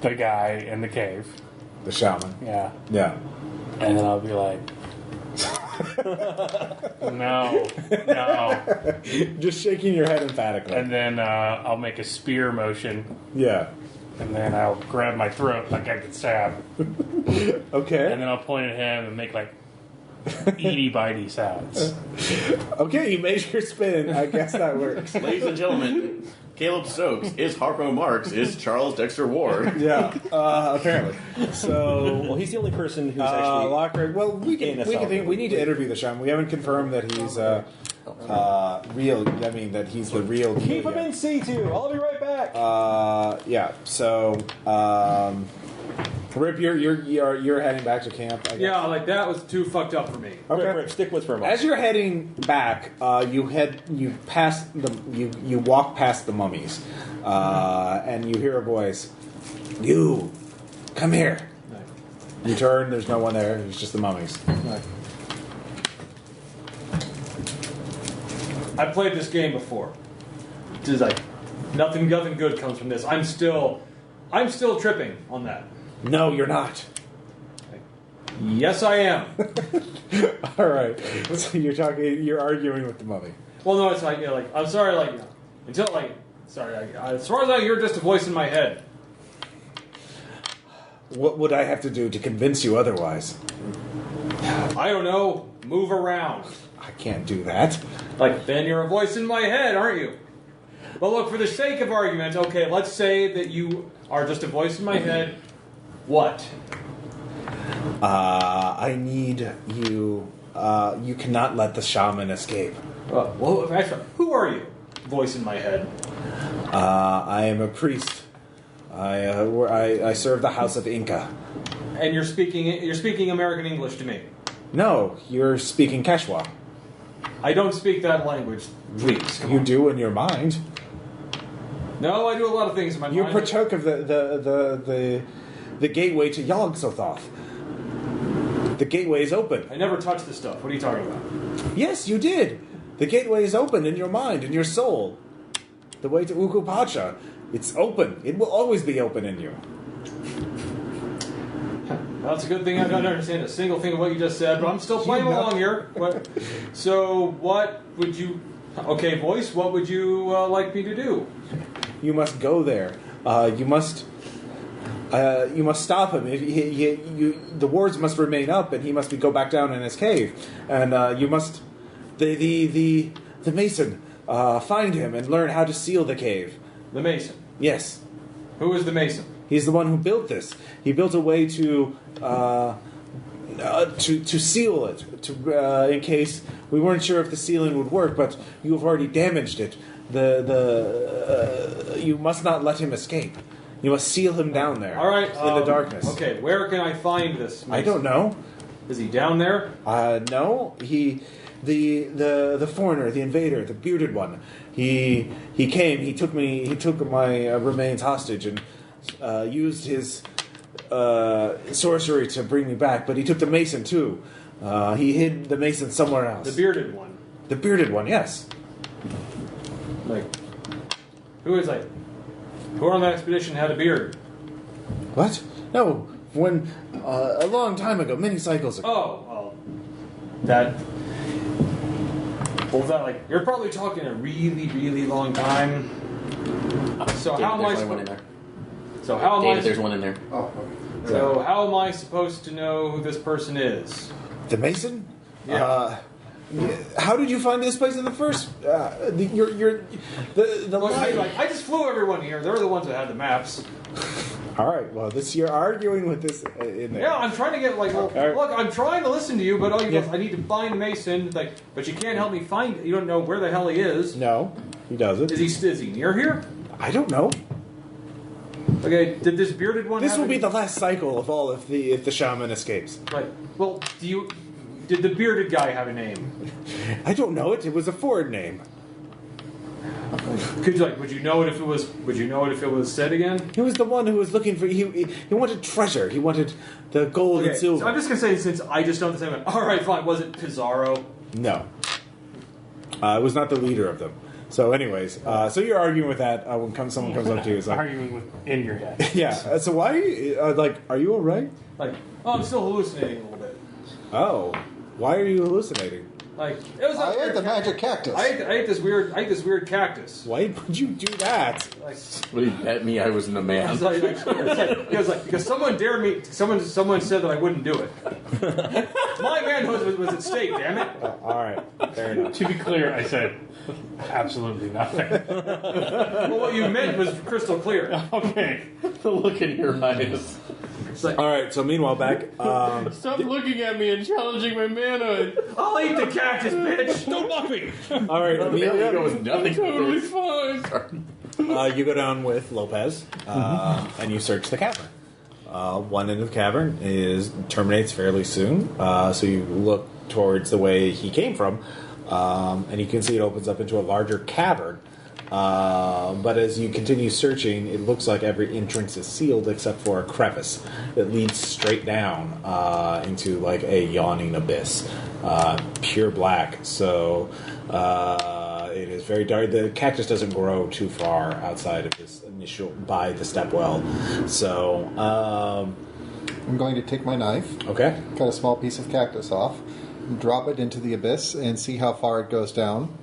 F: the guy in the cave.
A: The shaman.
F: Yeah.
A: Yeah.
F: And then I'll be like, no.
A: Just shaking your head emphatically.
F: And then I'll make a spear motion,
A: Yeah.
F: and then I'll grab my throat like I could stab.
A: Okay.
F: And then I'll point at him and make like itty bitey sounds.
A: Okay, you made your spin. I guess that works.
D: Ladies and gentlemen, Caleb Stokes is Harpo Marx is Charles Dexter Ward.
A: Yeah. Apparently. So.
E: Well, he's the only person who's actually...
A: Lockhart. Well, we can think. We need to interview the shaman. We haven't confirmed that he's real. I mean, that he's the real.
E: Keep him in C2. I'll be right back.
A: Yeah. So, Rip, you're heading back to camp. I guess.
G: Yeah, like that was too fucked up for me.
A: Okay.
E: Rip, stick with for a moment.
A: As you're heading back, you walk past the mummies, and you hear a voice. You, come here. You turn. There's no one there. It's just the mummies.
G: I've played this game before. It's like nothing good comes from this. I'm still tripping on that.
A: No, you're not.
G: Yes, I am.
A: All right. So you're arguing with the mummy.
G: Well, no, it's like, I'm sorry, until, sorry, as far as I hear, just a voice in my head.
A: What would I have to do to convince you otherwise?
G: I don't know, move around.
A: I can't do that.
G: Then you're a voice in my head, aren't you? But look, for the sake of argument, okay, let's say that you are just a voice in my head. What?
A: I need you. You cannot let the shaman escape.
G: Well, actually, who are you? Voice in my head.
A: I am a priest. I serve the house of Inca.
G: And you're speaking American English to me.
A: No, you're speaking Quechua.
G: I don't speak that language. Please, come
A: You
G: on.
A: do in your mind.
G: No, I do a lot of things in my
A: You
G: mind.
A: partook of the gateway to Yog-Sothoth. The gateway is open.
G: I never touch this stuff. What are you talking about?
A: Yes, you did. The gateway is open in your mind, in your soul. The way to Uku Pacha. It's open. It will always be open in you.
G: Well, it's a good thing I don't understand a single thing of what you just said, but I'm still playing along here. So, what would you... Okay, voice, what would you like me to do?
A: You must go there. You must stop him. The wards must remain up, and he must go back down in his cave. And you must, the mason, find him and learn how to seal the cave.
G: The Mason.
A: Yes,
G: Who is the Mason?
A: he's the one who built this. He built a way to seal it, in case we weren't sure if the sealing would work. But you have already damaged it. You must not let him escape. You must seal him down there.
G: All right.
A: In the darkness.
G: Okay, where can I find this Mason?
A: I don't know.
G: Is he down there?
A: No. The foreigner, the invader, the bearded one. He came. He took my remains hostage and used his sorcery to bring me back. But he took the mason too. He hid the mason somewhere else.
G: The bearded one.
A: The bearded one. Yes.
G: Who on that expedition had a beard?
A: What? No. When a long time ago, many cycles ago.
G: Oh, well, that. Well, that like you're probably talking a really, really long time. So
D: David,
G: how am I?
D: there's one in there.
G: So how am
D: David,
G: I?
D: there's one in there.
C: Oh, okay.
G: So how am I supposed to know who this person is?
A: The Mason?
G: Yeah.
A: How did you find this place in the first? The
G: Look,
A: line.
G: I just flew everyone here. They're the ones that had the maps.
A: All right. Well, you're arguing with this in there.
G: Yeah, I'm trying to get like, well,
A: right.
G: look, I'm trying to listen to you, but all you
A: Yeah.
G: go, I need to find Mason. Like, but you can't help me find. You don't know where the hell he is.
A: No, he doesn't.
G: Is he near here?
A: I don't know.
G: Okay, did this bearded one?
A: This
G: have
A: will be
G: any-
A: the last cycle of all if the shaman escapes.
G: Right. Well, did the bearded guy have a name?
A: I don't know it. It was a foreign name.
G: Would you know it if it was? Would you know it if it was said again?
A: He was the one who was looking for. He wanted treasure. He wanted the gold and silver.
G: So I'm just gonna say since I just know the same one. All right, fine. Was it Pizarro?
A: No. It was not the leader of them. So, anyways, so you're arguing with that when someone comes up to you. It's like,
F: Arguing with in your head.
A: yeah. So why? Are you all right?
G: Like, oh, I'm still hallucinating a little bit.
A: Oh, why are you hallucinating?
G: Like, it was.
C: I
G: that
C: ate the magic cactus.
G: I ate this weird cactus.
A: Why would you do that?
G: Like,
D: Would he bet me I wasn't a man?
G: because someone dared me. Someone said that I wouldn't do it. My manhood was at stake. Damn it.
A: All right, fair enough.
F: To be clear, I said absolutely nothing.
G: Well, what you meant was crystal clear.
F: Okay.
D: The look in your eyes.
G: It's like,
A: All right. So meanwhile, back.
F: Stop looking at me and challenging my manhood.
G: I'll eat the cactus, bitch.
F: Don't mock me.
A: All right,
D: There you
A: Amelia.
D: go with nothing.
F: Totally fine.
A: You go down with Lopez, and you search the cavern. One end of the cavern terminates fairly soon, so you look towards the way he came from, and you can see it opens up into a larger cavern. But as you continue searching, it looks like every entrance is sealed except for a crevice that leads straight down into like a yawning abyss, pure black. So it is very dark. The cactus doesn't grow too far outside of this initial by the stepwell. So
C: I'm going to take my knife,
A: okay,
C: cut a small piece of cactus off, drop it into the abyss, and see how far it goes down.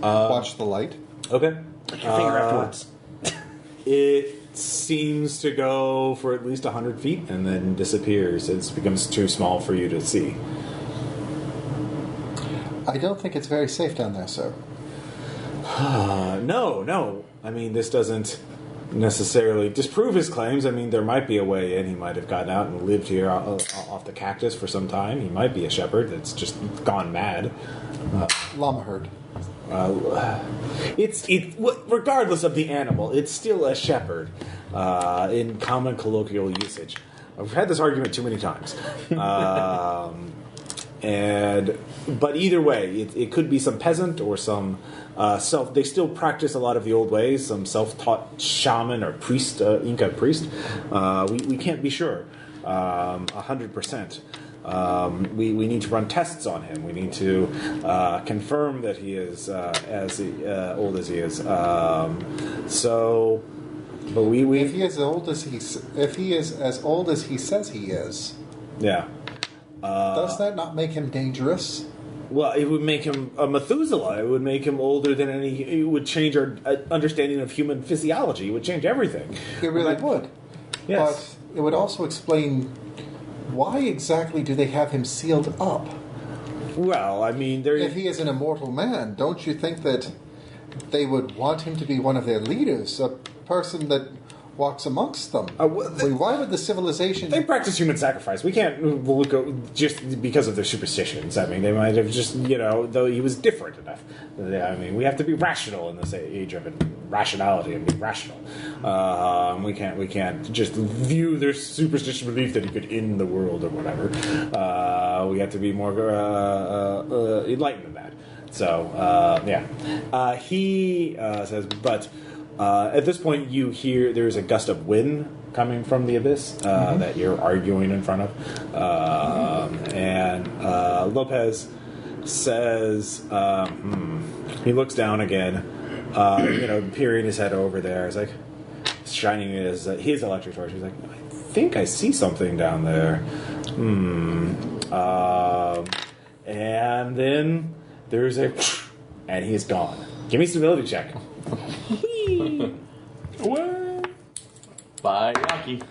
C: Watch the light.
A: okay.
E: Your finger afterwards.
A: It seems to go for at least 100 feet and then disappears. It becomes too small for you to see.
C: I don't think it's very safe down there, sir.
A: No. I mean, this doesn't necessarily disprove his claims. I mean, there might be a way in. He might have gotten out and lived here off the cactus for some time. He might be a shepherd that's just gone mad.
C: Llama herd.
A: Regardless of the animal, it's still a shepherd in common colloquial usage. I've had this argument too many times. But either way, it could be some peasant or some they still practice a lot of the old ways, some self-taught shaman or priest, Inca priest. We can't be sure 100%. We need to run tests on him. We need to confirm that he is as old as he is. But we
C: If he is as old as he says he is,
A: yeah.
C: does that not make him dangerous?
A: Well, it would make him a Methuselah. It would make him older than any. It would change our understanding of human physiology. It would change everything.
C: It really would.
A: Yes.
C: But it would also explain why exactly do they have him sealed up?
A: Well, I mean, there.
C: If he is an immortal man, don't you think that they would want him to be one of their leaders, a person that walks amongst them? Why would the civilization...
A: They practice human sacrifice. We can't look just because of their superstitions. I mean, they might have just, though he was different enough. I mean, we have to be rational in this age of rationality and be rational. We can't just view their superstitious belief that he could end the world or whatever. We have to be more enlightened than that. So, yeah. He says, but... at this point, you hear there's a gust of wind coming from the abyss that you're arguing in front of. And Lopez says, he looks down again, peering his head over there. He's like, shining his electric torch. He's like, I think I see something down there. And then there's a... and he is gone. Give me a stability check.
D: Bye, Rocky.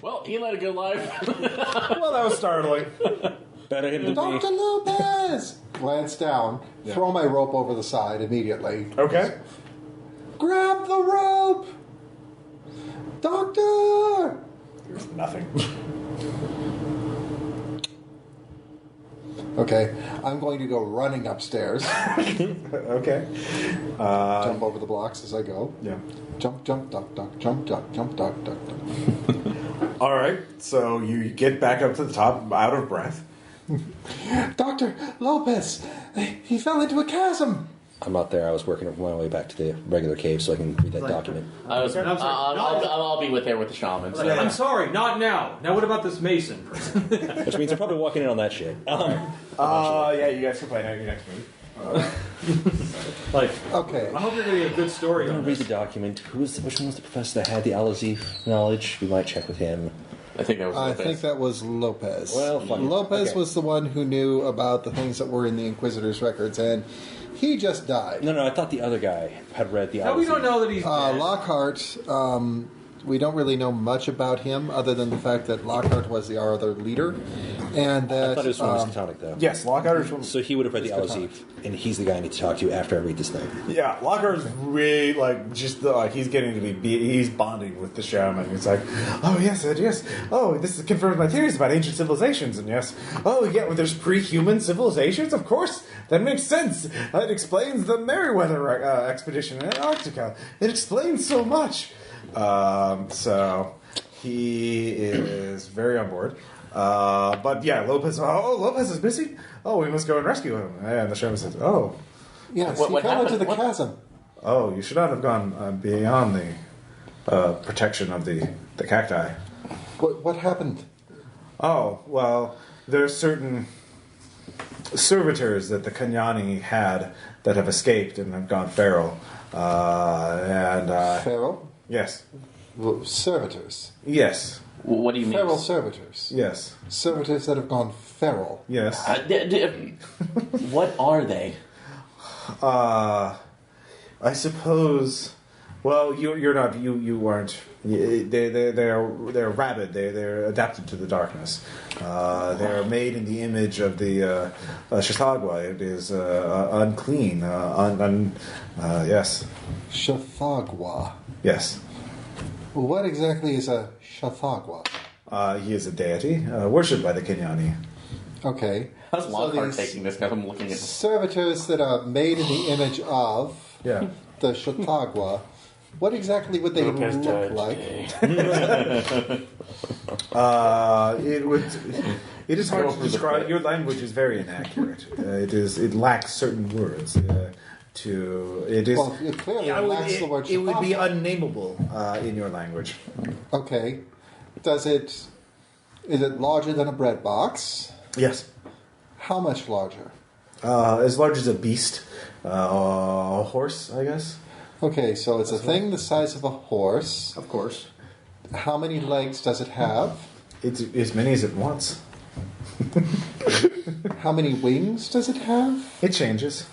D: Well, he led a good life.
A: Well, that was startling.
E: Better him than me.
C: Dr. Lopez! Glance down, throw my rope over the side immediately.
A: Okay.
C: Grab the rope! Doctor!
A: There's nothing.
C: Okay, I'm going to go running upstairs.
A: Okay.
C: Jump over the blocks as I go.
A: Yeah.
C: Jump, jump, duck, duck, jump, duck, jump, duck, duck, duck.
A: All right. So you get back up to the top, out of breath.
C: Dr. Lopez! He fell into a chasm!
E: I'm not there. I was working my way back to the regular cave so I can read that document.
D: I'm sorry. I'll be there with the shaman. So.
G: I'm sorry, not now. Now what about this mason?
E: Which means I'm probably walking in on that shit.
A: Yeah, you guys can play out your next move.
C: Okay.
G: I hope you're getting a good story
E: I'm
G: on
E: gonna read
G: this.
E: the document. Which one was the professor that had the Al-Azif knowledge? We might check with him.
D: I think that was.
C: I
D: Lopez.
C: think that was Lopez.
E: Well, fine.
C: Lopez
E: Okay.
C: was the one who knew about the things that were in the Inquisitor's records, and he just died.
E: No, I thought the other guy had read the
G: Now
E: Al-Azif.
G: we don't know that he's dead.
C: Lockhart, we don't really know much about him other than the fact that Lockhart was the other leader, and that
E: I thought it was from Miskatonic, though.
A: Yes, Lockhart is from...
E: So he would have read the Al-Azif, and he's the guy I need to talk to after I read this thing.
A: Yeah, Lockhart's really, he's getting to be... He's bonding with the shaman. He's like, oh, yes, Ed, yes. Oh, this confirms my theories about ancient civilizations, and yes. Oh, yeah, well, there's pre-human civilizations? Of course. That makes sense. It explains the Meriwether expedition in Antarctica. It explains so much. So he is very on board. But yeah, Lopez is missing? Oh, we must go and rescue him. And the shaman says, oh,
C: yes,
D: What
C: he fell
D: happened?
C: into the
D: What-
C: chasm.
A: oh, you should not have gone beyond the protection of the cacti.
C: What happened?
A: Oh, well, there are certain servitors that the Kenyani had that have escaped and have gone feral.
C: Feral?
A: Yes.
C: Well, servitors.
A: Yes.
D: What do you mean?
C: Feral servitors.
A: Yes.
C: Servitors that have gone feral.
A: Yes.
D: What are they?
A: I suppose. Well, you're not. You aren't. They're rabid. They're adapted to the darkness. They're made in the image of the Chautauqua. It is unclean. Yes.
C: Chautauqua.
A: Yes.
C: What exactly is a Chautauqua?
A: He is a deity worshipped by the Kenyani.
C: Okay.
D: How's
C: So
D: Lockhart
C: these
D: taking this? Because I'm looking at.
C: servitors that are made in the image of
A: Yeah.
C: the Chautauqua. What exactly would they
F: Lopez
C: look
F: died
C: like?
A: It is hard to describe. Your language is very inaccurate. It lacks certain words. It is.
C: Well, it clearly lacks the word
A: it would be
C: Chautauqua.
A: unnameable in your language.
C: Okay. Is it larger than a bread box?
A: Yes.
C: How much larger?
A: As large as a beast, a horse, I guess.
C: Okay, so it's a thing the size of a horse.
A: Of course.
C: How many legs does it have?
A: It's as many as it wants.
C: How many wings does it have?
A: It changes.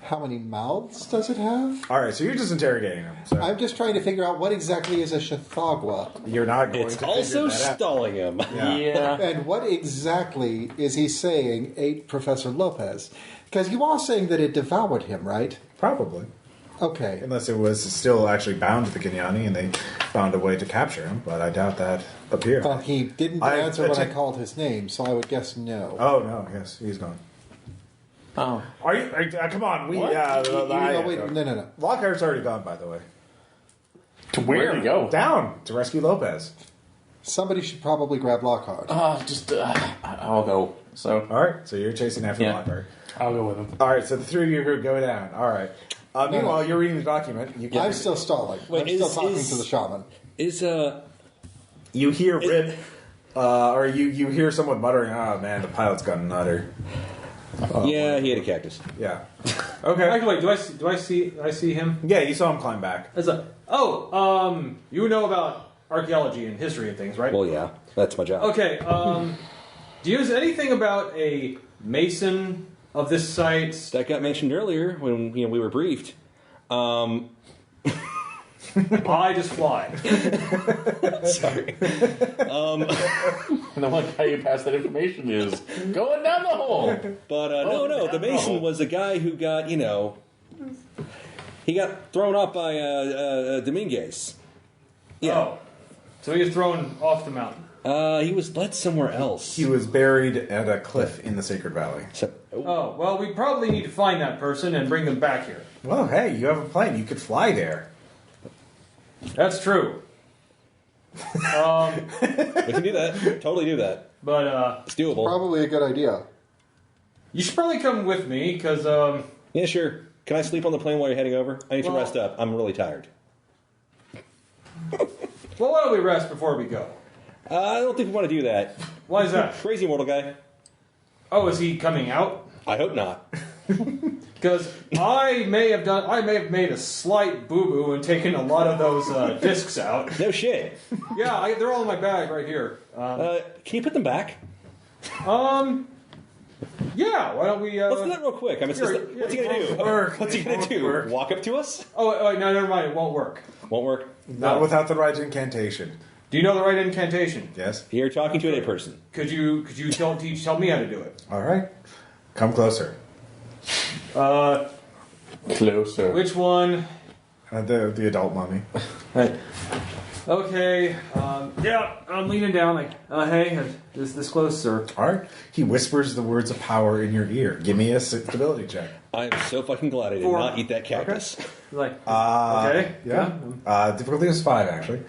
C: How many mouths does it have?
A: All right, so you're just interrogating him. So
C: I'm just trying to figure out what exactly is a Chautauqua.
A: you're not going
E: It's
A: to
E: also
A: figure that out.
E: stalling him.
D: Yeah.
C: And what exactly is he saying ate Professor Lopez? Because you are saying that it devoured him, right?
A: Probably.
C: Okay.
A: Unless it was still actually bound to the Kenyani and they found a way to capture him, but I doubt that up here.
C: Well, he didn't
A: I
C: answer when I
A: attack-
C: called his name, so I would guess no.
A: Oh, no, yes, he's gone.
D: Oh.
A: Are you? Come on, we.
C: No, wait, no.
A: Lockhart's already gone, by the way.
F: To
D: Where'd he go?
A: Down to rescue Lopez.
C: Somebody should probably grab Lockhart.
D: I'll go. So.
A: All right, so you're chasing after
D: Yeah.
A: Lockhart.
F: I'll go with him.
A: All right, so the three of you go down. All right. Meanwhile, you're reading the document. You
C: I'm still stalling.
E: Wait,
C: I'm still
E: is-
C: talking
E: is-
C: to the shaman.
A: You hear Rip, or you hear someone muttering, "Oh man, the pilot's got a nutter."
E: Yeah, he had a cactus.
A: Yeah. Okay.
G: Actually, wait, do I see him?
A: Yeah, you saw him climb back.
G: As a you know about archaeology and history and things, right?
E: Well, yeah, that's my job.
G: Okay, Do you know anything about a mason of this site?
E: That got mentioned earlier when we were briefed.
G: I just fly.
E: Sorry.
D: And the one guy who passed that information is going down the hole.
E: But no, the Mason was a guy who got, he got thrown off by Dominguez. Yeah.
G: Oh. So he was thrown off the mountain.
E: He was led somewhere else.
A: He was buried at a cliff in the Sacred Valley.
G: Oh, well, we probably need to find that person and bring them back here.
A: Well, hey, you have a plane. You could fly there.
G: That's true.
E: We can do that. Totally do that.
G: But,
E: it's doable.
C: Probably a good idea.
G: you should probably come with me, because,
E: Yeah, sure. Can I sleep on the plane while you're heading over? I need to rest up. I'm really tired.
G: well, why don't we rest before we go?
E: I don't think we want to do that.
G: Why is that?
E: Crazy mortal guy.
G: Oh, is he coming out?
E: I hope not.
G: Because I may have made a slight boo-boo and taken a lot of those discs out.
E: No shit.
G: Yeah, they're all in my bag right here.
E: Can you put them back?
G: Yeah, why don't we...
E: Let's do that real quick. What's he going to do? What's he going to do? Walk up to us?
G: Oh, wait, no, never mind. It won't work.
E: Won't work.
A: Not without the right incantation.
G: Do you know the right incantation?
A: Yes.
E: You're talking to a dead person.
G: Could you tell me how to do it?
A: All right. Come closer.
D: Closer.
G: Which one?
A: The adult mummy.
G: Right. Okay. Yeah, I'm leaning down like, hey, this close, sir.
A: All right. He whispers the words of power in your ear. Give me a stability check.
E: I am so fucking glad I did
G: 4.
E: not eat that cactus.
G: Like, okay.
A: Yeah. Difficulty is 5, actually.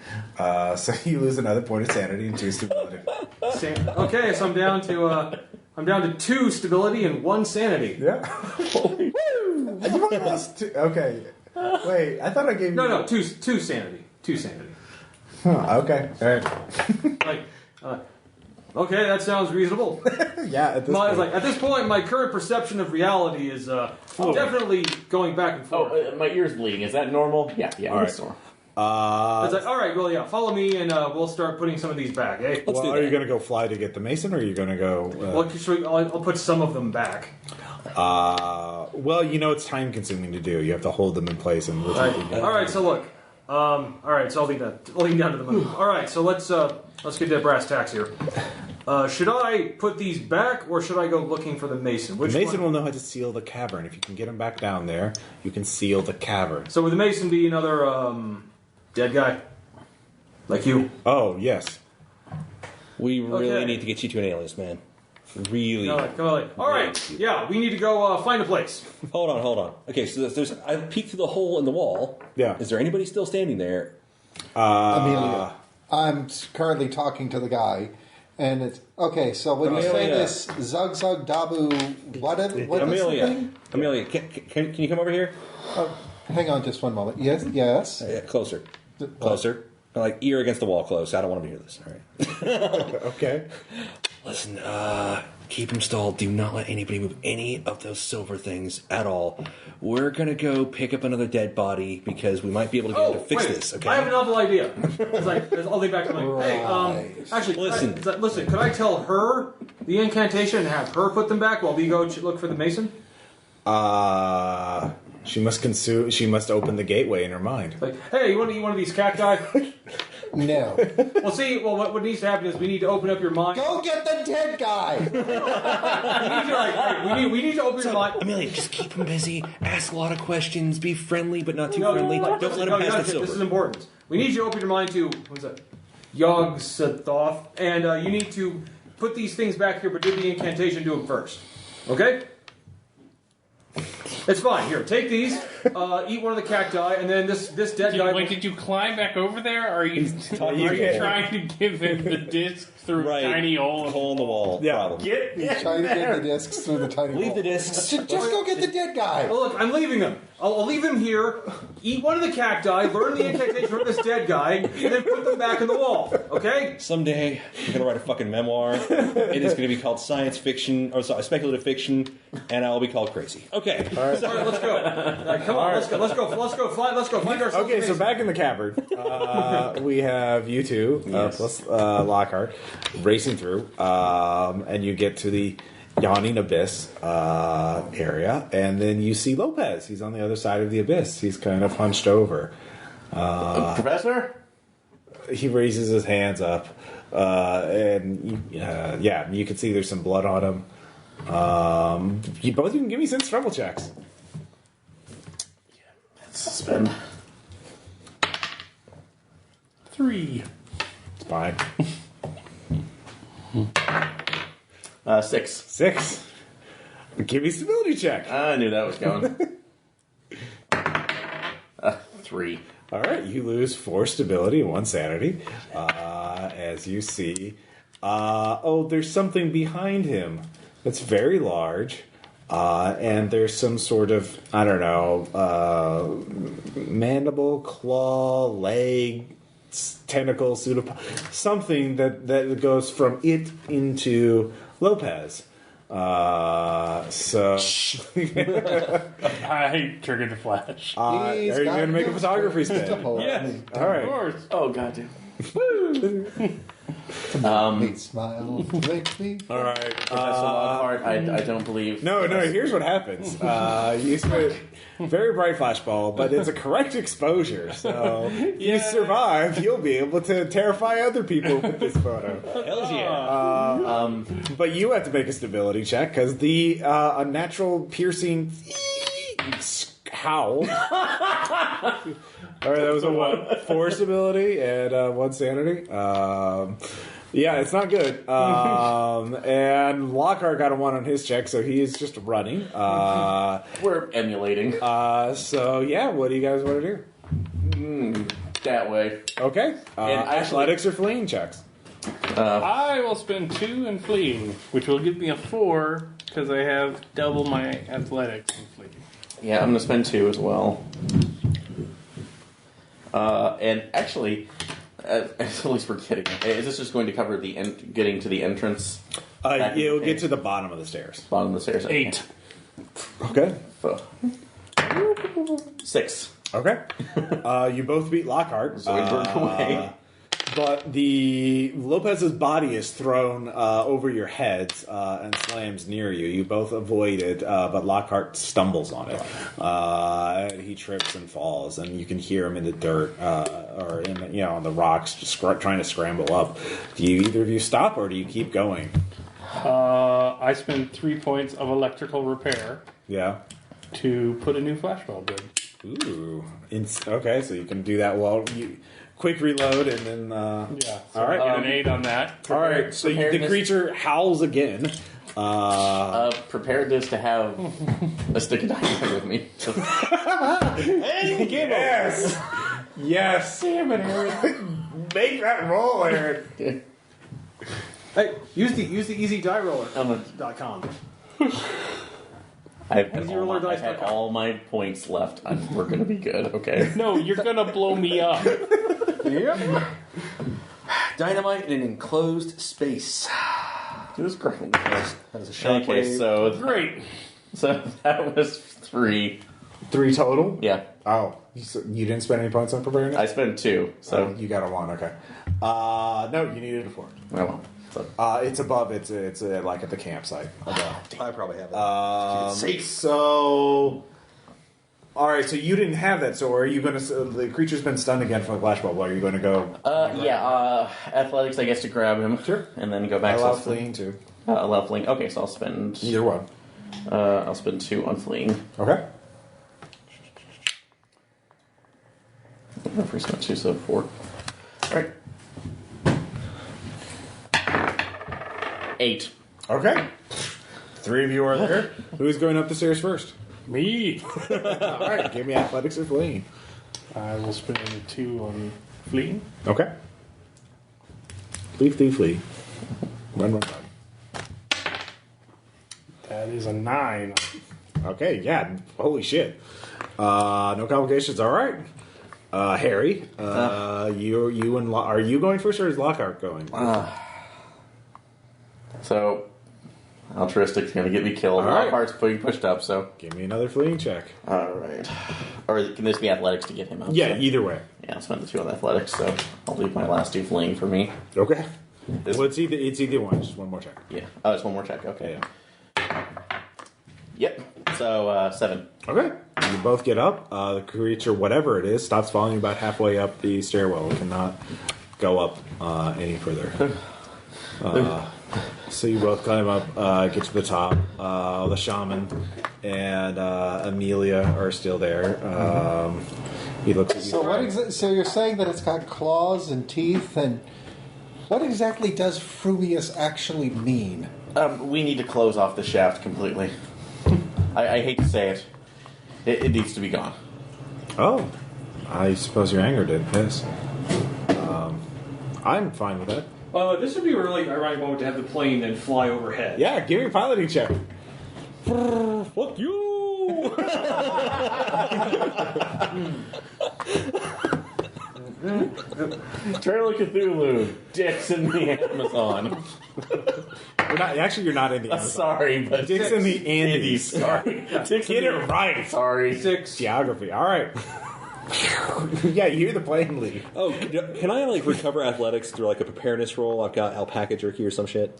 A: So you lose another point of sanity and 2 stability.
G: Okay, so I'm down to 2 stability and 1 sanity.
A: Yeah. Woo! You only lost 2. Okay. Wait, I thought I gave you...
G: No, 2 sanity. 2 sanity.
A: Huh, okay. All right.
G: Okay, that sounds reasonable.
A: Yeah, at this point.
G: At this point, my current perception of reality is definitely going back and forth.
D: Oh, my ear's bleeding. Is that normal? Yeah.
A: All right.
D: It's normal.
G: It's like, all right, well, yeah, follow me, and we'll start putting some of these back, eh?
A: Well, are you going to go fly to get the mason, or are you going to go...
G: I'll put some of them back.
A: Well, it's time-consuming to do. You have to hold them in place and...
G: All right, so look. All right, so I'll leave down to the money. All right, so let's get to brass tacks here. Should I put these back, or should I go looking for the mason?
A: The mason will know how to seal the cavern. If you can get him back down there, you can seal the cavern.
G: So would the mason be another dead guy? Like you?
A: Oh, yes.
E: We really need to get you to an alias, man. Really.
G: Come on. All right, yeah, we need to go find a place.
E: Hold on. Okay, so I peeked through the hole in the wall.
A: Yeah.
E: Is there anybody still standing there?
C: Amelia. I'm currently talking to the guy, and it's okay. So when you say this Zug Dabu, what is the thing?
E: Amelia, can you come over here?
C: Hang on, just one moment. Yes.
E: Yeah, closer. Closer. Like ear against the wall, close. I don't want to hear this. All right.
A: Okay.
E: Listen, keep him stalled. Do not let anybody move any of those silver things at all. We're going to go pick up another dead body because we might be able to get him to fix this, okay?
G: I have a novel idea. I'll leave back to my... Hey, actually,
E: Listen.
G: could I tell her the incantation and have her put them back while we go look for the mason?
A: She must open the gateway in her mind.
G: Like, hey, you want to eat one of these cacti?
C: No.
G: Well, what needs to happen is we need to open up your mind.
C: Go get the dead guy.
G: we need to open your mind.
E: Amelia, just keep him busy. Ask a lot of questions. Be friendly, but not too friendly. Don't let him pass the silver.
G: This is important. We need you to open your mind to, what's that? Yog-Sothoth. And you need to put these things back here, but do the incantation, do them first. Okay? It's fine. Here, take these, eat one of the cacti, and then this dead guy...
F: Wait, did you climb back over there? Or are you trying to give him the disc through a tiny hole
E: in the wall?
A: Yeah.
E: Problem.
C: He's trying to get the discs through the tiny
E: Leave
C: hole.
E: the discs.
C: Just go get the dead guy.
G: Oh, look, I'm leaving him. I'll leave him here, eat one of the cacti, learn the incantation from this dead guy, and then put them back in the wall. Okay?
E: Someday, I'm going to write a fucking memoir. It is going to be called science fiction, or sorry, speculative fiction, and I'll be called crazy. Okay.
G: All right, let's go. All right, come on, let's go. Find ourselves.
A: Okay, so back in the cavern, we have you two plus Lockhart racing through, and you get to the yawning abyss area, and then you see Lopez. He's on the other side of the abyss. He's kind of hunched over.
D: Professor?
A: He raises his hands up, and you can see there's some blood on him. You both can give me sense trouble checks.
D: Spend.
F: 3.
A: It's fine.
D: 6.
A: 6. Give me stability check.
D: I knew that was going. 3.
A: All right, you lose 4 stability and 1 sanity as you see. There's something behind him that's very large, and there's some sort of, I don't know, mandible, claw, leg, tentacle, something that goes from it into Lopez.
F: I triggered the flash.
A: Are you going to make a photography spin?
F: Yes,
A: All right.
F: of course.
D: Oh, goddamn.
C: Complete smile makes me.
A: All right.
D: Professor Lockhart, I don't believe.
A: No. Here's what happens. You spit very bright flashball, but it's a correct exposure. So if you survive, you'll be able to terrify other people with this photo.
E: Hells yeah.
A: But you have to make a stability check because the unnatural piercing howl. All right, that was a 4 stability and 1 sanity. Yeah, it's not good. And Lockhart got a 1 on his check, so he is just running.
D: We're emulating.
A: So yeah, what do you guys want to do?
D: That way.
A: Okay.
D: And
A: Athletics or fleeing checks.
F: I will spend 2 in fleeing, which will give me a 4 because I have double my athletics in fleeing.
D: Yeah, I'm going to spend 2 as well. And actually, at least we're getting. Is this just going to cover the getting to the entrance?
A: You'll get to the bottom of the stairs.
D: Bottom of the stairs.
F: 8.
A: Okay.
D: 6.
A: Okay. You both beat Lockhart.
D: So we broke away.
A: But the Lopez's body is thrown over your heads and slams near you. You both avoid it, but Lockhart stumbles on it. He trips and falls, and you can hear him in the dirt or in on the rocks, just trying to scramble up. Do either of you stop, or do you keep going?
F: I spend 3 points of electrical repair
A: Yeah.
F: to put a new flashbulb in.
A: Ooh. Okay, so you can do that while you. Quick reload and then.
F: Yeah. So
A: all right.
F: I get an 8 on that.
A: All right. So the creature howls again.
D: Prepared this to have a stick of dynamite with me.
A: Yes. Yes. Damn it, Aaron. Make that roll, Aaron.
G: Hey, use the easydieroller.com.
D: I've had all my points left. We're going to be good, okay?
F: No, you're going to blow me up.
G: Yep.
E: Dynamite in an enclosed space.
D: It was great.
E: That is a shockwave.
D: Okay, so
F: Great.
D: that was 3.
A: 3 total?
D: Yeah,
A: Oh. You didn't spend any points on preparing it?
D: I spent 2, so
A: you got a 1, okay. No, you needed a 4.
D: oh well. So,
A: It's above, it's like at the campsite.
C: I probably have it.
A: So... Alright, so you didn't have that, so are you going to... the creature's been stunned again from the flashbulb. Are you going to go...
D: athletics, I guess, to grab him.
A: Sure.
D: And then go back.
A: I allow fleeing, too.
D: Allow fleeing. Okay, so I'll spend...
A: Either one.
D: I'll spend 2 on fleeing.
A: Okay.
D: If we spent 2, so 4. Alright. 8.
A: Okay. 3 of you are there. Who's going up the stairs first?
F: Me.
A: Alright, give me athletics or fleeing.
F: I will spend 2 on fleeing.
A: Okay. Flee. Run.
F: That is a 9.
A: Okay, yeah. Holy shit. No complications. All right. Harry, you and are you going first, or is Lockhart going?
D: So, altruistic's going to get me killed.
A: All right.
D: Lockhart's being pushed up, so...
A: Give me another fleeing check.
D: All right. Or can this be athletics to get him up?
A: Yeah, either way.
D: Yeah, I'll spend the 2 on athletics, so I'll leave my last 2 fleeing for me.
A: Okay.
D: This-
A: Well, it's either one. Just one more check.
D: Yeah. Oh, it's 1 more check. Okay.
A: Yeah.
D: Yep. So, 7.
A: Okay. You both get up. The creature, whatever it is, stops falling about halfway up the stairwell. It cannot go up any further. So you both climb up, get to the top. The shaman and Amelia are still there. He looks at you.
C: So so you're saying that it's got claws and teeth, and what exactly does frumious actually mean?
D: We need to close off the shaft completely. I hate to say it. It needs to be gone.
A: Oh, I suppose you're angered at this. I'm fine with that.
H: This would be a really ironic moment to have the plane then fly overhead.
A: Yeah, give me a piloting check. Fuck you!
D: Trail of Cthulhu. Dicks in the Amazon.
A: You're not in the Amazon.
D: Sorry, but
A: Dicks in the Andes.
D: Sorry. Dicks
A: Get
D: in
A: it
D: the...
A: right.
D: Sorry.
H: 6.
A: Geography. All right. Yeah, you hear the plane leave.
E: Oh, can I like recover athletics through like a preparedness roll? I've got alpaca jerky or some shit.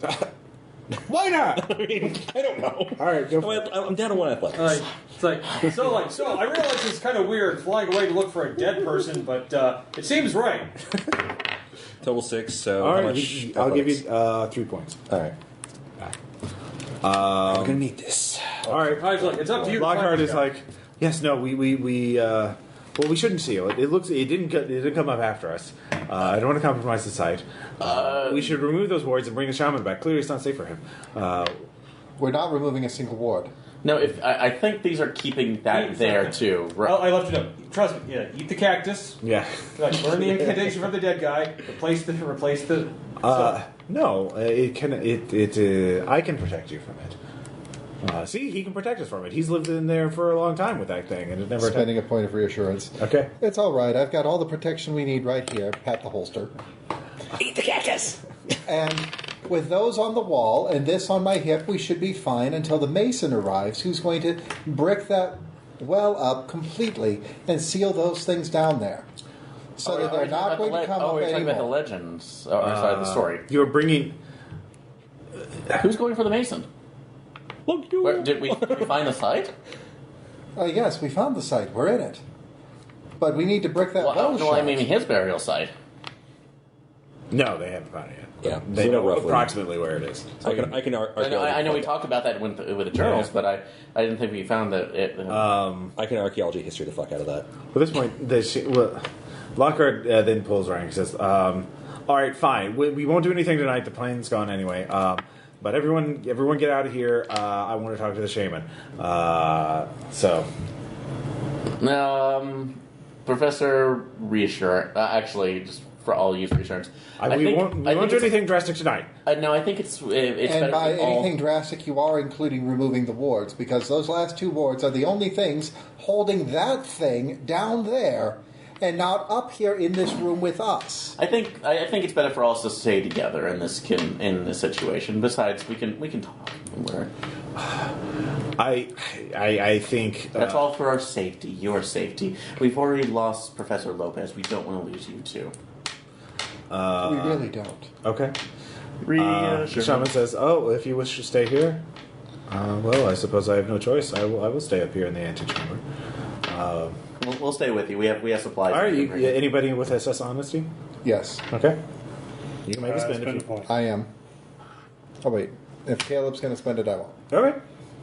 A: Why not?
E: I mean, I don't know.
A: All right, go for it.
E: I'm down to 1 athletics.
H: So I realize it's kind of weird flying away to look for a dead person, but it seems right.
E: Total 6. So
A: All
E: how
A: right,
E: much?
A: I'll give you
E: athletics?
A: 3 points.
E: All right. I'm gonna need this.
A: All right.
H: I was like, it's up to you.
A: Lockhart is like, yes, no, well, we shouldn't seal it. It didn't come up after us. I don't want to compromise the site. We should remove those wards and bring the shaman back. Clearly, it's not safe for him.
C: We're not removing a single ward.
D: No, I think these are keeping that there too. Right.
H: I left it up. Trust me. Yeah, eat the cactus.
A: Yeah.
H: Like, burn the incantation from the dead guy. Replace the.
A: No, it can. I can protect you from it. See, he can protect us from it. He's lived in there for a long time with that thing, and it never.
C: Spending a point of reassurance.
A: Okay.
C: It's all right. I've got all the protection we need right here. Pat the holster.
E: Eat the cactus.
C: And with those on the wall and this on my hip, we should be fine until the mason arrives, who's going to brick that well up completely and seal those things down there. So that they're not going to come up
D: we're talking about the
C: anymore.
D: legends. Sorry, the story.
A: You're bringing.
D: Who's going for the mason?
E: Look, you.
D: Where, did we find the site?
C: Yes, we found the site. We're in it. But we need to brick that well
D: No, I
C: shaft.
D: mean his burial site.
A: No, they haven't found it yet.
E: Yeah,
A: They
E: so
A: know
E: roughly.
A: approximately where it is.
E: I can
D: I know we talked about that with the journals,
A: Yeah.
D: but I didn't think we found that.
E: I can archaeology history the fuck out of that.
A: At this point, Lockhart then pulls around and says, "All right, fine. We won't do anything tonight. The plane's gone anyway. But everyone get out of here. I want to talk to the shaman."
D: Professor Reassure, actually, just for all use reassurance.
A: We won't do anything drastic tonight.
D: No, I think it's
C: And
D: better
C: by
D: for all.
C: anything drastic, you are including removing the wards, because those last 2 wards are the only things holding that thing down there and not up here in this room with us.
D: I think it's better for us to stay together in this situation. Besides, we can talk.
A: I think
D: That's all for our safety, your safety. We've already lost Professor Lopez. We don't want to lose you too.
C: We really don't.
A: Okay. The shaman says, "Oh, if you wish to stay here, well, I suppose I have no choice. I will stay up here in the antechamber."
D: We'll stay with you. We have supplies.
A: All right. Anybody with SS honesty?
C: Yes,
A: Okay. You can make a spend if
F: Spend
A: you.
F: a point.
C: I am. Oh, wait. If Caleb's going to spend it, I won't.
A: All right.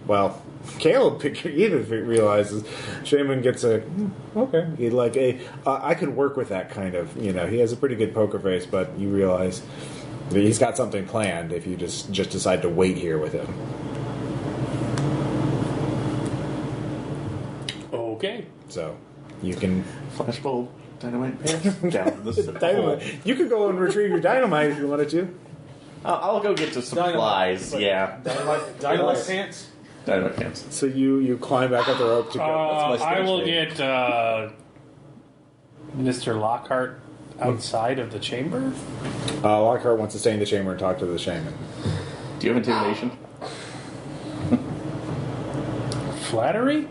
A: Well, Caleb even realizes Shaman gets okay. I could work with that kind of. He has a pretty good poker face, but you realize that he's got something planned if you just decide to wait here with him.
F: Okay.
A: So you can
D: Flashbulb dynamite pants down the
A: dynamite. You could go and retrieve your dynamite if you wanted to.
D: I'll go get to supplies.
H: Dynamite.
D: Yeah,
H: Dynamite pants.
D: dynamite pants.
A: So you climb back up the rope to go.
F: I will get Mr. Lockhart outside of the chamber?
A: Lockhart wants to stay in the chamber and talk to the shaman.
D: Do you have intimidation?
F: Flattery?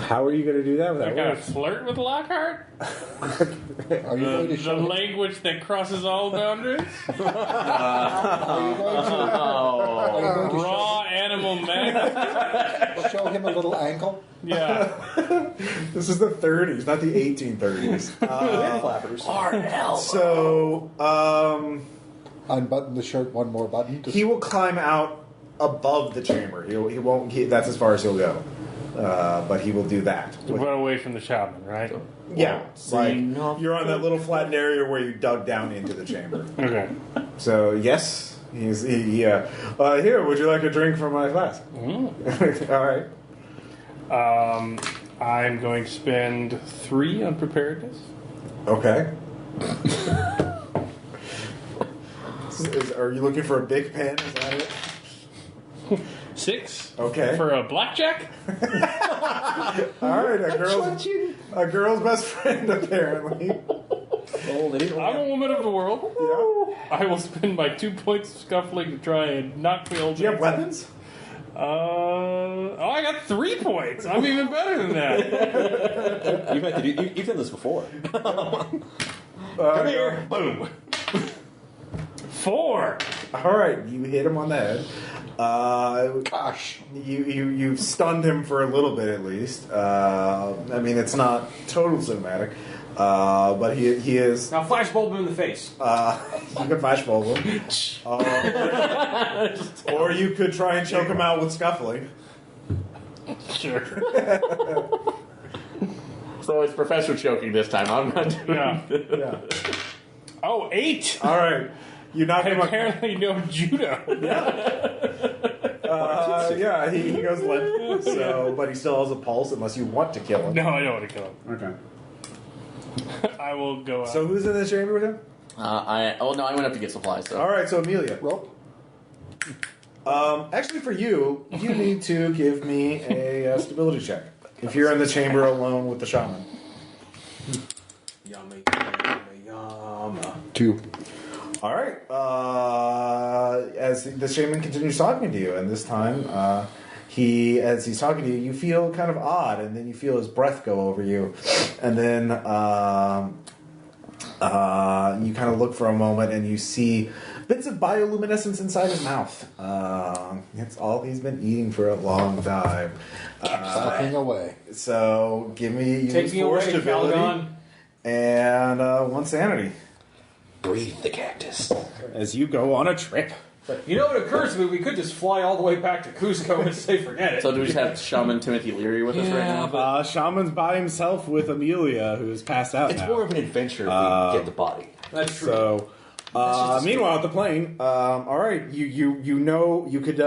A: How are you going to do that
F: I
A: without
F: gotta
A: words?
F: flirt with Lockhart?
C: Are you going to
F: The
C: show him,
F: language that crosses all boundaries?
C: are you going to
F: Raw animal magnet?
C: show him a little ankle?
F: Yeah.
A: This is the 30s, not the 1830s.
E: Flappers.
A: So,
C: Unbutton the shirt one more button.
A: he will climb out above the chamber. He won't. That's as far as he'll go. But he will do that.
F: Run away from the shaman, right?
A: Yeah, like
D: Synopsis.
A: you're on that little flattened area where you dug down into the chamber.
F: Okay.
A: So yes, here. Would you like a drink from my flask? All right.
F: I'm going to spend 3 on preparedness.
A: Okay. Are you looking for a big pen? Is that it?
F: 6.
A: Okay.
F: For a blackjack?
A: All right, a girl's best friend apparently.
E: Oh, they didn't
F: I'm a woman of the world.
A: Yeah.
F: I will spend my 2 points of scuffling to try and knock me old.
A: Do you have weapons?
F: I got 3 points. I'm even better than that.
E: You've done this before.
A: Come
E: Here. Boom.
F: 4.
A: All right, you hit him on the head.
C: Gosh.
A: You've stunned him for a little bit at least. I mean, it's not total cinematic, but he is.
G: Now flashbulb him in the face.
A: You can flashbulb him, or you could try and choke him out with scuffling.
F: Sure.
D: So it's Professor choking this time. I'm not doing
F: Yeah.
A: Yeah.
F: Oh, 8.
A: All right, you knock
F: I
A: him.
F: apparently know judo.
A: Yeah, he goes limp. So, but he still has a pulse unless you want to kill him.
F: No, I don't want to kill him.
A: Okay.
F: I will go out.
A: So who's in the chamber with him?
D: I went up to get supplies. So.
A: All right, so Amelia.
C: Roll.
A: Actually, for you, you need to give me a stability check. If you're in the chamber alone with the shaman.
G: Yummy, yummy.
C: 2.
A: All right. As the shaman continues talking to you, and this time, as he's talking to you, you feel kind of odd, and then you feel his breath go over you, and then you kind of look for a moment, and you see bits of bioluminescence inside his mouth. It's all he's been eating for a long time.
C: Sucking away.
A: So give me
G: Take me
A: force
G: away,
A: stability
G: Calgon.
A: and 1 sanity
E: Breathe the cactus.
A: as you go on a trip.
G: You know what occurs to me? We could just fly all the way back to Cusco and say forget it.
D: So do we just have Shaman Timothy Leary with us right now?
A: Shaman's by himself with Amelia, who's passed out
E: It's
A: now.
E: more of an adventure if we get the body.
G: That's true.
A: So, meanwhile, at the plane, all right, you know you could.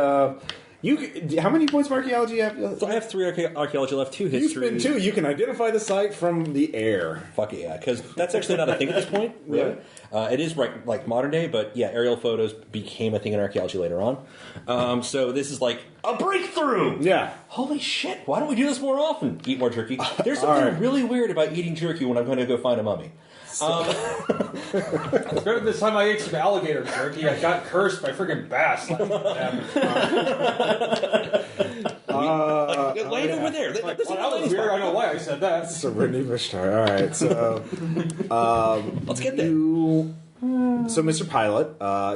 A: How many points of archaeology you have?
E: So I have 3 archaeology left, 2
A: You
E: history.
A: spend 2. You can identify the site from the air.
E: Fuck yeah, because that's actually not a thing at this point. Really, it is like modern day, but yeah, aerial photos became a thing in archaeology later on. So this is like a breakthrough.
A: Yeah.
E: Holy shit! Why don't we do this more often? Eat more jerky. There's something
A: right.
E: really weird about eating jerky when I'm going to go find a mummy.
G: Remember this time I ate some alligator jerky? I got cursed by friggin' bass.
E: Wait over there.
G: Well, that was weird. I don't know why I said that.
A: Serenity Vishtar. All right, so
E: Let's get there.
A: So, Mr. Pilot,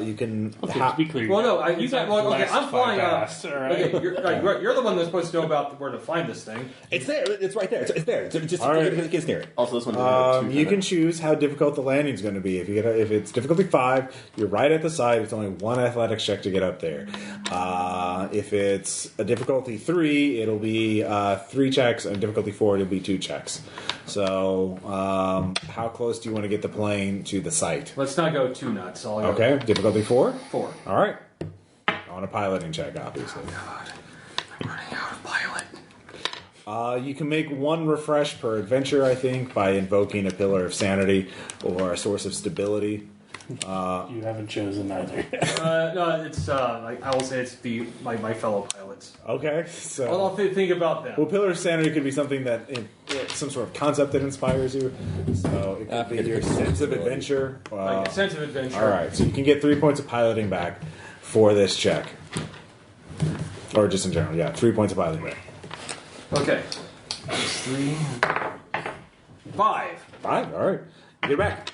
A: you can.
F: To be clear.
G: Well, no,
F: you got
G: okay, I'm
F: blessed
G: flying
F: by
G: out.
F: bass, all right?
G: Okay, you're the one that's supposed to know about where to find this thing.
E: It's there. It's right there. It's there. It's just
A: All right.
E: get near it.
D: Also, this one doesn't have 2
A: You can choose how difficult the landing's going to be. If it's difficulty 5, you're right at the side. It's only 1 athletics check to get up there. If it's a difficulty 3, it'll be 3 checks, and difficulty 4, it'll be 2 checks. So, how close do you want to get the plane to the site?
G: Let's not go too nuts. I'll go
A: Okay, difficulty 4.
G: 4.
A: All right. On a piloting check, obviously.
G: God, I'm running out of pilot.
A: You can make 1 refresh per adventure, I think, by invoking a pillar of sanity or a source of stability.
F: You haven't chosen either.
G: No, it's I will say it's my fellow pilots.
A: Okay, so
G: I'll think about that.
A: well, Pillar of Sanity could be something that some sort of concept that inspires you. So it could be your sense of adventure.
G: Like a sense of adventure.
A: All right, so you can get 3 points of piloting back for this check, or just in general. Yeah, 3 points of piloting back.
G: Okay. That's 3. 5.
A: 5. All right. Get back.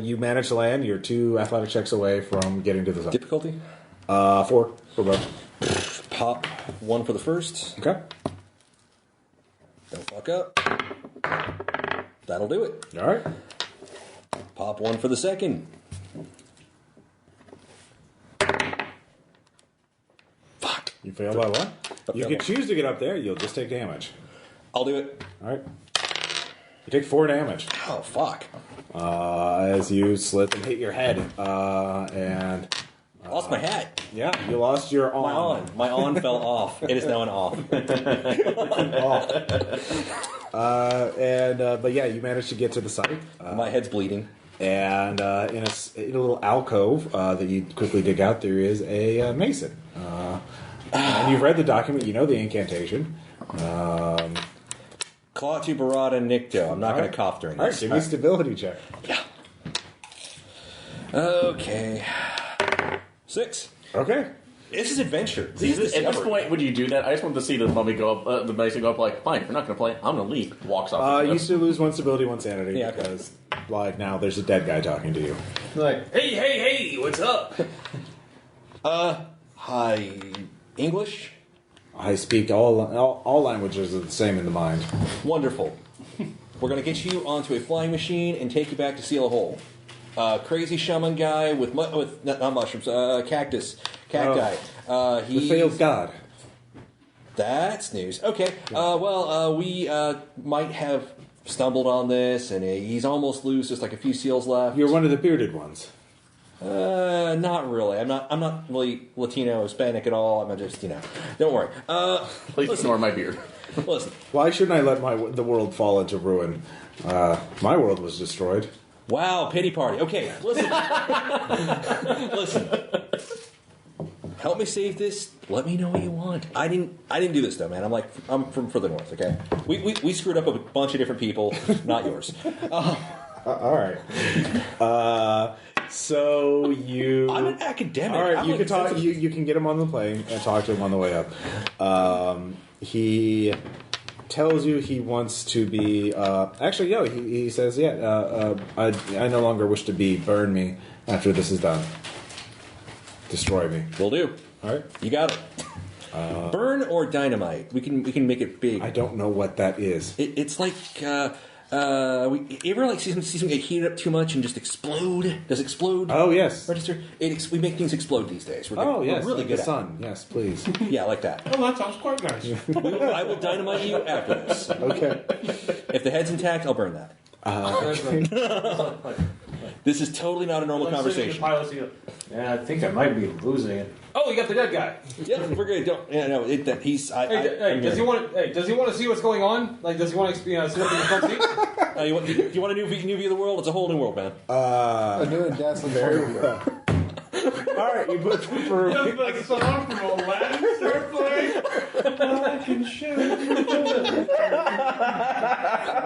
A: You manage to land. You're 2 athletic checks away from getting to the zone.
E: Difficulty?
A: 4 for both.
E: Pop 1 for the first.
A: Okay.
E: Don't fuck up. That'll do it.
A: All right.
E: Pop 1 for the second. Fuck.
A: You fail by 1. You
E: fail
A: can
E: by-
A: choose to get up there. You'll just take damage.
E: I'll do it.
A: All right. You take 4 damage
E: Oh, fuck.
A: as you slip and hit your head. And
E: Lost my hat.
A: yeah, you lost your
E: My
A: arm.
E: on. My on fell off. It is now an off.
A: But yeah, you managed to get to the site.
E: My head's bleeding.
A: And in a little alcove that you quickly dig out, there is a mason. And you've read the document. You know the incantation.
E: Klaatu Barada Nikto. I'm not going to cough during
A: All right,
E: this.
A: give me a stability check.
E: Okay. 6.
A: Okay.
E: This is adventure.
D: See,
E: This is
D: at this
E: discovery.
D: point, would you do that? I just want to see the mummy go up, the mason go up like, fine, if you're not going to play, I'm going to leave. Walks off. the
A: You
D: cliff.
A: still lose 1 stability, 1 sanity
E: Yeah, okay.
A: because, like, now there's a dead guy talking to you.
G: Like, hey, what's up?
E: Hi. English?
A: I speak all languages are the same in the mind.
E: Wonderful. We're going to get you onto a flying machine and take you back to Seal Hole. Crazy shaman guy with not mushrooms, cacti.
A: The
E: He
A: failed god.
E: That's news. Okay. We might have stumbled on this, and he's almost loose. Just like a few seals left.
A: You're one of the bearded ones.
E: Not really. I'm not really Latino, Hispanic at all. I'm just Don't worry.
D: Please ignore my beard.
E: Listen.
A: Why shouldn't I let the world fall into ruin? My world was destroyed.
E: Wow, pity party. Okay, listen. Listen. Help me save this. Let me know what you want. I didn't do this though, man. I'm from further north. Okay, we screwed up a bunch of different people, not yours.
A: All right. So you.
E: I'm an academic.
A: All right,
E: I'm
A: you
E: like
A: can talk.
E: sensitive.
A: You can get him on the plane and talk to him on the way up. He tells you he wants to be. Actually, no. He says, "Yeah, I no longer wish to be. Burn me after this is done. Destroy me."
E: Will do.
A: All right.
E: You got it. Burn or dynamite. We can make it big.
A: I don't know what that is.
E: It's like you ever like see something get heated up too much and just explode? Does explode?
A: Oh yes.
E: Register. We make things explode these days. We're
A: Yes.
E: really
A: like
E: good
A: the
E: at
A: sun. Yes, please.
E: it. Yeah, like that.
F: Oh, that sounds quite nice.
E: I will dynamite you after this.
A: Okay.
E: If the head's intact, I'll burn that. This is totally not a normal conversation.
G: Yeah, I think I might be losing it. Oh, you got the dead guy.
E: Yeah, we're good. Don't. Yeah, no. He's.
G: Does he want to see what's going on? Like, does he want to sit up in the front seat?
E: Do you want a new view of the world? It's a whole new world, man.
C: A new and dazzling very
A: All right, you put the Peruvian.
F: Does the song from Aladdin start playing? I can shoot.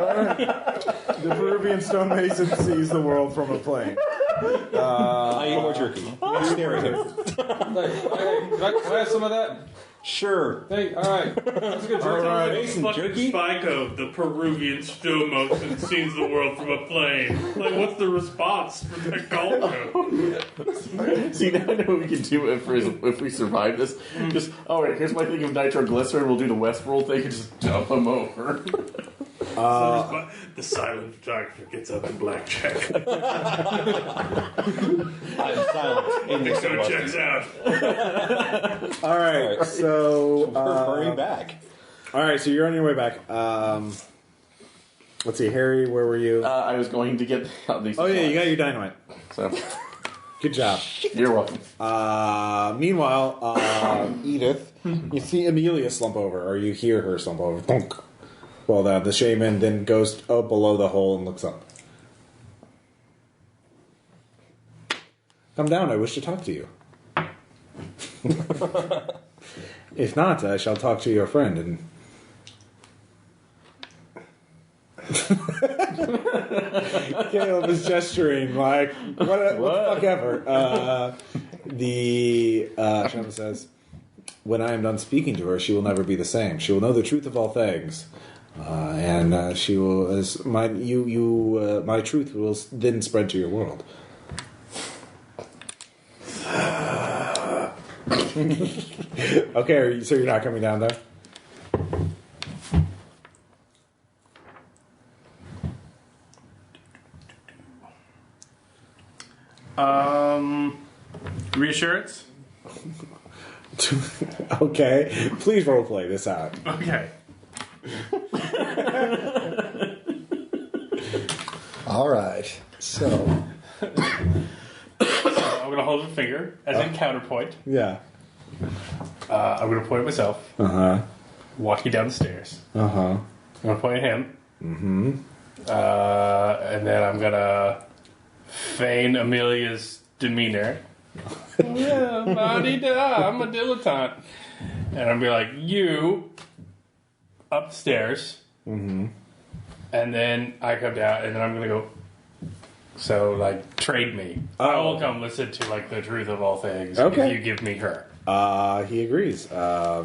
A: The Peruvian stonemason sees the world from a plane.
E: I eat more jerky. Stereotype.
G: Can I have some of that?
E: Sure.
G: Hey, all right. That's a good joke.
A: All right.
E: Mason
F: Fucking
E: jerky.
F: Spyco, the Peruvian stillmotion sees the world from a plane. Like, what's the response for that call code?
D: See, now I know what we can do if we survive this. Just, all right, here's my thing of nitroglycerin. We'll do the Westworld thing and just dump them over.
F: The silent photographer gets up in blackjack.
E: I'm silent. In this
F: So
E: one.
F: checks out.
A: All right, so
E: We're hurrying back.
A: all right, so you're on your way back. Let's see, Harry, where were you?
D: I was going to get out these.
A: Oh yeah, you got your dynamite.
D: So,
A: Good job.
D: you're welcome.
A: Meanwhile, Edith, you see Amelia slump over, or you hear her slump over. Thunk. Well, the shaman then goes up below the hole and looks up. Come down, I wish to talk to you. If not, I shall talk to your friend and... Caleb is gesturing like, what the fuck ever. Shaman says, when I am done speaking to her, she will never be the same. She will know the truth of all things. And she will, as my truth will then spread to your world. Okay, so you're not coming down there?
F: Reassurance?
A: Okay, please roleplay this out.
F: Okay.
C: All right. So
F: I'm going to hold a finger as a counterpoint.
A: Yeah.
F: I'm going to point at myself.
A: Uh-huh.
F: Walking down the stairs.
A: Uh-huh.
F: I'm going to point at him. Mm-hmm. And then I'm going to feign Amelia's demeanor. Yeah, la-di-da, I'm a dilettante. And I'm going to be like, you, upstairs. Mm-hmm. And then I come down, and then I'm going to go, so, like, trade me. I will come listen to, like, the truth of all things if you give me her.
A: He agrees. I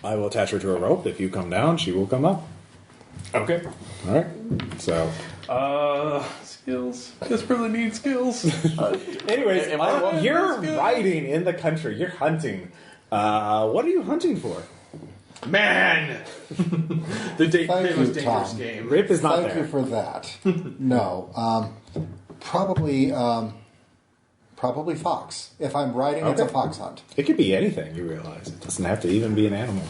A: will attach her to a rope. If you come down, she will come up.
F: Okay.
A: All right. So...
F: skills. Desperately need skills.
A: Anyways, you're riding in the country. You're hunting. What are you hunting for?
G: Man! The
C: Thank
G: famous
C: you,
G: dangerous
C: Tom.
G: game.
A: Rip is not
C: thank
A: there.
C: you for that. No, probably fox. If I'm riding, it's a fox hunt.
A: It could be anything, you realize. It doesn't have to even be an animal.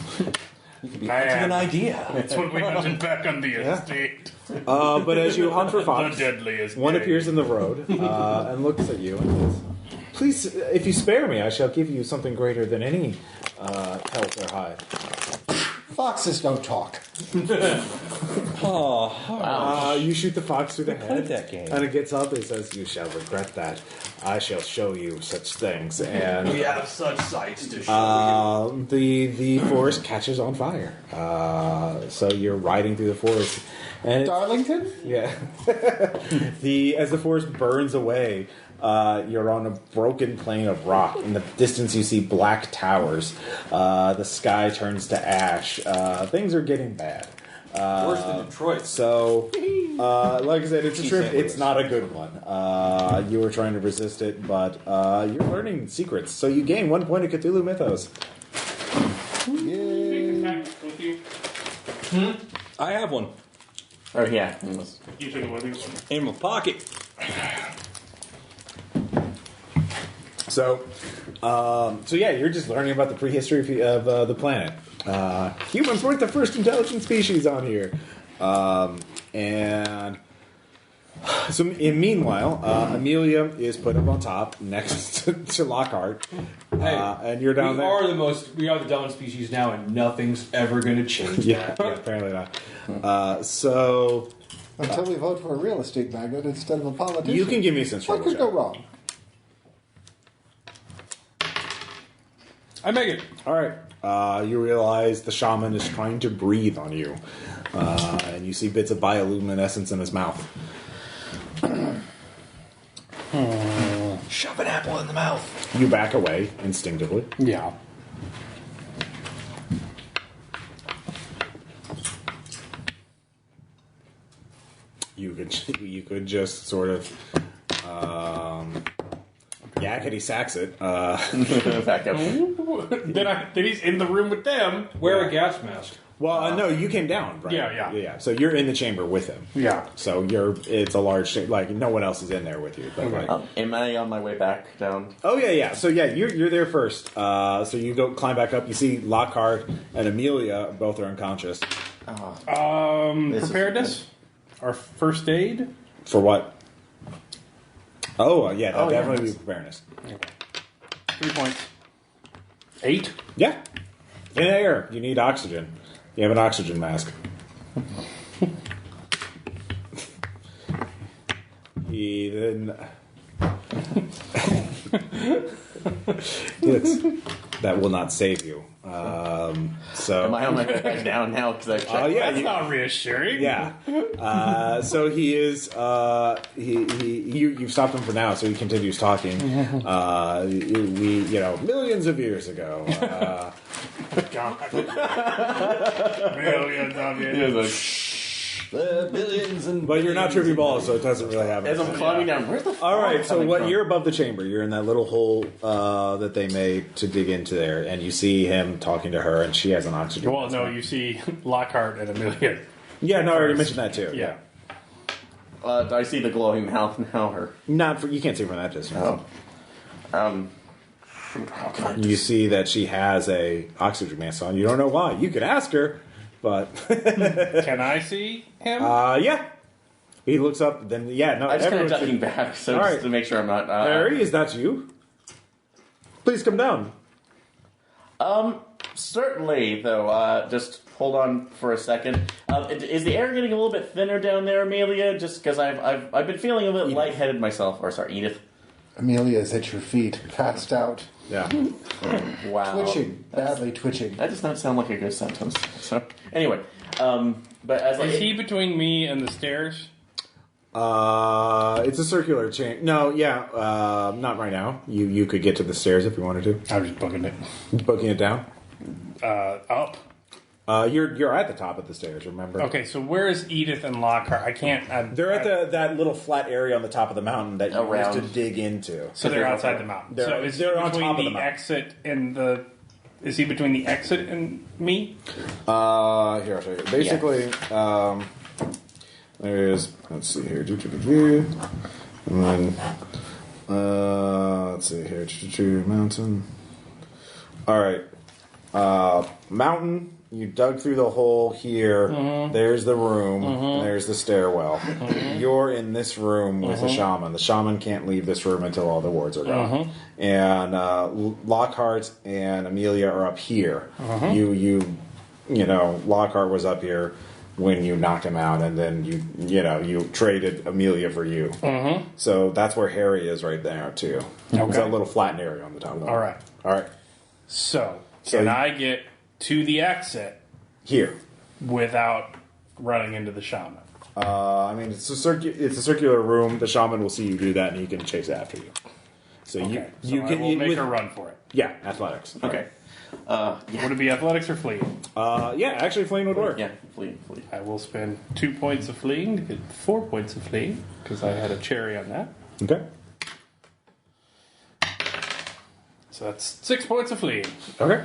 E: You could be hunting an idea.
F: That's what we hunted back on the estate.
A: But as you hunt for
F: The
A: fox,
F: deadliest
A: one
F: game.
A: appears in the road and looks at you and says, please, if you spare me, I shall give you something greater than any pelt or hide.
C: Foxes don't talk.
A: You shoot the fox through the head,
E: that game.
A: and it gets up and says, you shall regret that. I shall show you such things. And
G: We have such sights to show
A: the forest catches on fire. So you're riding through the forest. And
C: Darlington?
A: yeah. As the forest burns away, you're on a broken plain of rock. In the distance, you see black towers. The sky turns to ash. Things are getting bad.
G: Worse than Detroit.
A: So, like I said, it's a trip. It's not a good one. You were trying to resist it, but you're learning secrets. So you gain 1 point of Cthulhu Mythos.
F: With you?
E: I have one
D: Oh, yeah.
F: You took it with you?
E: in my pocket.
A: So yeah, you're just learning about the prehistory of the planet. Humans weren't the first intelligent species on here, and so meanwhile, Amelia is put up on top next to Lockhart, and you're down there.
G: We are the dominant species now, and nothing's ever going to change
A: Yeah,
G: that.
A: apparently not. So
C: Until we vote for a real estate magnate instead of a politician.
A: you can give me a sense
C: What
A: roll
C: could go
A: check.
C: wrong?
F: I make it.
A: All right. You realize the shaman is trying to breathe on you, and you see bits of bioluminescence in his mouth.
G: Shove an apple in the mouth.
A: You back away instinctively.
F: Yeah.
A: You could just sort of yakety sacks it.
D: Back up.
F: Then he's in the room with them.
G: Wear a gas mask.
A: Well, no, you came down, right?
F: Yeah.
A: So you're in the chamber with him.
F: Yeah.
A: So it's a large like no one else is in there with you. But like,
D: Am I on my way back down?
A: oh yeah. So yeah, you're there first. So you go climb back up. You see Lockhart and Amelia both are unconscious.
F: Preparedness? Our first aid?
A: For what? Oh yeah, that
D: Oh, yeah.
A: definitely be preparedness.
F: 3 points. 8?
A: Yeah. In air, you need oxygen. You have an oxygen mask. He then That will not save you. So
D: Am I on my way down now? Because I've checked.
A: yeah,
F: That's not reassuring.
A: yeah. So he is. You've stopped him for now, so he continues talking. Millions of years ago.
F: God. Millions of years.
E: Millions and
A: But you're not tripping balls, so it doesn't really have.
D: As I'm climbing down, where's the fog
A: All right, so
D: coming
A: what
D: from?
A: you're above the chamber. You're in that little hole that they made to dig into there, and you see him talking to her, and she has an oxygen.
F: Well, no, you see Lockhart and Amelia.
A: Yeah, no, I already mentioned that too.
F: Yeah.
D: I see the glowing mouth now. Or
A: Not for, you can't see from that distance.
D: oh,
A: You see that she has a oxygen mask on. You don't know why. You could ask her, but
F: Can I see him?
A: yeah. He looks up. Then yeah, no.
D: I just kind of
A: everyone's
D: ducking back, so
A: All
D: just
A: right.
D: to make sure I'm not.
A: Harry, is that you? Please come down.
D: Certainly, though. Just hold on for a second. Is the air getting a little bit thinner down there, Amelia? Just because I've been feeling a bit lightheaded myself. Or sorry, Edith.
C: Amelia is at your feet, passed out,
A: Yeah.
D: Wow.
C: twitching, badly twitching.
D: That does not sound like a good sentence. So anyway, but as
F: Is he between me and the stairs?
A: It's a circular chain. No, yeah, not right now. You could get to the stairs if you wanted to.
F: I'm just booking it.
A: Booking it down.
F: Up.
A: You're at the top of the stairs. Remember?
F: Okay, so where is Edith and Lockhart? I can't.
A: They're at that little flat area on the top of the mountain that you
D: Around.
A: used to dig into.
F: So they're outside the mountain.
A: They're-
F: So is
A: they're
F: he
A: on
F: between
A: top of
F: the
A: the mountain.
F: exit and the? Is he between the exit and me?
A: Here, I'll show you. Basically, there's, let's see here, and then, let's see here, mountain. All right, mountain. You dug through the hole here. There's the room. There's the stairwell. You're in this room with the shaman. The shaman can't leave this room until all the wards are gone. And Lockhart and Amelia are up here. You know, Lockhart was up here when you knocked him out, and then you traded Amelia for you. So that's where Harry is right there too. It's that little flattened area on the top.
F: All right.
A: All right.
F: So
A: So
F: can
A: you-
F: I get to the exit
A: Here.
F: without running into the shaman?
A: I mean, it's a circular room. The shaman will see you do that, and he can chase after you. So
F: Okay.
A: you
F: So
A: can
F: I will make
A: with-
F: a run for it.
A: Yeah, athletics.
D: Okay.
F: Would it be athletics or fleeing?
A: Yeah, actually, fleeing would work.
D: Yeah, flee.
F: I will spend 2 points of fleeing to get 4 points of fleeing because I had a cherry on that.
A: Okay.
F: So that's 6 points of fleeing.
A: Okay.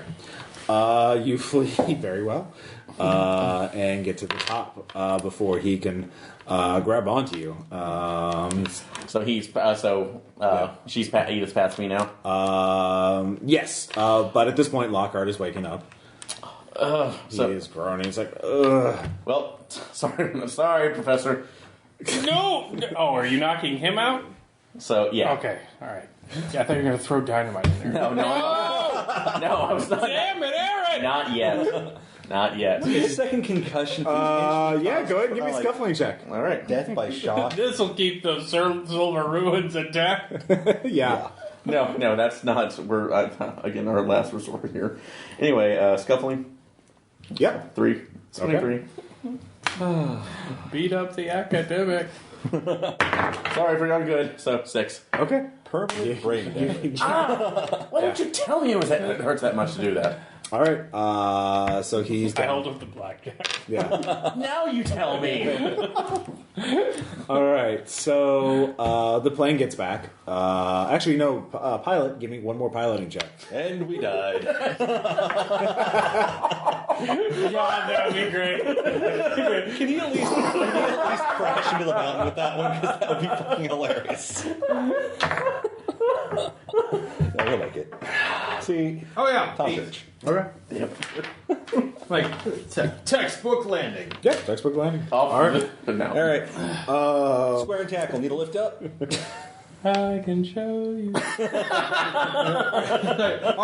A: You flee very well, and get to the top before he can grab onto you.
D: So he's she's Edith's past me now.
A: Yes, but at this point, Lockhart is waking up. He is groaning. He's like, ugh.
D: Well, sorry, Professor.
F: No! Oh, are you knocking him out?
D: So yeah.
F: Okay, alright. Yeah, I thought you were going to throw dynamite in there.
D: No, I was not.
F: Damn it, Aaron!
D: Not yet. Not yet.
E: his second concussion.
A: Yeah, go ahead and give me a scuffling check.
D: All right.
E: Death by shock.
F: This will keep the silver ruins intact.
A: Yeah.
D: No, that's not. We're again our last resort here. Anyway, scuffling.
A: Yep.
D: 3. 23.
F: Beat up the academic.
D: Sorry, forgot good. So 6.
A: Okay.
E: Permanent brain damage.
D: Why didn't you tell me it hurts that much to do that?
A: All right. So he's
F: I
A: down.
F: held up the blackjack.
A: Yeah.
D: Now you tell me.
A: All right. So the plane gets back. Actually, no. Pilot, give me one more piloting check.
E: And we died.
F: God, that would be great.
E: Can you at least crash into the mountain with that one? Because that would be fucking hilarious. Yeah, we'll make it. See,
G: Oh yeah.
E: top pitch.
A: Okay.
G: Like textbook landing.
A: Yeah. Textbook landing.
D: All right. But no.
E: All right. Square and tackle. Need a lift up?
F: I can show you.
G: All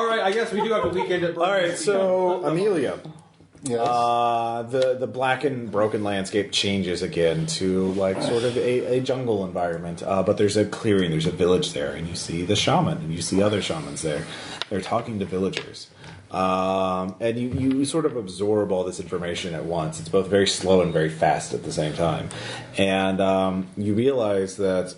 G: right. I guess we do have a weekend at.
A: All right. So Amelia,
C: Yes.
A: The black and broken landscape changes again to like sort of a jungle environment. But there's a clearing, there's a village there, and you see the shaman, and you see other shamans there. They're talking to villagers. And you sort of absorb all this information at once. It's both very slow and very fast at the same time. And you realize that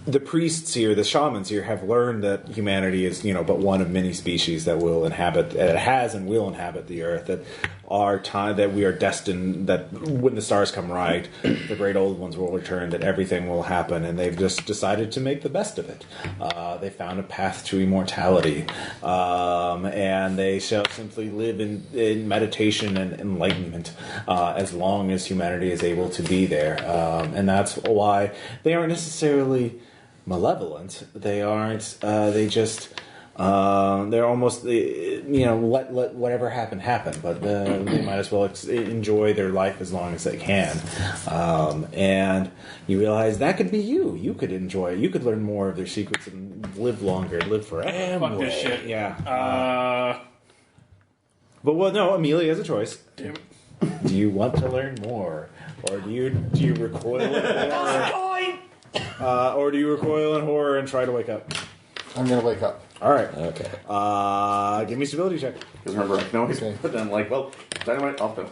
A: the priests here, the shamans here, have learned that humanity is, but one of many species that will inhabit, that has and will inhabit the earth. That that we are destined. That when the stars come right, the great old ones will return. That everything will happen, and they've just decided to make the best of it. They found a path to immortality, and they shall simply live in meditation and enlightenment as long as humanity is able to be there. And that's why they aren't necessarily malevolent. They aren't. They just. They're almost. Let whatever happen. But they might as well enjoy their life as long as they can. And you realize that could be you. You could enjoy it. You could learn more of their secrets and live longer, live forever.
F: Fuck this shit.
A: Yeah. But no. Amelia has a choice.
F: Damn it.
A: Do you want to learn more, or do you recoil in horror? Or do you recoil in horror and try to wake up?
C: I'm going to wake up.
A: All right.
E: Okay.
A: Give me a stability check.
D: Because remember, I can always
C: Okay.
D: put them like, well, dynamite off the.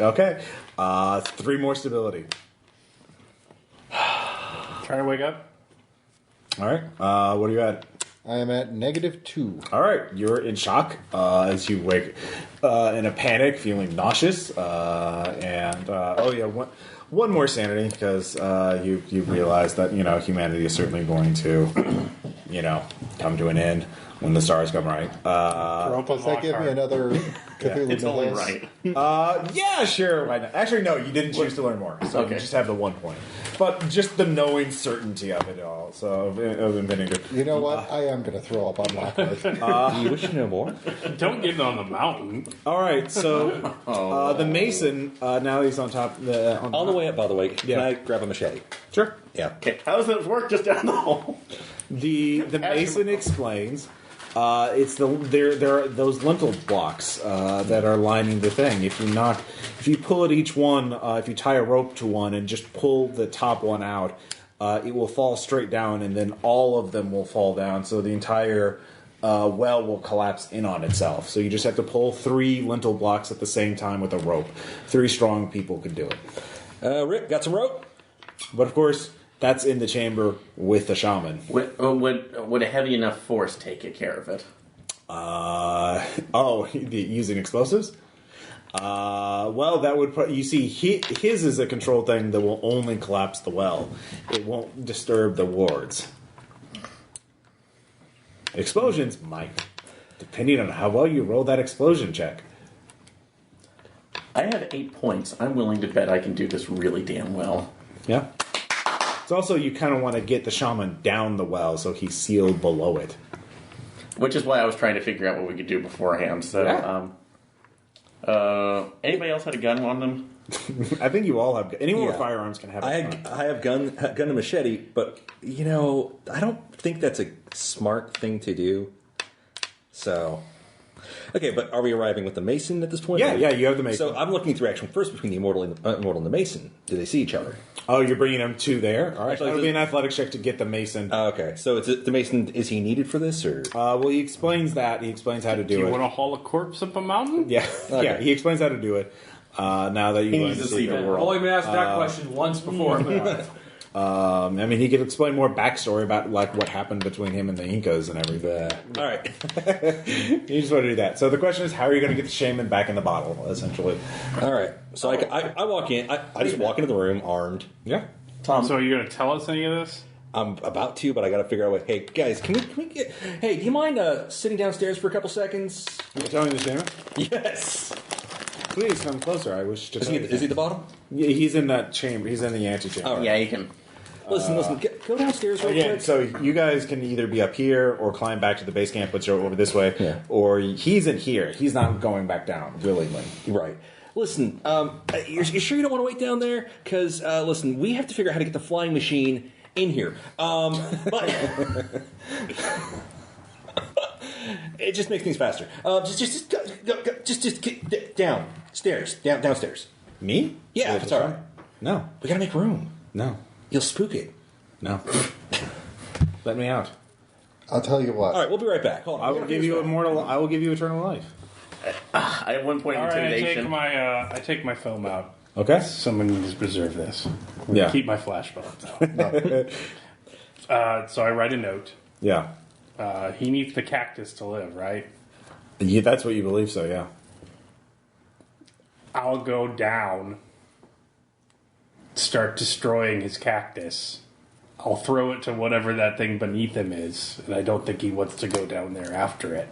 A: Okay. 3 more stability.
F: Trying to wake up.
A: All right. What are you at?
C: I am at -2.
A: All right. You're in shock as you wake in a panic, feeling nauseous, and one more sanity because you realize that humanity is certainly going to come to an end when the stars come right.
C: Does that give me another Cthulhu
D: It's only
C: Mythos?
D: right.
A: Yeah, sure. Why not? Actually, no, you didn't choose to learn more, so you just have the 1 point. But just the knowing certainty of it all, so of inventing it.
C: You know what? I am going to throw up on Lockhart.
E: Do you wish to know more?
F: Don't get it on the mountain.
A: All right, so the mason now he's on top.
E: On the way up, by the way, can
A: Yeah.
E: I grab a machete?
A: Sure.
E: Yeah.
D: Okay, how does it work just down the hall?
A: The mason explains. There are those lintel blocks that are lining the thing. If you pull at each one, if you tie a rope to one and just pull the top one out, it will fall straight down, and then all of them will fall down. So the entire well will collapse in on itself. So you just have to pull 3 lintel blocks at the same time with a rope. 3 strong people could do it.
E: Rick, got some rope?
A: But of course, that's in the chamber with the shaman.
D: Would a heavy enough force take care of it?
A: Using explosives? Well, that would you see, his is a controlled thing that will only collapse the well. It won't disturb the wards. Explosions might, depending on how well you roll that explosion check.
D: I have 8 points. I'm willing to bet I can do this really damn well.
A: Yeah. It's also, you kind of want to get the shaman down the well so he's sealed below it.
D: Which is why I was trying to figure out what we could do beforehand. So, anybody else had a gun on them?
A: I think you all have. Anyone with
E: Yeah.
A: firearms can have a gun.
E: I have gun and machete, but I don't think that's a smart thing to do. So, okay, but are we arriving with the mason at this point?
A: Yeah, you have the mason.
E: So I'm looking through action first between the immortal and the mason. Do they see each other?
A: Oh, you're bringing them to there? All right,
E: Actually,
A: that would be an athletics check to get the mason.
E: Okay, so the mason, is he needed for this, or?
A: Well, he explains that. He explains how to
F: Do
A: do
F: you
A: it.
F: want to haul a corpse up a mountain?
A: Yeah,
E: Okay.
A: yeah. He explains how to do it. Now that you
D: He
A: learned
D: needs
A: the
D: to see
A: secret.
D: the world.
G: Only been asked that question once before.
A: I mean, he could explain more backstory about like what happened between him and the Incas and everything.
E: All right.
A: You just want to do that. So the question is, how are you going to get the shaman back in the bottle? Essentially.
E: All right. So I walk in. I just walk into the room armed.
A: Yeah.
D: Tom,
F: So are you going to tell us any of this?
E: I'm about to, but I got to figure out what. Hey guys, can we get? Hey, do you mind sitting downstairs for a couple seconds?
A: You're telling the shaman?
E: Yes.
A: Please come closer. I wish to.
E: Is he at the bottom?
A: Yeah, he's in that chamber. He's in the antechamber.
E: All right.
D: yeah, you can.
E: Listen. Go downstairs real
A: Again,
E: quick.
A: so you guys can either be up here or climb back to the base camp, which are over this way,
E: Yeah.
A: or he's in here. He's not going back down willingly.
E: Right. Listen, you're sure you don't want to wait down there? Because, listen, we have to figure out how to get the flying machine in here. But it just makes things faster. Just get downstairs.
A: Me?
E: Yeah, if it's all right.
A: No.
E: We gotta make room.
A: No.
E: You'll spook it.
A: No. Let me out.
C: I'll tell you what.
E: All right, we'll be right back. Hold on.
A: I will give you eternal life.
D: I have 1 point of
F: All right,
D: intimidation.
F: I take my film out.
A: Okay.
F: Someone needs to preserve this.
A: Yeah.
F: Keep my flash bones out. So I write a note.
A: Yeah.
F: He needs the cactus to live, right?
A: Yeah, that's what you believe, so yeah.
F: I'll go down, start destroying his cactus. I'll throw it to whatever that thing beneath him is, and I don't think he wants to go down there after it.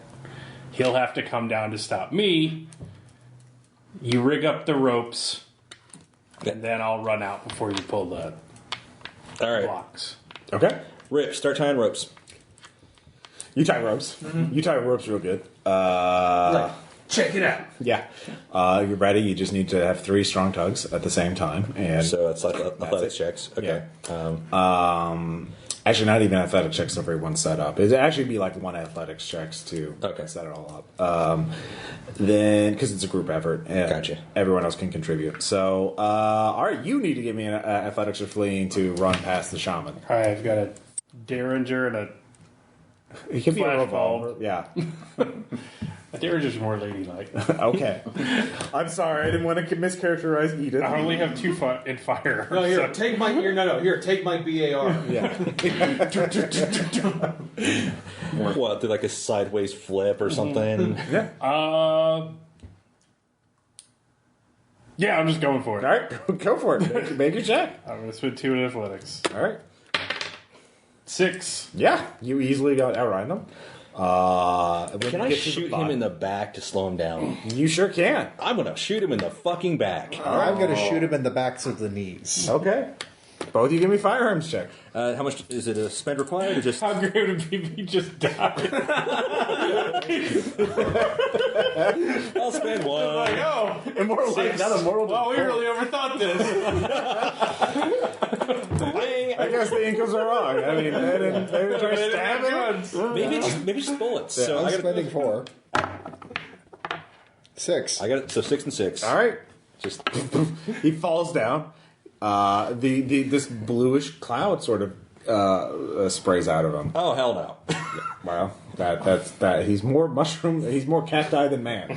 F: He'll have to come down to stop me. You rig up the ropes, and then I'll run out before you pull the
E: All right.
F: blocks.
A: Okay.
E: Rip, start tying ropes.
A: You tie ropes. You tie ropes real good.
G: Check it out.
A: Yeah. You're ready. You just need to have 3 strong tugs at the same time. And
E: So it's like athletics checks. Okay.
A: actually, not even athletic checks for every one set up. It'd actually be like 1 athletics checks to set it all up. Then, because it's a group effort, and
E: Gotcha.
A: everyone else can contribute. So, all right, you need to give me an athletics or fleeing to run past the shaman.
F: I've got a derringer and a
A: It could be a
F: Flash
A: revolver.
F: bulb.
A: Yeah.
F: derringer's more ladylike.
A: Okay. I'm sorry. I didn't want to mischaracterize Edith.
F: I only have 2 in fire.
G: No, here,
F: so-
G: take my take my BAR.
A: Yeah.
E: What, do like a sideways flip or something?
A: Yeah.
F: Yeah, I'm just going for it.
A: All right. Go for it. Make your check.
F: I'm going to spend 2 in athletics.
A: All right.
F: 6.
A: Yeah. You easily outride them. When
E: Can
A: you
E: I
A: get to the
E: shoot him
A: bottom-
E: in the back to slow him down?
A: You sure can.
E: I'm gonna shoot him in the fucking back.
C: I'm going to shoot him in the backs of the knees.
A: Okay. Both of you give me firearms check.
E: How much is it? A spend required or just?
F: How great would it be if he just died?
E: I'll spend one.
F: Oh,
A: Immortal life, not immortal.
F: well, we really overthought this.
A: I guess the Incas are wrong. I mean, they didn't try stabbing.
E: Maybe just bullets. So
C: I'm
E: I got
C: spending 4. 6.
E: I got it. So 6 and 6.
A: All right.
E: Just
A: He falls down. This bluish cloud sort of sprays out of him.
E: oh hell no.
A: Well, that's that. He's more mushroom. He's more cacti than man.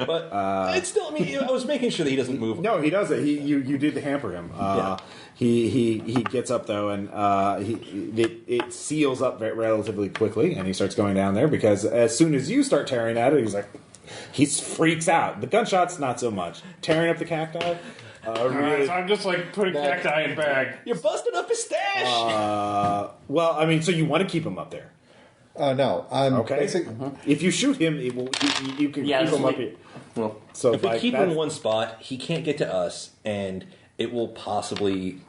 E: But it's still. I mean, I was making sure that he doesn't move.
A: No, he does it. You did hamper him.
E: Yeah.
A: He gets up though, and it seals up relatively quickly, and he starts going down there because as soon as you start tearing at it, he freaks out. The gunshots, not so much. Tearing up the cacti.
F: Alright, so I'm just like putting cacti in bag.
E: You're busting up his stash.
A: Well, I mean, so you want to keep him up there?
C: No, I'm
A: Okay.
C: basically.
A: If you shoot him, it will. You can
D: Yeah,
A: keep him
D: so
A: up here.
D: Well,
A: So
E: if we
A: like,
E: keep him
A: that's-
E: in one spot, he can't get to us, and it will possibly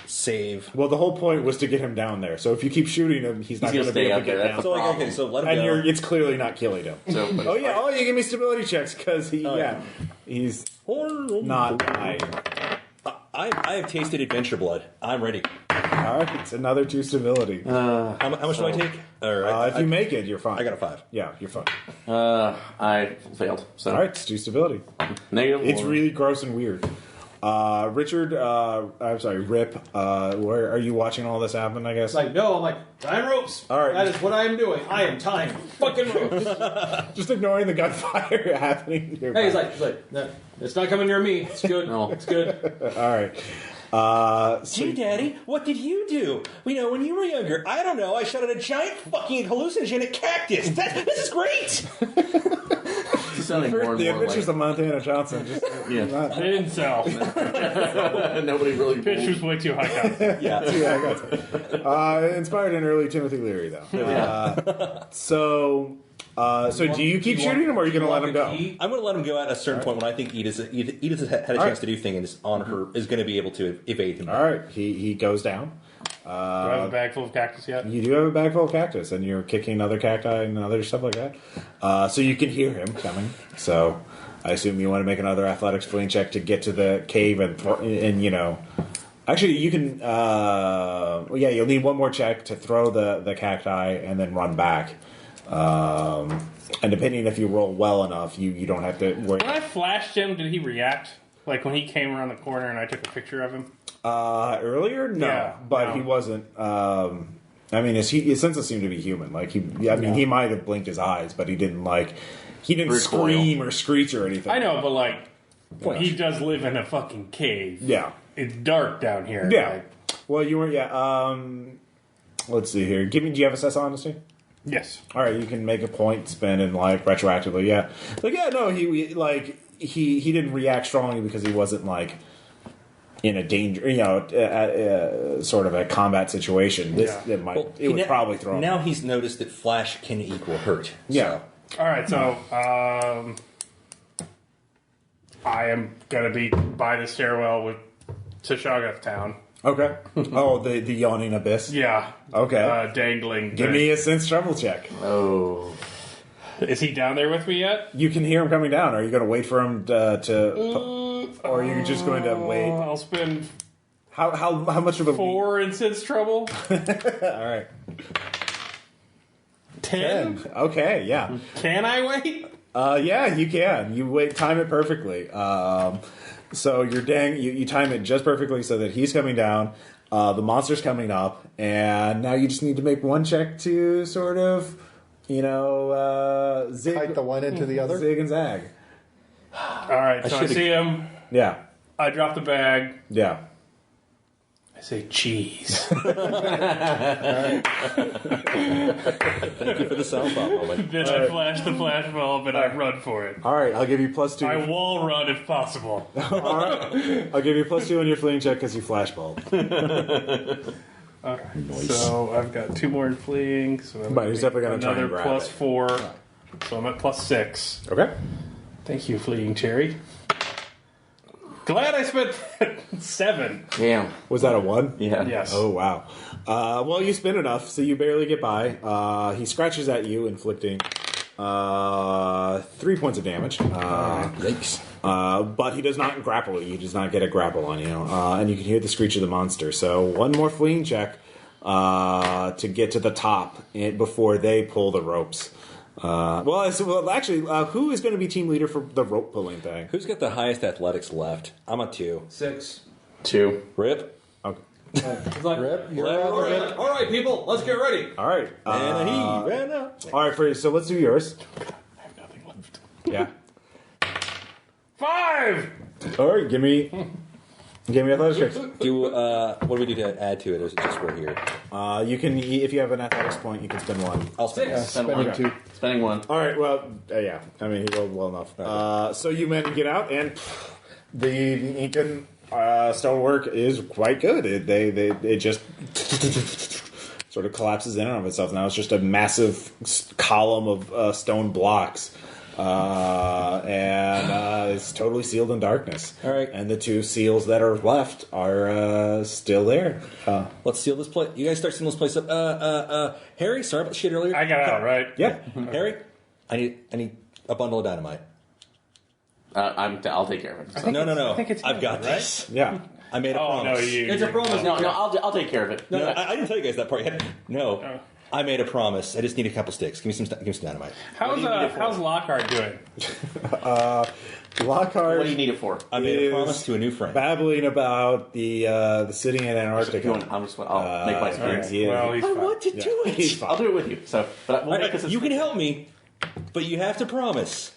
E: save.
A: Well, the whole point was to get him down there. So if you keep shooting him, he's not
D: gonna
A: going to be
D: stay
A: able
D: up
A: to get
D: there.
A: down.
D: That's
E: So like, okay,
D: problem.
E: so let him
A: And
E: go.
A: it's clearly not killing him.
D: so, but
A: Oh yeah, you give me stability checks because he's not dying.
E: I have tasted adventure blood. I'm ready.
A: All right, it's another 2 stability.
E: How much do I take? Or
A: If you make it, you're fine.
E: I got a 5.
A: Yeah, you're fine.
D: I failed. So
A: All right, it's 2 stability.
D: negative.
A: It's
D: one.
A: really gross and weird. Richard, I'm sorry, Rip. Where are you watching all this happen? I guess.
G: It's like, no, I'm like, tying ropes.
A: All right.
G: That is what I am doing. I am tying fucking ropes.
A: Just ignoring the gunfire happening nearby.
G: Hey, he's like, no, it's not coming near me. It's good.
D: No.
G: It's good.
A: All right.
E: Gee, Daddy, what did you do? You know, when you were younger, I don't know, I shot at a giant fucking hallucinogenic cactus. This is great!
D: It's sounding more and
A: The
D: more
A: Adventures of Montana Johnson. Just,
D: Yeah.
F: It didn't sell.
D: Nobody really.
F: Pitch was way too high. Concept.
E: Yeah.
A: yeah, I got it. Inspired in early Timothy Leary, though. So do you keep shooting him, or are you going to let him go?
E: I'm going to let him go at a certain point when I think Edith has had a chance to do things and is on her is going to be able to evade him.
A: All right, he goes down.
F: Do I have a bag full of cactus yet?
A: You do have a bag full of cactus, and you're kicking other cacti and other stuff like that. So you can hear him coming. So I assume you want to make another athletics fleeing check to get to the cave and Actually, you can. You'll need one more check to throw the cacti and then run back. And depending if you roll well enough, you don't have to worry.
F: When I flashed him, did he react? Like when he came around the corner and I took a picture of him?
A: Earlier, no,
F: Yeah,
A: but
F: no.
A: he wasn't. His senses seemed to be human. Like he might have blinked his eyes, but he didn't scream or screech or anything.
F: I know, but like, he does live in a fucking cave.
A: Yeah.
F: It's dark down here.
A: Yeah.
F: Like,
A: Well, you were. Yeah. Let's see here. Do you have assess honesty?
F: yes.
A: All right, you can make a point spin and like retroactively. Yeah. He didn't react strongly because he wasn't like in a danger, sort of a combat situation. It would probably throw him.
E: Now he's noticed that flash can equal hurt.
A: Yeah.
F: All right, so I am gonna be by the stairwell to Shoggoth Town.
A: Okay. Oh, the yawning abyss.
F: Yeah.
A: Okay.
F: Dangling.
A: Give me a sense trouble check.
D: Oh.
F: Is he down there with me yet?
A: You can hear him coming down. Are you going to wait for him or are you just going to wait?
F: I'll spend
A: How much of a
F: 4 in sense trouble.
A: All right.
F: 10?
A: Okay. Yeah.
F: Can I wait?
A: Yeah, you can. You time it perfectly. So you time it just perfectly so that he's coming down, the monster's coming up, and now you just need to make one check to sort of, zig.
C: Fight the one into the other.
A: Zig and zag.
F: All right, so I see him.
A: Yeah.
F: I drop the bag.
A: Yeah.
F: I say cheese.
E: Thank you for the sound bot moment.
F: Then I flash the flash bulb and I run for it.
A: All right, I'll give you +2.
F: I wall run if possible.
A: All right. I'll give you +2 on your fleeing check because you flashbulb.
F: All right. Nice. So I've got 2 more in fleeing. So
A: But he's definitely going to try and
F: another
A: grab
F: +4. So I'm at +6.
A: Okay.
F: Thank you, fleeing cherry. Glad I spent 7.
D: Damn.
A: Was that a 1?
D: Yeah.
F: Yes.
A: Oh, wow. Well, you spin enough, so you barely get by. He scratches at you, inflicting 3 points of damage.
E: Yikes.
A: But he does not grapple you. He does not get a grapple on you. And you can hear the screech of the monster. So one more fleeing check to get to the top before they pull the ropes. Actually, who is going to be team leader for the rope pulling thing?
E: Who's got the highest athletics left? I'm a 2.
G: 6.
D: 2.
E: Rip.
A: Okay.
C: Rip, you're
G: All
C: out.
G: right. All right, people, let's get ready.
A: All right.
E: And he ran up.
A: All right, so let's do yours.
F: I have nothing left.
A: Yeah.
F: 5!
A: All right, give me athletics checks.
E: What do we do to add to it, or is it just we're here?
A: You can, if you have an athletics point, you can spend 1.
E: I'll spend it.
C: Spending 2.
D: Spending 1.
A: All right, well, yeah. I mean, he rolled well enough. So you managed to get out, and the Incan stonework is quite good. It just sort of collapses in and of itself. Now it's just a massive column of stone blocks. And it's totally sealed in darkness.
E: All right.
A: And the 2 seals that are left are still there.
E: Let's seal this place. You guys start sealing this place up. Harry, sorry about the shit earlier.
F: I got out, right?
A: Yeah.
E: Harry, I need a bundle of dynamite.
D: I'll take care of it. So.
E: No.
F: I think it's
E: I've got
F: him, right?
E: this.
A: Yeah.
E: I made a
F: Oh,
E: promise.
F: no, you.
G: It's a promise.
D: No, I'll take care of it.
E: No, I didn't tell you guys that part yet. No.
F: Oh.
E: I made a promise. I just need a couple sticks. Give me some dynamite.
F: How's Lockhart doing?
A: Lockhart
D: What do you need it for?
E: I made a
A: is
E: promise to a new friend.
A: babbling about the city in Antarctica.
D: I'll make my experience.
A: Yeah.
F: Well, he's
E: I
F: fine.
E: want to do it.
A: He's fine.
D: I'll do it with you. So, but we'll make this.
E: You can help me, but you have to promise.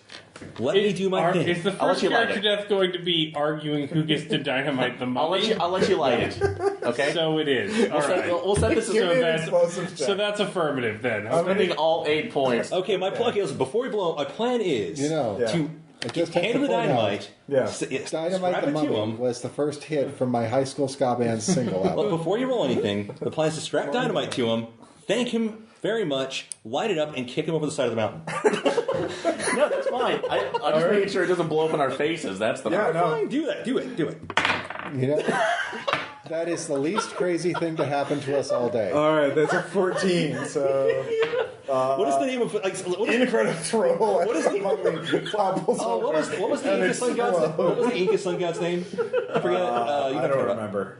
E: Let me do my thing.
F: Is the
D: I'll let
F: first
D: you light
F: character death going to be arguing who gets to dynamite the mummy?
D: I'll let you light it. Okay.
F: So it is. All right.
D: We'll set this as
A: Give me an
D: a
A: explosive check.
F: So that's affirmative then.
D: I'm spending all 8 points.
E: Okay, my plan is before we blow up. My plan is to
C: I just have
E: hand
C: to
E: him the
C: point out,
E: dynamite.
A: Yeah.
C: Dynamite
E: Strap
C: the
E: it to
C: Mummy
E: him.
C: was the first hit from my high school ska band's single
E: But
C: album.
E: before you roll anything, the plan is to strap dynamite to him, thank him very much, light it up, and kick him over the side of the mountain.
D: No, that's fine. I'm just making sure it doesn't blow up in our faces. That's the
A: Yeah, no.
E: Fine, do that. Do it.
C: You know, that is the least crazy thing to happen to us all day.
A: All right, that's a 14. So
E: What is the name of what is,
A: Incredible.
E: what is the what was the Inca sun god's name? What was the Inca sun god's name? I forget.
A: I don't remember.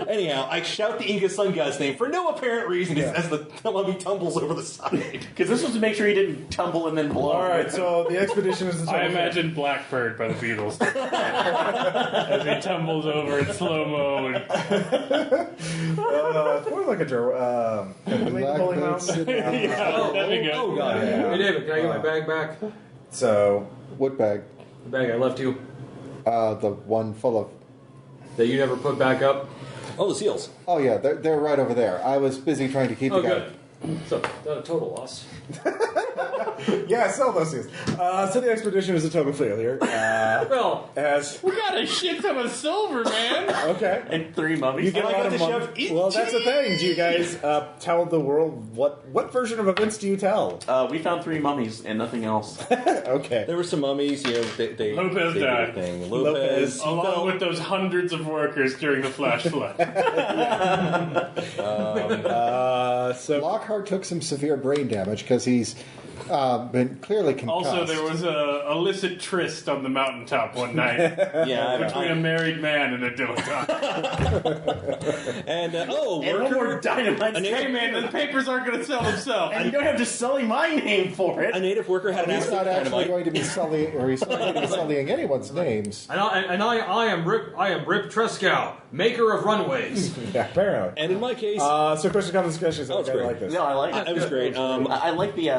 E: Anyhow, I shout the Inca sun god's name for no apparent reason as the mummy tumbles over the side.
D: Because this was to make sure he didn't tumble and then blow.
A: All right, so the expedition is the
F: I imagine Blackbird by the Beatles as he tumbles over in slow-mo. And...
A: more like a Holy Mountain.
F: there we go.
G: Oh, God.
A: Yeah.
G: Hey, David, can I get my bag back?
A: So,
C: What bag?
G: The bag I left you
C: The one full of.
G: that you never put back up.
E: Oh, the seals.
C: Oh yeah, they're right over there. I was busy trying to keep
G: Oh,
C: the guy.
G: good. So, not a total loss.
A: yeah, sell those things. So the expedition is a total failure.
G: Well,
A: As
F: We got a shit ton of silver, man.
A: okay.
D: And 3 mummies.
A: You get a
E: I
A: lot
E: got
A: of
E: to
A: money.
E: shove
A: Well, that's the thing. Do you guys tell the world what version of events do you tell?
D: We found 3 mummies and nothing else.
A: Okay.
E: There were some mummies. They
F: Lopez
E: they did
F: died.
E: a thing.
A: Lopez.
F: Along with those hundreds of workers during the flash flood.
A: So
C: Lockhart took some severe brain damage because he's been clearly concussed.
F: Also, there was a illicit tryst on the mountaintop one night
E: Yeah,
F: between a married man and a dilettante.
E: and
D: And one more dynamite.
F: Hey, man, the papers aren't going to sell themselves.
D: And you don't have to selling my name for it.
E: a native worker had an
C: He's not
E: accident.
C: actually going to be sullying, or he's not going to be sullying anyone's names.
G: and I am Rip Trescow, maker of runways.
A: yeah, apparently.
E: And in my case,
A: So question, comment, discussions.
E: Oh, it's
A: Okay, I
E: great.
A: like this.
D: No, I like it.
E: it was great.
D: I like the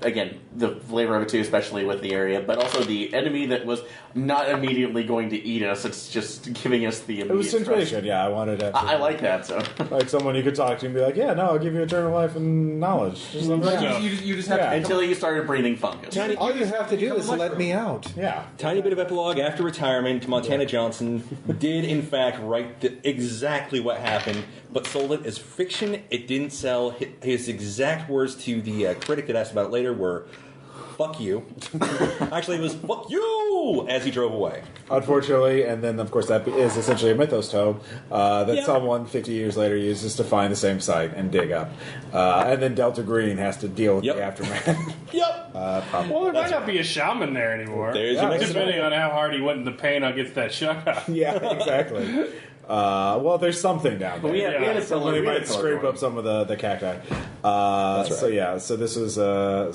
D: again the flavor of it too, especially with the area, but also the enemy that was not immediately going to eat us. It's just giving us the.
A: It was situation. Yeah, I wanted to.
D: I like that. So
A: like someone you could talk to and be like, yeah, no, I'll give you eternal life and knowledge. Just like that.
F: Yeah.
G: You just have
A: Yeah.
G: to.
D: until you started breathing fungus.
C: All you have to do is let me out.
A: Yeah.
E: tiny bit of epilogue after retirement. Montana Johnson did, in fact, write exactly what happened, but sold it as fiction. It didn't sell. His exact words to the critic that asked about it later were, "Fuck you." Actually, it was "fuck you" as he drove away.
A: Unfortunately, and then of course that is essentially a mythos tome that
E: Yeah.
A: someone 50 years later uses to find the same site and dig up, and then Delta Green has to deal with
E: Yep.
A: the aftermath.
E: Yep.
A: Probably.
F: Well, there might not be a shaman there anymore.
E: There's
A: Yeah,
E: your next
F: Depending on how hard he went in the paint against that shot.
A: Yeah, exactly. Well, there's something down there.
D: We had a
A: Somebody
D: we had a
A: might
D: color
A: scrape
D: drawing.
A: up some of the cacti.
E: right.
A: So yeah, so this was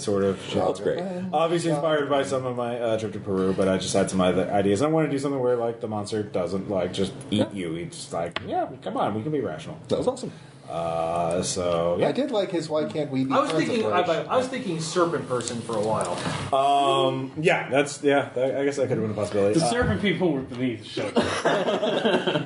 A: sort of
E: That's great.
A: obviously inspired by some of my trip to Peru, but I just had some other ideas. I want to do something where like the monster doesn't like just eat you. He's just like, yeah, come on, we can be rational.
E: That was awesome.
A: So
C: I
A: yeah.
C: did like his "Why Can't We Be
G: I was
C: Friends"
G: thinking.
C: approach.
G: I was thinking serpent person for a while.
A: Yeah, that's I guess that could have been a possibility.
F: The serpent people were beneath the show.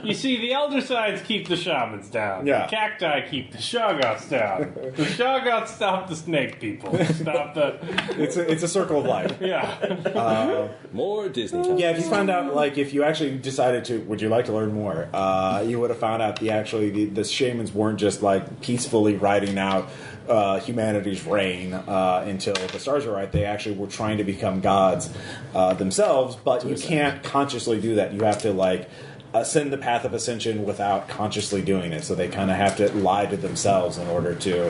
F: You see, the elder sides keep the shamans down.
A: Yeah.
F: The cacti keep the shoggoths down. The shoggoths stop the snake people. Stop the...
A: It's a circle of life.
F: Yeah.
E: More Disney.
A: Yeah, if you found out, like, if you actually decided to, would you like to learn more? You would have found out the shamans weren't just like peacefully riding out humanity's reign until the stars were right. They actually were trying to become gods themselves, but you can't consciously do that. You have to like ascend the path of ascension without consciously doing it. So they kind of have to lie to themselves in order to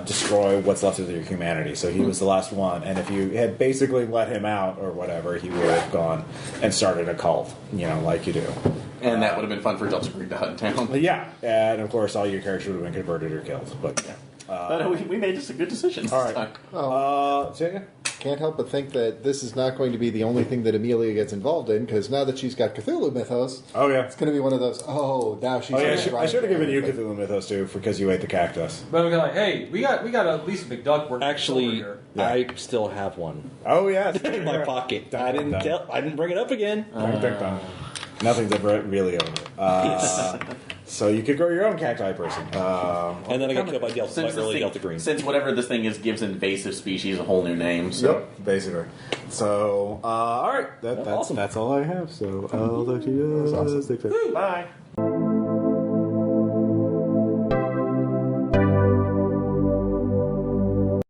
A: destroy what's left of their humanity. So he was the last one, and if you had basically let him out or whatever, he would have gone and started a cult, like you do.
D: And that would have been fun for Delta Green to hunt down.
A: But yeah, and of course all your characters would have been converted or killed. But yeah.
D: But we made just a good decision.
A: All right. Say again?
C: Can't help but think that this is not going to be the only thing that Amelia gets involved in, because now that she's got Cthulhu mythos,
A: Oh yeah.
C: it's going to be one of those. Oh, now she's.
A: Oh yeah.
C: gonna
A: I should have given you
C: everything.
A: Cthulhu Mythos too, because you ate the cactus.
G: But we're like, hey, we got at least a McDuck working
E: Actually,
G: over
E: I still have one
A: Oh yes.
E: in my pocket. I didn't bring it up again.
A: Dun, dun, dun. Nothing's ever really over. So you could grow your own cacti person.
E: And then I got killed by Delta, by early Delta Green.
D: Since whatever this thing is gives invasive species a whole new name. So.
A: Yep, basically. So, all right,
E: Awesome.
A: that's all I have. So I'll talk to you guys next time.
D: Bye.